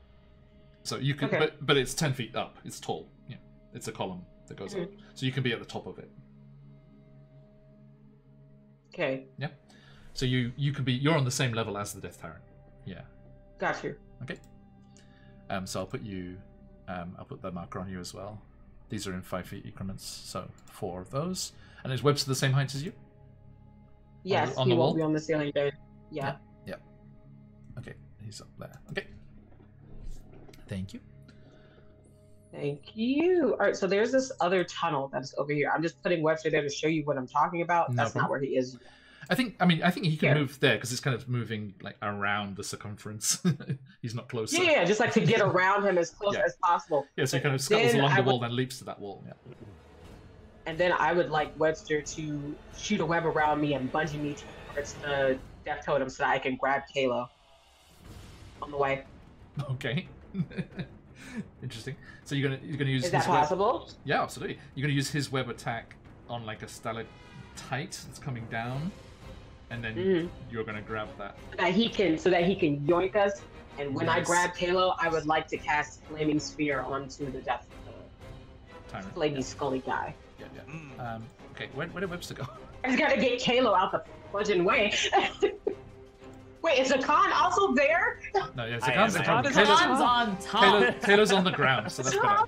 C: So you can, but it's 10 feet up. It's tall. Yeah, it's a column that goes up. So you can be at the top of it.
B: Okay.
C: Yeah. So you're on the same level as the Death Tyrant. Yeah.
B: Got you.
C: Okay. So I'll put the marker on you as well. These are in 5 feet increments, so 4 of those. And is Webster the same height as you?
B: Yes,
C: on
B: he
C: the wall?
B: won't be on the ceiling. Yeah.
C: Yeah. Okay, he's up there. Okay. Thank you.
B: Thank you. All right, so there's this other tunnel that's over here. I'm just putting Webster there to show you what I'm talking about. That's not where he is.
C: I think he can move there because it's kind of moving like around the circumference. He's not close.
B: Yeah, just like to get around him as close as possible.
C: Yeah, so he kind of scuttles along the wall, then leaps to that wall. Yeah.
B: And then I would like Webster to shoot a web around me and bungee me towards the death totem so that I can grab Kalo on the way.
C: Okay. Interesting. So you're gonna use.
B: Is that possible?
C: Yeah, absolutely. You're gonna use his web attack on like a stalactite that's coming down, and then you're gonna grab that. So that he can yoink us. And when I grab Kalo, I would like to cast Flaming Sphere onto the death flaky scully guy. Yeah. Okay, where did Webster go?
B: I just gotta get Kalo out the fudging way. Wait, is Zakan also there?
C: No, yeah, Zakan's
D: on top.
C: Kalo's on the ground, so that's better.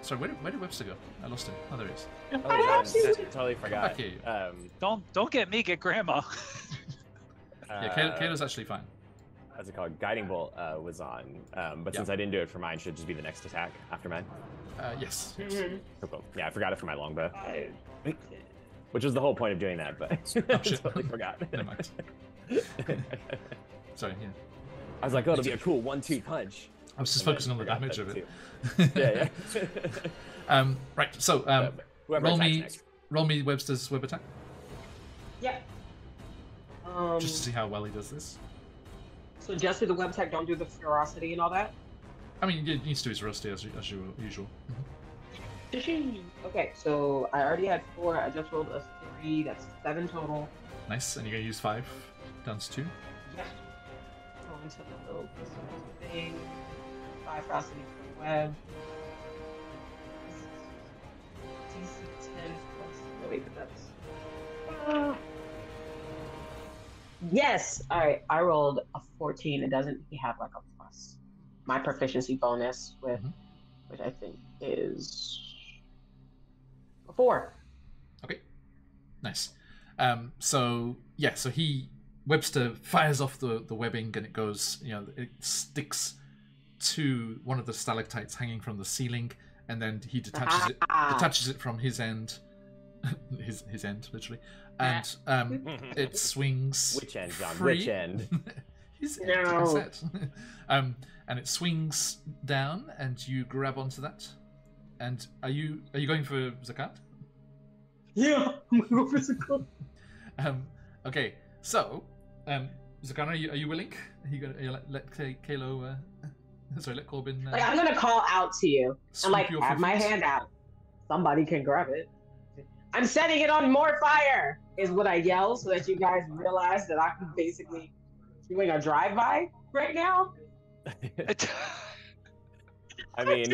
C: Sorry, where did Webster go? I lost him. Oh, there he is.
F: Oh, totally forgot.
E: Don't get me, get Grandma.
C: Yeah, Kalo's actually fine.
F: How's it called? Guiding Bolt was on, but since I didn't do it for mine, should just be the next attack after mine.
C: Yes.
F: Cool. Yeah, I forgot it for my longbow. Which was the whole point of doing that, but I totally forgot.
C: Never mind. Sorry, yeah.
F: I was like, oh, it'll be a cool 1-2 punch.
C: I was just focusing on the damage of it.
F: Yeah.
C: Right, so roll me Webster's web attack.
B: Yeah.
C: Just to see how well he does this.
B: So just do the web attack, don't do the ferocity and all that?
C: I mean, it needs to do his rusty as usual.
B: Okay, so I already had 4. I just rolled a 3. That's 7 total.
C: Nice, and you're gonna use 5 down to 2.
B: Yes. Going to the little thing. 5 ferocity for web. DC 10 plus. Oh wait, but that's. Yes. All right. I rolled a 14. It doesn't have like a plus. My proficiency bonus with, which I think is a 4.
C: Okay. Nice. So Webster fires off the webbing and it goes. It sticks to one of the stalactites hanging from the ceiling, and then he detaches it from his end. his end, literally, and it swings.
F: Which end, John?
C: Free.
F: Which end?
C: His end. I said. And it swings down, and you grab onto that. And are you going for Zakat?
B: Yeah, I'm going for Zakat.
C: Okay, so Zakat, are you willing? Are you gonna let Kalo? Sorry, let Corbin.
B: I'm gonna call out to you and have my hand out. Somebody can grab it. I'm setting it on more fire, is what I yell, so that you guys realize that I'm basically doing a drive-by right now.
F: I mean,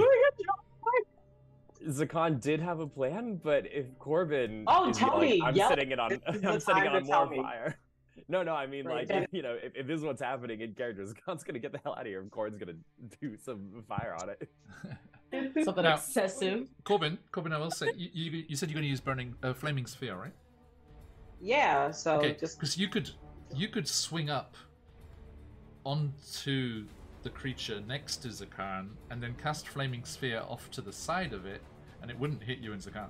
F: Zakan did have a plan, but if Corbin is yelling, I'm setting it on more fire. No, I mean, if this is what's happening in character, Zakan's gonna get the hell out of here, and Corbin's gonna do some fire on it.
D: Something
C: Now-
D: excessive.
C: Corbin, I will say, you said you're going to use flaming sphere, right?
B: Yeah, so
C: Okay,
B: just
C: because you could swing up onto the creature next to Zakan and then cast flaming sphere off to the side of it, and it wouldn't hit you and Zakan.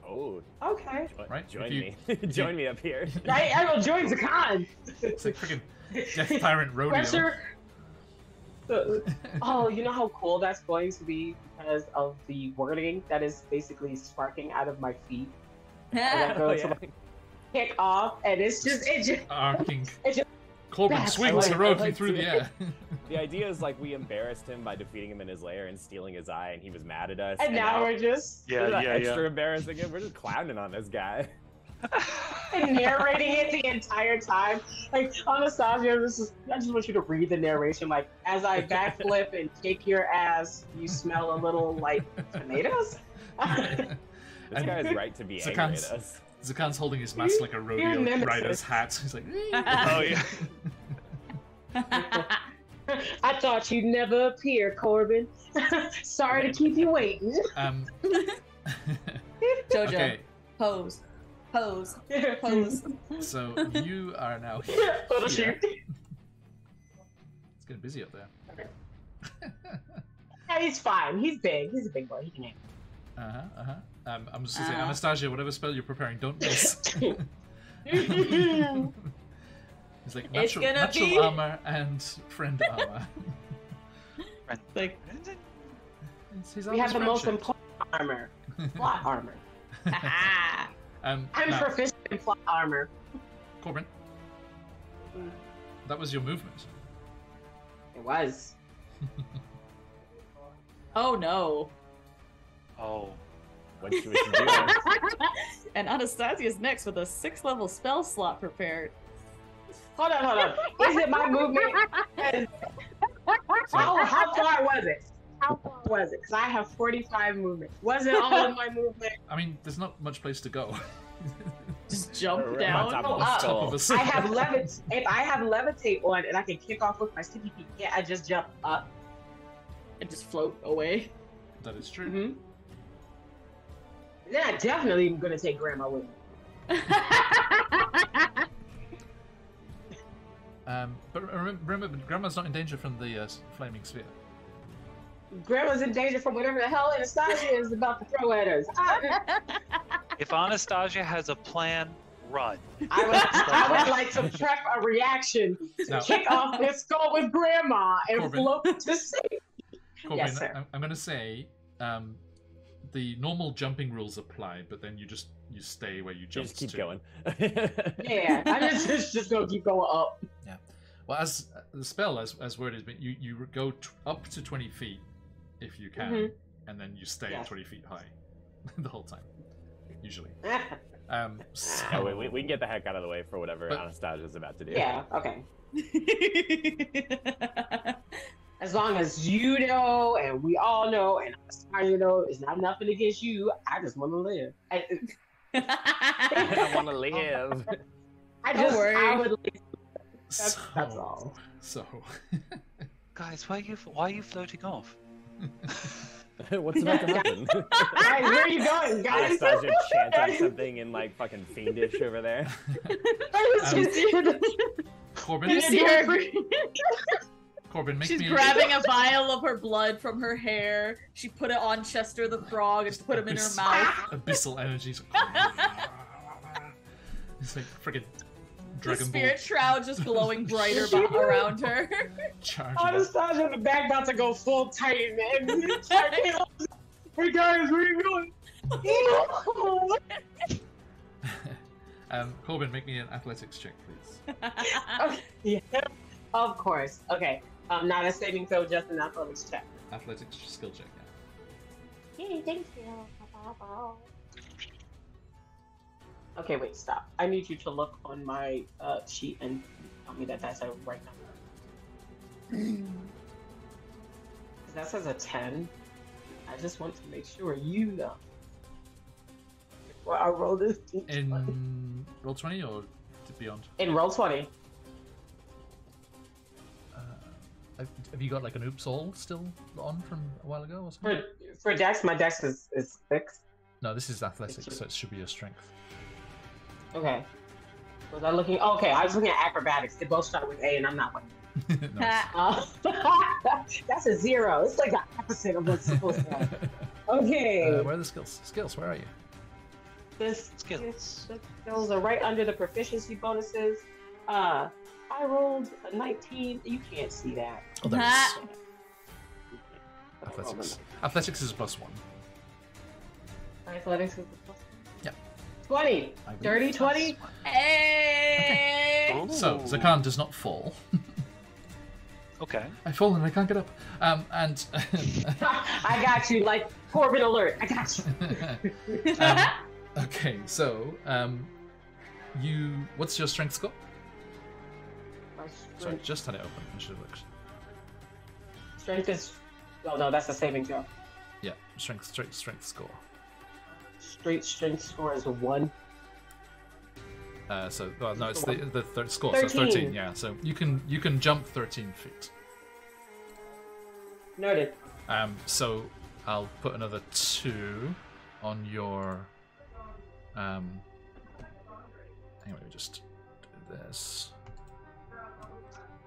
F: Oh,
B: okay.
C: Right?
F: Join
C: If you-
F: me. Join me up here.
B: I will join the con.
C: It's like freaking Death Tyrant Rodeo.
B: Pressure. Oh, you know how cool that's going to be because of the wording that is basically sparking out of my feet. And I go
F: Oh,
B: to
F: yeah.
B: like kick off, and it just
C: Arcing.
B: It just-
C: Corbin
B: That's
C: swings
B: right.
C: heroically
F: I like
C: through
F: to-
C: the air.
F: The idea is like we embarrassed him by defeating him in his lair and stealing his eye, and he was mad at us.
B: and now we're just
F: we're extra embarrassing him. We're just clowning on this guy.
B: and narrating it the entire time. Like Anastasia, I just want you to read the narration. Like as I backflip and kick your ass, you smell a little like tomatoes.
F: This
C: And
F: guy is right to be angry
C: Zakan's-
F: at us.
C: Zakan's holding his mask like a rodeo
B: nemesis.
C: rider's hat. He's like,
E: Oh yeah.
B: I thought you'd never appear, Corbin. Sorry to keep you waiting.
D: Jojo,
C: Okay,
D: pose.
B: Photo
C: so you are now here.
B: shoot.
C: It's getting busy up there.
B: Yeah, he's fine. He's big. He's a big boy. He can handle.
C: I'm just gonna say, Anastasia, whatever spell you're preparing, don't miss.
B: it.
C: He's like
D: It's
C: natural,
D: gonna
C: natural
D: be-
C: armor and friend armor.
D: Like,
C: His
B: We have the
C: armor's
B: most
C: friendship.
B: important armor. Plot armor.
D: ah.
B: I'm
C: now,
B: proficient in plot armor.
C: Corbin, that was your movement.
B: It was.
D: Oh no.
E: Oh.
F: What you doing?
D: And Anastasia's next with a 6th level spell slot prepared.
B: Hold on. Is it my movement? How far was it? How far was it? Because I have 45 movement. Was it all in my movement?
C: I mean, there's not much place to go.
D: Just jump
F: Right on
D: down.
F: top
B: Oh,
F: of the
B: up.
C: Top of
F: skull.
C: a
B: I have if I have levitate on and I can kick off with my sticky feet, can't I just jump up?
D: And just float away.
C: That is true.
B: Mm-hmm. Then I definitely am gonna take Grandma with me.
C: But remember, Grandma's not in danger from the flaming sphere.
B: Grandma's in danger from whatever the hell Anastasia is about to throw at us.
E: If Anastasia has a plan, run.
B: I would like to prep a reaction to
C: Now-
B: kick off this skull with Grandma and
C: Corbin.
B: float to safety.
C: Corbin,
B: Yes, sir.
C: I'm going to say the normal jumping rules apply, but then you stay where you
F: You
C: jumped
F: just keep
C: to.
F: going.
B: Yeah, I'm just gonna keep going up.
C: Well, as the spell, as worded, but you go up to 20 feet if you can,
B: Mhm.
C: and then you stay
B: Yes.
C: 20 feet high the whole time, usually.
F: Yeah,
C: So,
F: we can get the heck out of the way for whatever
C: But-
F: Anastasia's about to do.
B: Yeah, okay. As long as you know, and we all know, and Anastasia know, it's not nothing against you. I just want to live.
F: I want to live.
D: Don't worry.
B: I would live.
C: so,
B: That's all.
C: So,
E: Guys, why are you floating off?
F: What's about to happen?
B: Guys, where are you going, guys?
F: Anastasia chanting something in like fucking fiendish over there.
C: Corbin,
D: You see her?
C: Corbin, make
D: She's
C: me
D: grabbing a vial of her blood from her hair. She put it on Chester the frog and put him in her mouth.
C: abyssal energies. It's like freaking
D: The
C: Dragon Ball
D: spirit shroud just glowing brighter around her.
C: charging.
B: Anastasia in the back about to go full Titan, man. Hey guys, where are you going?
C: Corbin, make me an athletics check, please.
B: Yeah, of course. Okay. Not a saving throw, just an athletics check.
C: Athletics skill check, yeah.
B: Yay, thank you. Okay, wait, stop. I need you to look on my sheet and tell me that that's a right number. 'Cause that says a 10. I just want to make sure you know. Before I roll this
C: In roll 20 or beyond?
B: in roll 20.
C: Have you got like an oops all still on from a while ago or something?
B: For Dex, my Dex is 6.
C: No, this is athletics, so it should be your strength.
B: Okay. Was I looking? Oh, okay, I was looking at acrobatics. They both start with A, and I'm not one.
C: Nice.
B: That's a 0. It's like the opposite of what's supposed to be. Okay.
C: Where are the skills? Skills, where are you?
B: The skills are right under the proficiency bonuses. I rolled a 19. You can't see that.
C: Oh, there it is. Athletics. Athletics is a +1.
B: Athletics is a +1.
C: Yeah.
B: 20. Dirty 20.
D: Hey!
C: Okay. So Zakan does not fall.
E: Okay.
C: I fall and I can't get up. And
B: I got you. Like Corbin alert. I got you.
C: okay. So what's your strength score? Sorry, just had it open. I should have looked.
B: Strength is. Oh no, that's a saving throw.
C: Yeah, strength score.
B: Straight strength score is 1.
C: No, it's the third score.
B: 13.
C: So 13. Yeah, so you can jump 13 feet.
B: Noted.
C: So I'll put another 2 on your. Anyway, we just do this.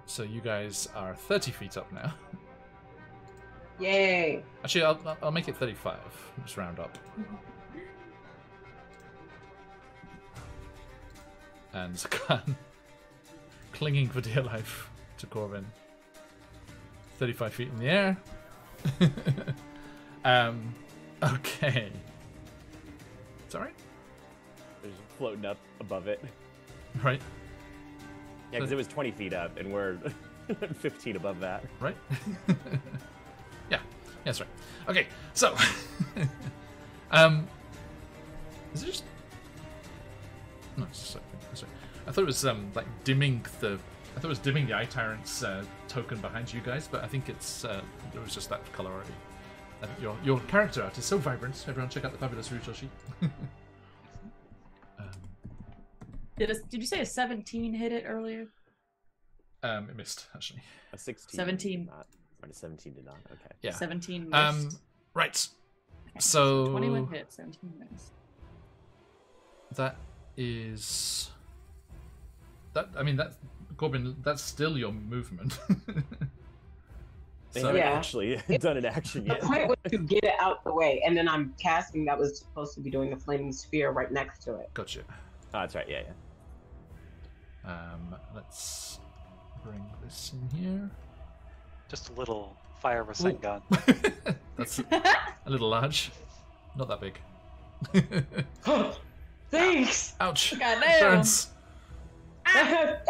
C: So you guys are 30 feet up now.
B: Yay.
C: Actually, I'll make it 35. Just round up. And Zakan, clinging for dear life to Corbin. 35 feet in the air. Okay. It's alright?
F: There's floating up above it.
C: Right?
F: Yeah, because it was 20 feet up, and we're 15 above that.
C: Right? Yeah, that's right. Okay, so is it just no? It's just sorry. I thought it was like dimming the. I thought it was dimming the Eye Tyrant's token behind you guys, but I think it's it was just that color already. Your character art is so vibrant. Everyone, check out the fabulous Ruto sheet.
D: Did you say a 17 hit it earlier?
C: It missed actually.
F: A 16.
D: 17.
F: Not. Or a 17 did not. Okay.
C: Yeah.
D: 17 missed.
C: Right. So
D: 21 hit, 17 missed.
C: That is that. I mean, that Corbin. That's still your movement.
F: They
C: So-
F: haven't
B: Yeah.
F: actually done an action
B: The
F: yet.
B: point was to get it out the way, and then I'm casting that was supposed to be doing the flaming sphere right next to it.
C: Gotcha.
F: Oh, that's right. Yeah, yeah.
C: Let's bring this in here.
E: Just a little fire resent gun.
C: That's a little large. Not that big.
B: Thanks!
C: Ouch.
D: Goddamn.
C: Burns.
B: There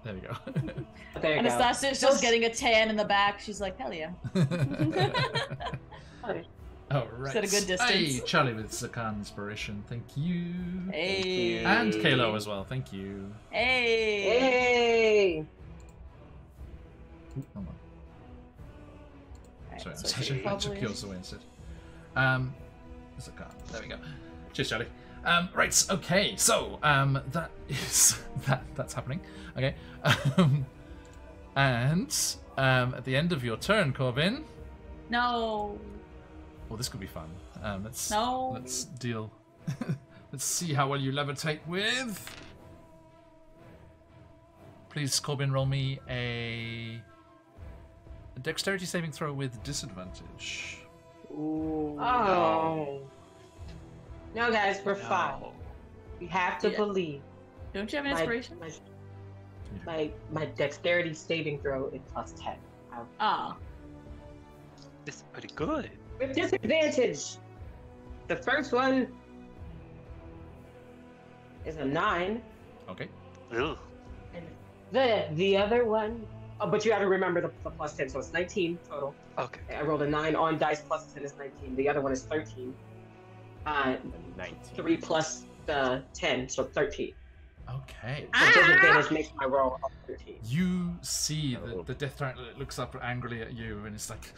C: There we go.
B: you go.
D: Anastasia's just getting a tan in the back. She's like, hell yeah.
C: Oh, right.
D: Set a good distance.
C: Hey, Charlie with Zakan Inspiration. Thank you.
D: Hey.
C: And Kalo as well. Thank you.
D: Hey.
B: Hey!
C: Hold on.
D: Alright,
C: Sorry,
D: so
C: I
D: she
C: took
D: probably-
C: yours away instead. Zakan. There we go. Cheers, Charlie. Right, okay, so that is that's happening. Okay. And at the end of your turn, Corbin.
D: No.
C: Well, this could be fun. Let's deal. Let's see how well you levitate with. Please, Corbin, roll me a dexterity saving throw with disadvantage.
B: Ooh. Oh. No, guys, we're fine. We have to believe.
D: Don't you have an inspiration?
B: My dexterity saving throw is +10.
D: Ah.
E: This is pretty good.
B: With disadvantage. The first one is a 9.
C: Okay.
E: Ugh.
B: And the other one. Oh, but you got to remember the +10, so it's 19 total.
E: Okay.
B: I rolled a 9 on dice plus 10 is 19. The other one is 13.
F: 19.
B: 3 plus the 10, so 13.
C: Okay.
B: So disadvantage makes my roll up 13.
C: You see the Death Tyrant looks up angrily at you, and it's like,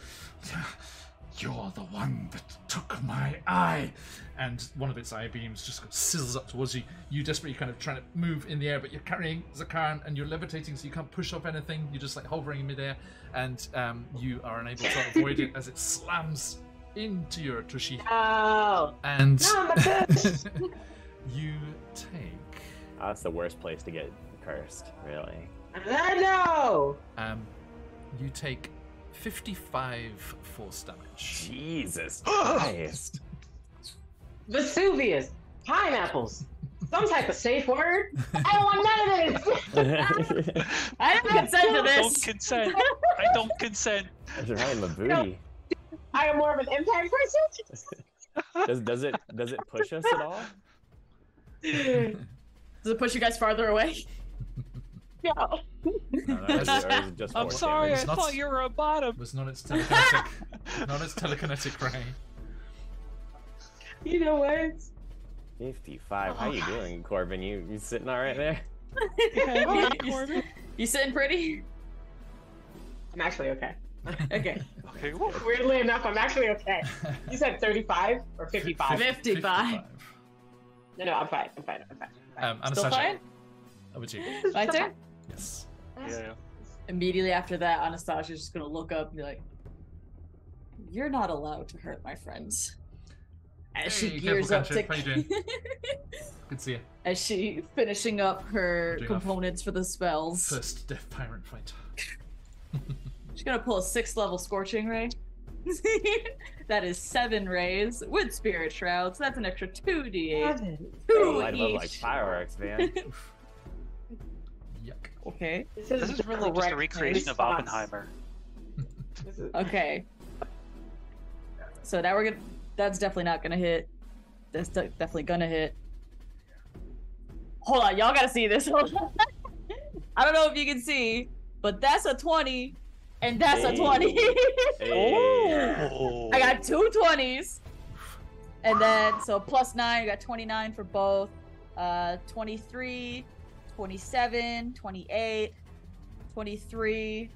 C: "You're the one that took my eye," and one of its eye beams just sizzles up towards you. You desperately kind of trying to move in the air, but you're carrying Zakarn and you're levitating, so you can't push off anything. You're just like hovering in midair, and you are unable to avoid it as it slams into your Tushy.
B: Oh.
C: And
B: No, my tush.
C: you take
F: That's the worst place to get cursed, really.
B: I know.
C: you take 55 force damage.
F: Jesus Christ.
B: Vesuvius. Pineapples. Some type of safe word. I don't want none of this.
D: I don't consent to
E: I don't
D: this.
E: consent. I don't consent.
F: That's right in the booty.
B: I am more of an impact person.
F: Does it push us at all?
D: Does it push you guys farther away?
B: No.
C: No,
F: Or
C: that's,
F: is it just
E: I'm
F: force
E: sorry, I
F: damage?
C: It's not-
E: thought you were a bottom.
C: was not its telekinetic, not its telekinetic ray.
B: You know what?
F: 55. How you doing, Corbin? You sitting all right there?
D: You sitting pretty?
B: I'm actually okay.
D: Okay.
E: Okay, woo.
B: Weirdly enough, I'm actually okay. You said 35 or 55?
D: 55.
B: No, I'm fine. I'm fine.
D: Still
C: Anastasia,
D: fine?
C: over to you.
D: My turn?
C: Yes.
E: Yeah.
D: Immediately after that, Anastasia's just gonna look up and be like, "You're not allowed to hurt my friends." As she
C: Hey,
D: gears
C: careful,
D: up to
C: Kanchik. How you doing? Good to see you.
D: as she finishing up her
C: Doing off.
D: components for the spells.
C: First Death Tyrant fight.
D: She's gonna pull a 6th level Scorching Ray. That is 7 rays with Spirit Shrouds. That's an extra 2d8.
F: Oh, I love
D: each.
F: like fireworks, man.
C: Yuck.
D: Okay.
E: This is really just a recreation of Oppenheimer.
D: Okay. So now we're gonna. That's definitely not gonna hit. That's definitely gonna hit. Hold on, y'all gotta see this. Hold on. I don't know if you can see, but that's a 20, and that's a 20.
F: Hey.
D: I got 2 20s, and then so plus 9. I got 29 for both. 23, 27, 28, 23.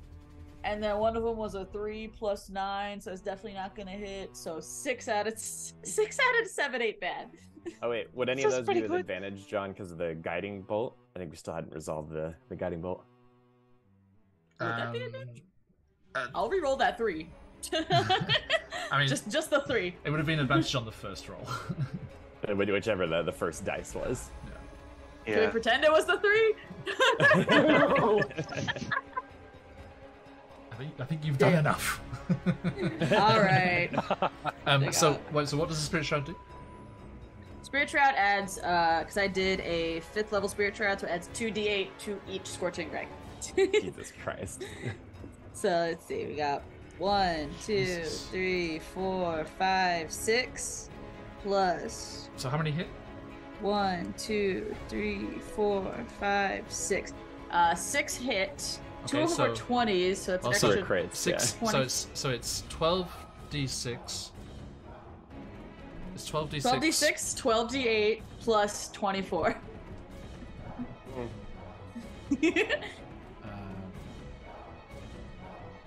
D: And then one of them was a 3 plus 9, so it's definitely not gonna hit. So 6 out of 7 ain't bad.
F: Oh wait, would any
E: This
F: of
E: is
F: those be
E: pretty
F: with
E: good.
F: advantage, John, because of the guiding bolt? I think we still hadn't resolved the guiding bolt.
D: Would that be advantage?
C: Uh,
D: I'll re-roll that 3.
C: I mean,
D: just the 3.
C: it would have been advantage on the first roll.
F: Whichever the first dice was.
D: Can we
E: Yeah.
D: pretend it was the 3?
C: I think you've done enough.
D: All right.
C: So what does the Spirit Shroud do?
D: Spirit Shroud adds, because I did a 5th level Spirit Shroud, so it adds 2d8 to each Scorching Ray.
F: Jesus Christ.
D: So let's see, we got 1, 2,
C: Jesus.
D: 3, 4, 5, 6, plus
C: So how many hit?
D: 1, 2, 3, 4, 5, 6. 6 hit. 2
C: Okay,
D: of them are
C: so-
D: 20s, so it's an
C: Also,
D: extra.
F: crits,
C: 6.
F: yeah.
C: So it's 12d6. It's 12d6.
D: 12d6, 12d8, plus 24.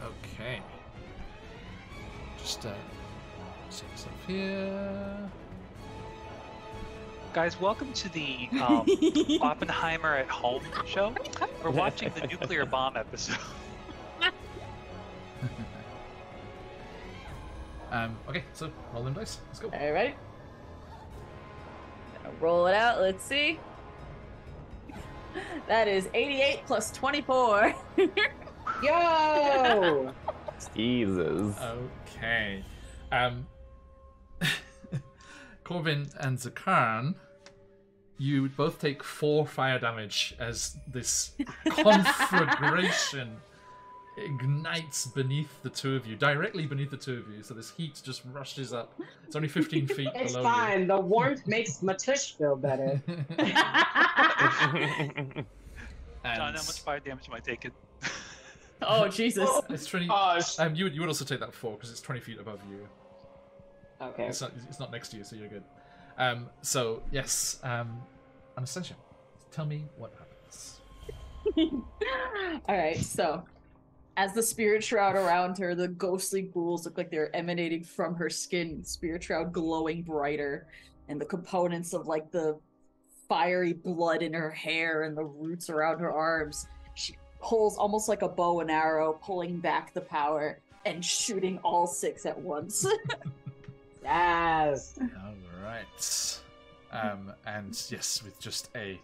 C: Okay. Just see myself here.
E: Guys, welcome to the Oppenheimer at Home show. We're watching the nuclear bomb episode.
C: Okay, so roll them dice. Let's go.
D: Alright. Roll it out, let's see. That is 88 plus 24.
B: Yo!
F: Jesus.
C: Okay. Corbin and Zakarn, you both take 4 fire damage as this conflagration ignites beneath the two of you, directly beneath the two of you. So this heat just rushes up. It's only 15 feet
B: It's
C: below
B: fine. The warmth makes my tush feel better.
C: you.
E: John,
C: And
E: how much fire damage am I taking?
D: Oh, Jesus.
C: it's 20.
B: Gosh.
C: You would also take that 4 because it's 20 feet above you.
B: Okay.
C: It's not next to you, so you're good. So yes, Anastasia, tell me what happens.
D: Alright, so As the spirit shroud around her, the ghostly ghouls look like they're emanating from her skin, spirit shroud glowing brighter, and the components of like the fiery blood in her hair and the roots around her arms. She pulls almost like a bow and arrow, pulling back the power and shooting all 6 at once.
B: Yes.
C: All right. And yes, with just a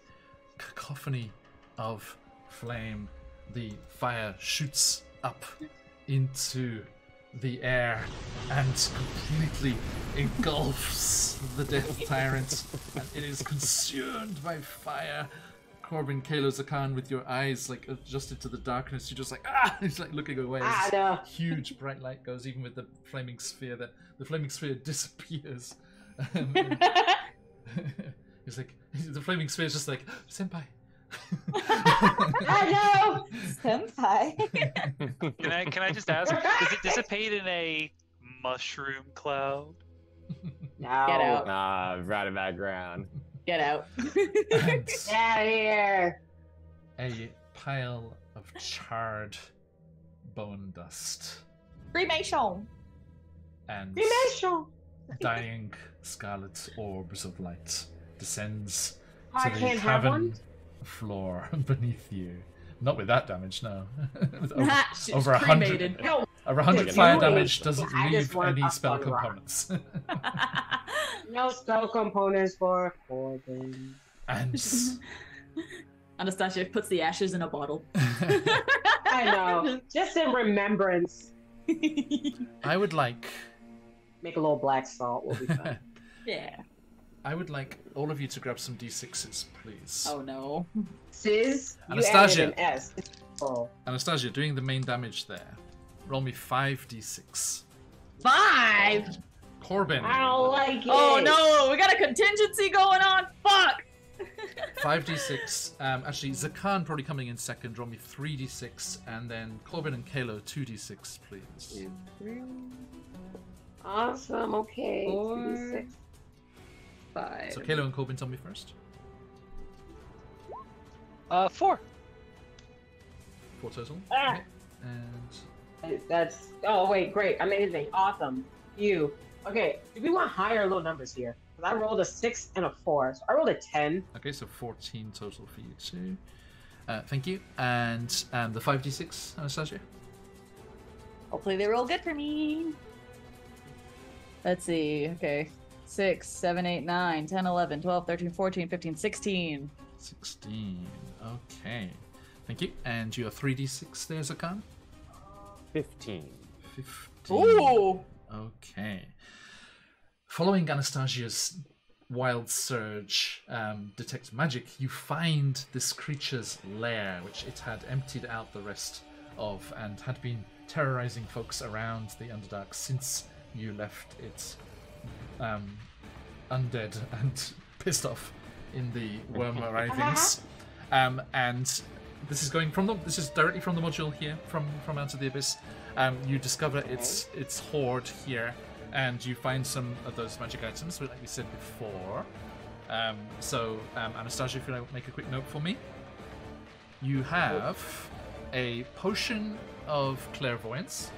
C: cacophony of flame, the fire shoots up into the air and completely engulfs the Death Tyrant, and it is consumed by fire. Corbin, Kalo, Zakan, with your eyes like adjusted to the darkness, you're just like, ah! He's like looking away. As
B: no.
C: huge bright light goes, even with the flaming sphere. The flaming sphere disappears. He's like, the flaming sphere is just like, senpai.
B: I know.
D: Senpai.
E: Can I just ask, does it dissipate in a mushroom cloud?
B: No.
D: Get out.
F: Right in that ground.
D: Get out.
C: And
B: Get out of here.
C: a pile of charred bone dust
D: Cremation.
C: and
B: Cremation.
C: dying scarlet orbs of light descends
B: I
C: to the
B: can't have
C: cavern
B: one.
C: floor beneath you. Not with that damage, no. With
D: She's
C: over 100,
D: cremated.
B: No.
C: over 100
B: It's
C: fire
B: you.
C: damage doesn't
B: I just
C: leave
B: want
C: any
B: a
C: spell
B: fun rock.
C: components.
B: No spell components for Corbin.
C: And
D: Anastasia puts the ashes in a bottle.
B: I know. Just in remembrance.
C: I would like
B: Make a little black salt. Will be fun.
D: Yeah.
C: I would like all of you to grab some d6s, please.
D: Oh no.
B: Sis, you
C: Anastasia.
B: added an S. Oh.
C: Anastasia, doing the main damage there. Roll me 5d6.
D: 5.
C: Corbin,
B: I don't like it.
D: Oh no, we got a contingency going on. Fuck.
C: 5d6. Actually, Zakan probably coming in second. Roll me 3d6, and then Corbin and Kalo 2d6, please.
B: Awesome. Okay.
D: 4,
B: 2d6.
D: 5.
C: So Kalo and Corbin, tell me first.
E: 4.
C: 4 total.
B: Ah.
C: Okay. And
B: That's. Oh wait, great, amazing, awesome. You. Okay. Do we want higher or low numbers here? Because I rolled a 6 and a 4, so I rolled a 10.
C: okay, so 14 total for you too. Thank you. And the 5d6, Anastasia.
D: Hopefully they roll good for me. Let's see. Okay. 6, 7, 8, 9, 10, 11, 12, 13, 14, 15, 16.
C: 16. Okay. Thank you. And your 3d6 there, Zakan?
F: 15.
C: 15.
D: Ooh!
C: Okay. Following Anastasia's wild surge, detect magic, you find this creature's lair, which it had emptied out the rest of and had been terrorizing folks around the Underdark since you left it undead and pissed off in the worm arrivings. And this is going from this is directly from the module here, from Out of the Abyss. You discover its hoard here, and you find some of those magic items, like we said before. Anastasia, if you want to make a quick note for me. You have a potion of clairvoyance.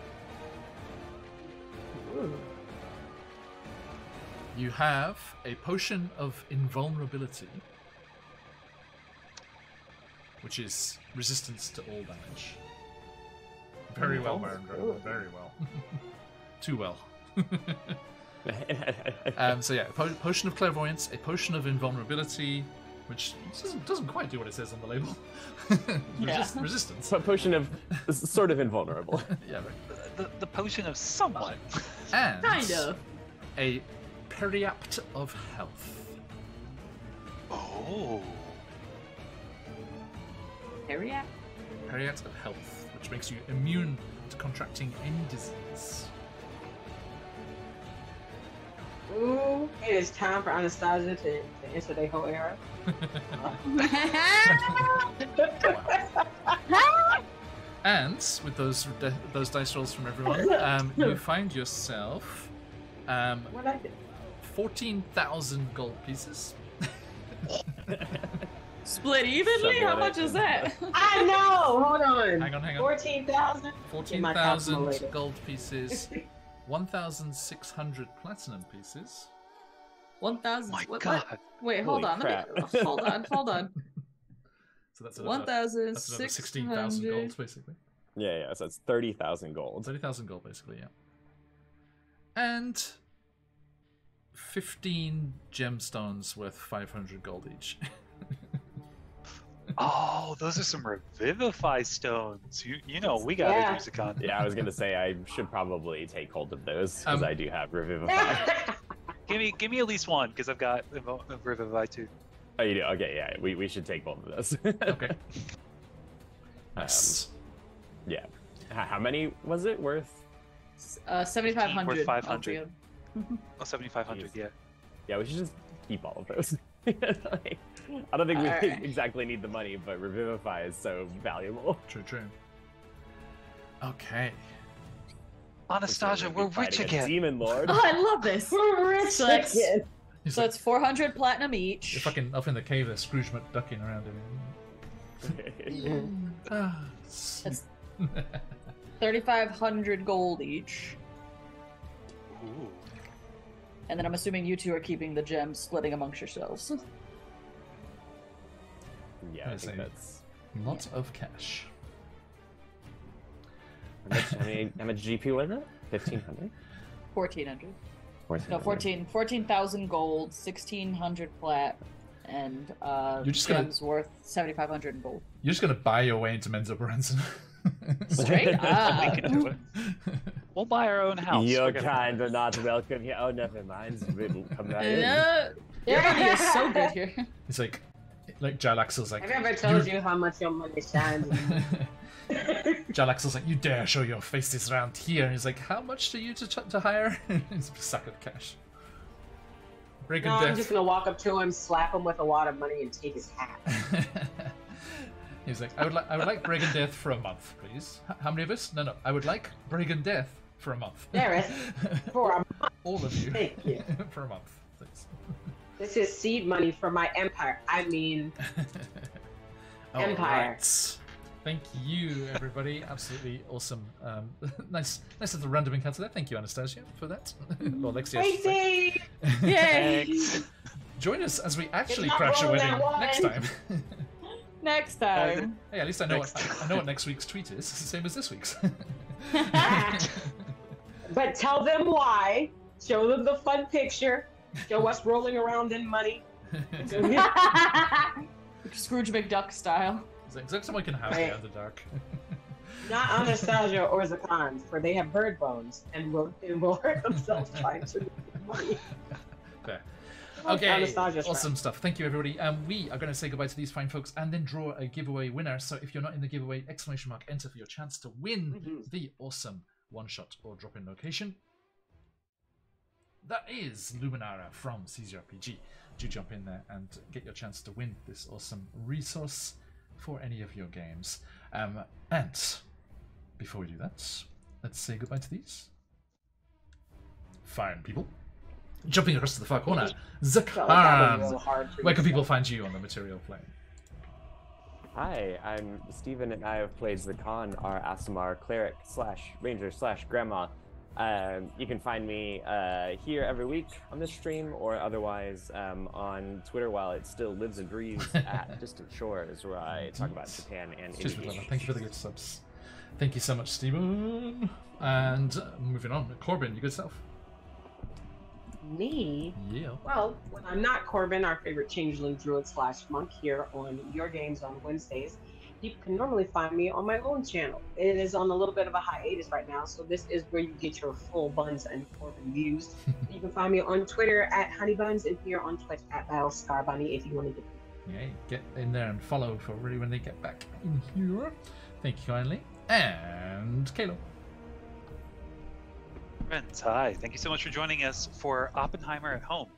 C: You have a potion of invulnerability, which is resistance to all damage. Very well, Baron Drogo, very well. Too well. Potion of clairvoyance, a potion of invulnerability, which doesn't quite do what it says on the label. Resistance.
F: So a potion of sort of invulnerable.
C: Yeah, right.
E: The potion of somewhat.
C: And
D: Kind of.
C: a periapt of health.
E: Oh.
D: Area?
C: Periapt of health, which makes you immune to contracting any disease.
B: Ooh, it is time for Anastasia to enter the whole era.
C: And with those dice rolls from everyone, you find yourself
B: What I did?
C: 14,000 gold pieces.
D: Split evenly?
F: Shovel
D: How
F: it
D: much
F: in.
D: is that?
B: I know. Hold on.
C: Hang on.
B: 14,000.
C: 14,000 gold pieces. 1,600 platinum pieces.
D: 1,000.
E: My
D: what?
E: God.
D: Wait,
F: Holy
D: hold on.
F: crap.
D: Hold on.
C: So that's another 16,000 gold,
D: 1,600.
C: basically.
F: Yeah, so it's 30,000 gold.
C: 30,000 gold, basically, yeah. And 15 gemstones worth 500 gold each.
E: Oh, those are some revivify stones. You know, we got
B: Yeah.
E: it, Musicon.
F: Yeah, I was gonna say I should probably take hold of those because I do have Revivify.
E: Give me at least one, because I've got a revivify too.
F: Oh, you do? Okay, yeah, we should take both of those.
C: Okay. Nice.
F: Yeah. How many was it worth?
D: 7,500.
E: Worth 500.
D: opium.
E: Oh, 7,500, yeah.
F: Yeah, we should just keep all of those. Like, I don't think we
D: Alright.
F: exactly need the money, but Revivify is so valuable.
C: True. Okay.
E: Anastasia, we're rich
F: Fighting a
E: again.
F: Demon Lord.
D: Oh, I love this.
B: We're rich
D: So that's-
B: again.
C: He's
D: So
C: like,
D: it's 400 platinum each.
C: you're fucking up in the cave there, Scrooge McDucking around him. Ah,
D: That's 3,500 gold each.
E: Ooh.
D: And then I'm assuming you two are keeping the gems, splitting amongst yourselves.
F: Yeah, I
C: Yes,
F: think
C: I-
F: that's.
C: lot of cash.
F: How much GP was it? 1,500?
D: 1,400. No,
F: 1,400.
D: 14,000 gold, 1,600 plat, and
C: You're just gonna-
D: gems worth 7,500 in gold.
C: You're just gonna buy your way into Menzo Branson.
D: Straight
E: We
D: up.
E: can do it. We'll buy our own house.
F: Your
E: We're gonna-
F: kind are not welcome here. Oh, never mind. We'll come right in.
D: Your money is so good here.
C: It's like Jalaxel's like.
B: Have I ever told you how much your money shines?
C: Jalaxel's like, you dare show your faces around here? And he's like, how much do you to hire? He's a sack of cash. Break
B: No,
C: and
B: I'm just gonna walk up to him, slap him with a wad of money, and take his hat.
C: He's like, I would like Break and Death for a month, please. How many of us? No, I would like Break and Death for a month.
B: There, for a month.
C: All of you.
B: Thank you.
C: For a month, please.
B: This is seed money for my empire. I mean, Empire.
C: Alright. Thank you, everybody. Absolutely awesome. Nice little random encounter there. Thank you, Anastasia, for that. Or Lexi, I should say.
B: crazy.
D: Yay!
C: Join us as we actually
B: not
C: crash a
B: rolling
C: wedding
B: that one.
C: next time.
D: Next time.
C: Hey, at least I know what next week's tweet is. It's the same as this week's.
B: But tell them why. Show them the fun picture. Show us rolling around in money.
D: Scrooge McDuck style.
C: Is that someone can have
B: Right.
C: the Underdark?
B: Not Anastasia or Zakan, for they have bird bones and will hurt themselves trying to make money.
C: Fair.
B: Like
C: Okay,
B: Anastasia's
C: awesome stuff. Thank you, everybody. We are going to say goodbye to these fine folks and then draw a giveaway winner. So if you're not in the giveaway, ! Enter for your chance to win
B: Mhm.
C: the awesome one-shot or drop-in location. That is Luminara from CZRPG. Do jump in there and get your chance to win this awesome resource for any of your games. And before we do that, let's say goodbye to these fine people. Jumping across to the far corner,
B: Felt like that was
C: Zakan.
B: real hard for
C: Where
B: you,
C: can people
B: so.
C: find you on the material plane?
F: Hi, I'm Steven, and I have played Zakan, our Asimar cleric / ranger / grandma. You can find me here every week on this stream, or otherwise on Twitter while it still lives and breathes at Distant Shores, where I talk about Japan and
C: Cheers,
F: India.
C: brother. Thank you for the gift subs. Thank you so much, Stephen. And moving on, Corbin, you good self?
B: Me?
C: Yeah.
B: Well, when I'm not Corbin, our favorite changeling druid / monk here on Your Games on Wednesdays, you can normally find me on my own channel. It is on a little bit of a hiatus right now, so this is where you get your full buns and Corbin views. You can find me on Twitter at honeybuns and here on Twitch at battlescarbunny if you want to get
C: Yeah, get in there and follow for really when they get back in here. Thank you kindly. And Kalo.
E: Friends, hi. Thank you so much for joining us for Oppenheimer at Home.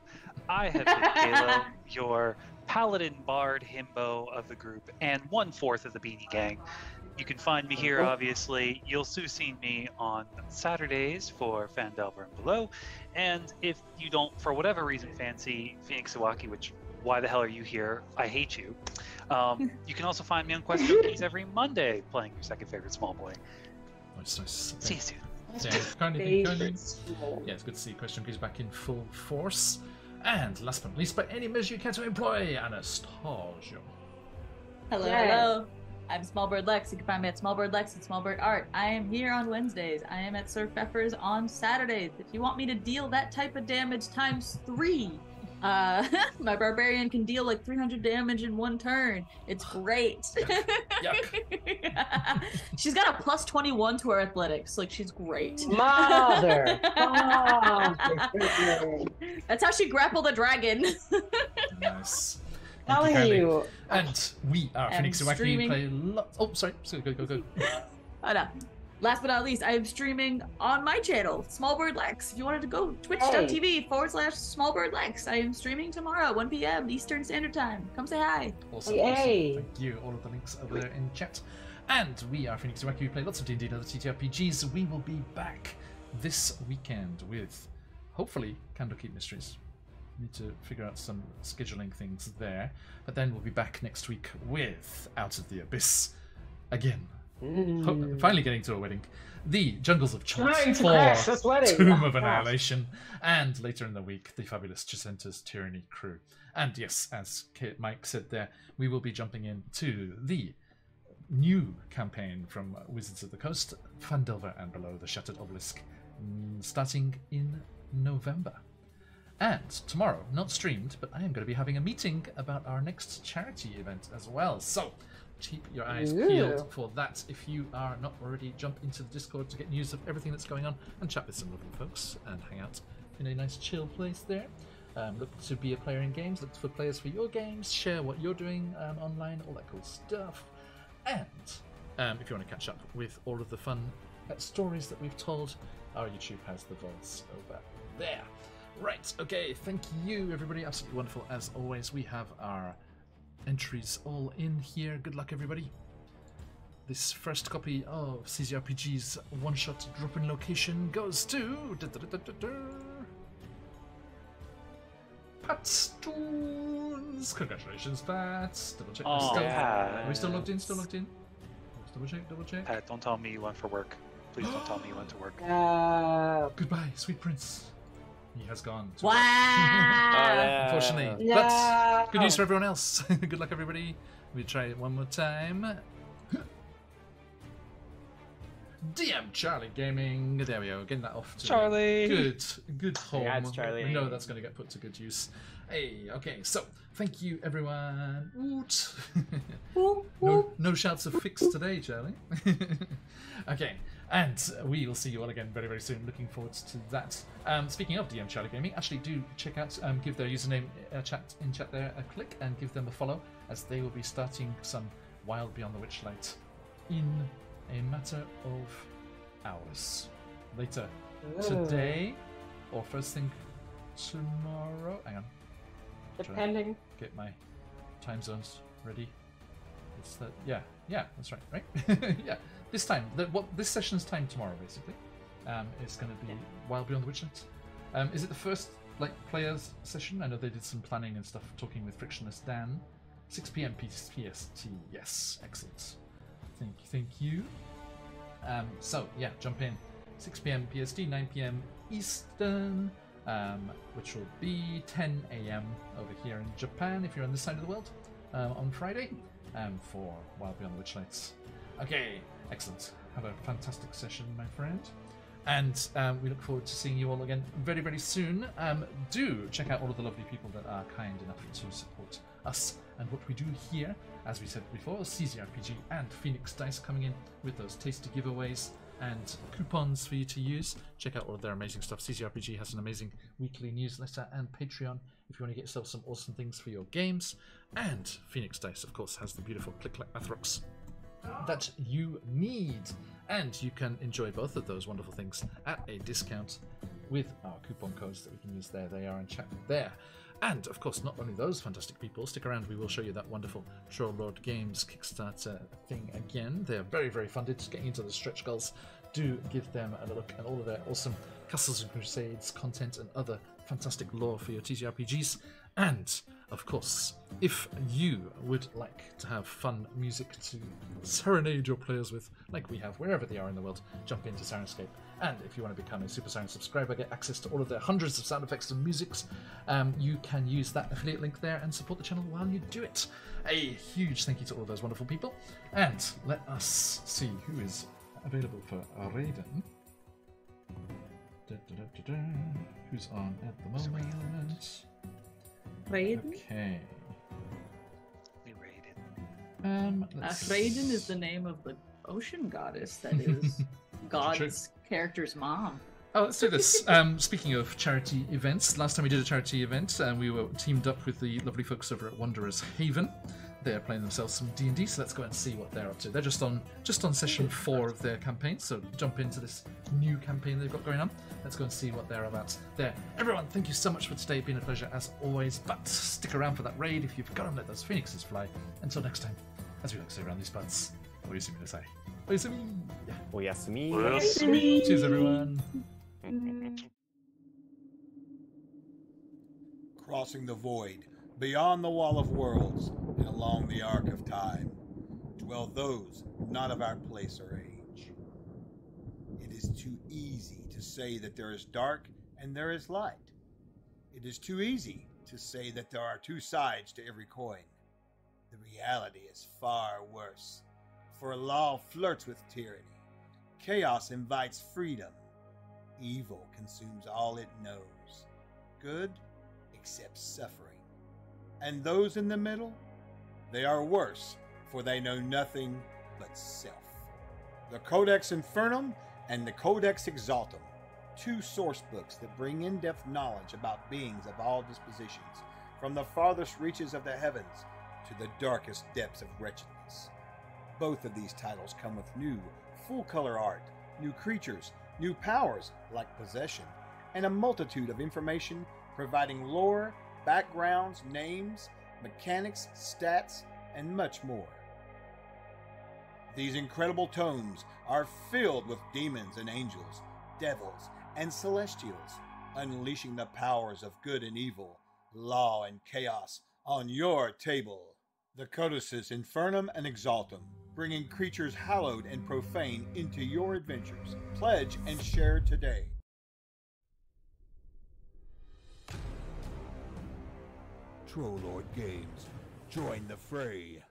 E: I have been Kalo, your paladin bard himbo of the group, and 1/4 of the Beanie Gang. You can find me here, obviously. You'll soon see me on Saturdays for Fandelver and Below. And if you don't, for whatever reason, fancy Phoenix Iwaki, which, why the hell are you here? I hate you. You can also find me on Quest Junkies every Monday playing your second favorite small boy.
C: Nice, nice.
E: See you soon.
C: Yeah, it's good to see QuestJunkies back in full force. And last but not least, by any measure you care to employ, Anastasia.
D: Hello,
B: Yay.
D: hello. I'm Smallbird Lex. You can find me at Smallbird Lex and Smallbird Art. I am here on Wednesdays. I am at Sir Pfeffer's on Saturdays. If you want me to deal that type of damage times 3, my barbarian can deal like 300 damage in one turn. It's great.
C: Yuck.
D: She's got a plus 21 to her athletics. Like, she's great.
B: Mother.
D: That's how she grappled a dragon.
C: Nice.
B: Telling you.
C: And we are
D: I'm
C: Phoenix UK.
D: streaming.
C: Play lots. Oh, sorry. Go.
D: Oh, no. Last but not least, I am streaming on my channel, Smallbird Lex. If you wanted to go, twitch.tv/SmallbirdLex. I am streaming tomorrow, 1 p.m. Eastern Standard Time. Come say hi.
C: Awesome.
B: Yay.
C: Thank you. All of the links over there in chat. And we are Phoenix UK. We play lots of D&D and other TTRPGs. We will be back this weekend with, hopefully, Candlekeep Mysteries. Need to figure out some scheduling things there. But then we'll be back next week with Out of the Abyss again. Finally getting to a wedding. The Jungles of Chance for Tomb of Annihilation. And later in the week, the fabulous Chicenta's Tyranny crew. And yes, as Mike said there, we will be jumping into the new campaign from Wizards of the Coast, Phandelver and Below the Shattered Obelisk, starting in November. And tomorrow, not streamed, but I am going to be having a meeting about our next charity event as well. So keep your eyes peeled for that. If you are not already, jump into the Discord to get news of everything that's going on and chat with some lovely folks and hang out in a nice chill place there. Look to be a player in games, look for players for your games, share what you're doing online, all that cool stuff. And if you want to catch up with all of the fun stories that we've told, our YouTube has the vaults over there. Right, okay, thank you everybody, absolutely wonderful as always. We have our entries all in here. Good luck everybody. This first copy of CZRPG's one-shot drop-in location goes to Pat Stoons. Congratulations, Pat. Double check. Are we still logged in? Still logged in? Double check.
E: Pat, don't tell me you went for work. Please don't tell me you went to work.
C: Goodbye, sweet prince. He has gone.
D: Wow.
C: Unfortunately. But good news for everyone else. Good luck, everybody. We'll try it one more time. DM Charlie Gaming. There we go. Getting that off to
E: Charlie.
C: Good home.
F: Congrats, Charlie.
C: We know that's going to get put to good use. Hey, okay. So, thank you, everyone. Woot. No shouts of fix today, Charlie. Okay. And we will see you all again very, very soon. Looking forward to that. Speaking of DM Charlie Gaming, actually do check out, give their username in chat there a click and give them a follow, as they will be starting some Wild Beyond the Witchlight in a matter of hours. Later today, or first thing tomorrow. Hang on.
B: Depending.
C: Get my time zones ready. It's that. Yeah, that's right. Yeah. This time, this session's time tomorrow, basically, is going to be Wild Beyond the Witchlight. Is it the first players session? I know they did some planning and stuff, talking with Frictionless Dan. 6 p.m. PST. Yes, excellent. Thank you. So yeah, jump in. 6 p.m. PST, 9 p.m. Eastern, which will be 10 a.m. over here in Japan if you're on this side of the world on Friday, for Wild Beyond the Witchlights. Okay. Excellent. Have a fantastic session, my friend. And we look forward to seeing you all again very, very soon. Do check out all of the lovely people that are kind enough to support us and what we do here. As we said before, CZRPG and Phoenix Dice coming in with those tasty giveaways and coupons for you to use. Check out all of their amazing stuff. CZRPG has an amazing weekly newsletter and Patreon if you want to get yourself some awesome things for your games. And Phoenix Dice, of course, has the beautiful Click-Clack Mathrocks that you need, and you can enjoy both of those wonderful things at a discount with our coupon codes that we can use there. They are in chat there. And of course, not only those fantastic people, stick around, we will show you that wonderful Troll Lord Games Kickstarter thing again. They're very, very funded, getting into the stretch goals. Do give them a look at all of their awesome Castles and Crusades content and other fantastic lore for your TTRPGs. And, of course, if you would like to have fun music to serenade your players with, like we have wherever they are in the world, jump into Sirenscape. And if you want to become a Super Siren subscriber, get access to all of their hundreds of sound effects and musics, you can use that affiliate link there and support the channel while you do it. A huge thank you to all those wonderful people. And let us see who is available for Raiden. Who's on at the moment?
D: Raiden?
C: Okay.
D: Raiden is the name of the ocean goddess that is God's character's mom.
C: Oh, let's do this. Speaking of charity events, last time we did a charity event, we were teamed up with the lovely folks over at Wanderer's Haven. They're playing themselves some D&D, so let's go and see what they're up to. They're just on session 4 of their campaign, so jump into this new campaign they've got going on. Let's go and see what they're about there. Everyone, thank you so much for today. It's been a pleasure as always, but stick around for that raid if you've got to let those phoenixes fly. Until next time, as we like to say around these parts, oyasumi nasai. Oyasumi!
F: Oyasumi.
E: Oyasumi.
C: Cheers, everyone!
A: Crossing the void, beyond the wall of worlds, and along the arc of time, dwell those not of our place or age. It is too easy to say that there is dark and there is light. It is too easy to say that there are two sides to every coin. The reality is far worse, for law flirts with tyranny. Chaos invites freedom. Evil consumes all it knows. Good accepts suffering. And those in the middle, they are worse, for they know nothing but self. The Codex Infernum and the Codex Exaltum, two source books that bring in-depth knowledge about beings of all dispositions, from the farthest reaches of the heavens to the darkest depths of wretchedness. Both of these titles come with new, full-color art, new creatures, new powers like possession, and a multitude of information providing lore, backgrounds, names, mechanics, stats, and much more. These incredible tomes are filled with demons and angels, devils and celestials, unleashing the powers of good and evil, law and chaos on your table. The Codices Infernum and Exaltum, bringing creatures hallowed and profane into your adventures. Pledge and share today. Trollord Games. Join the fray.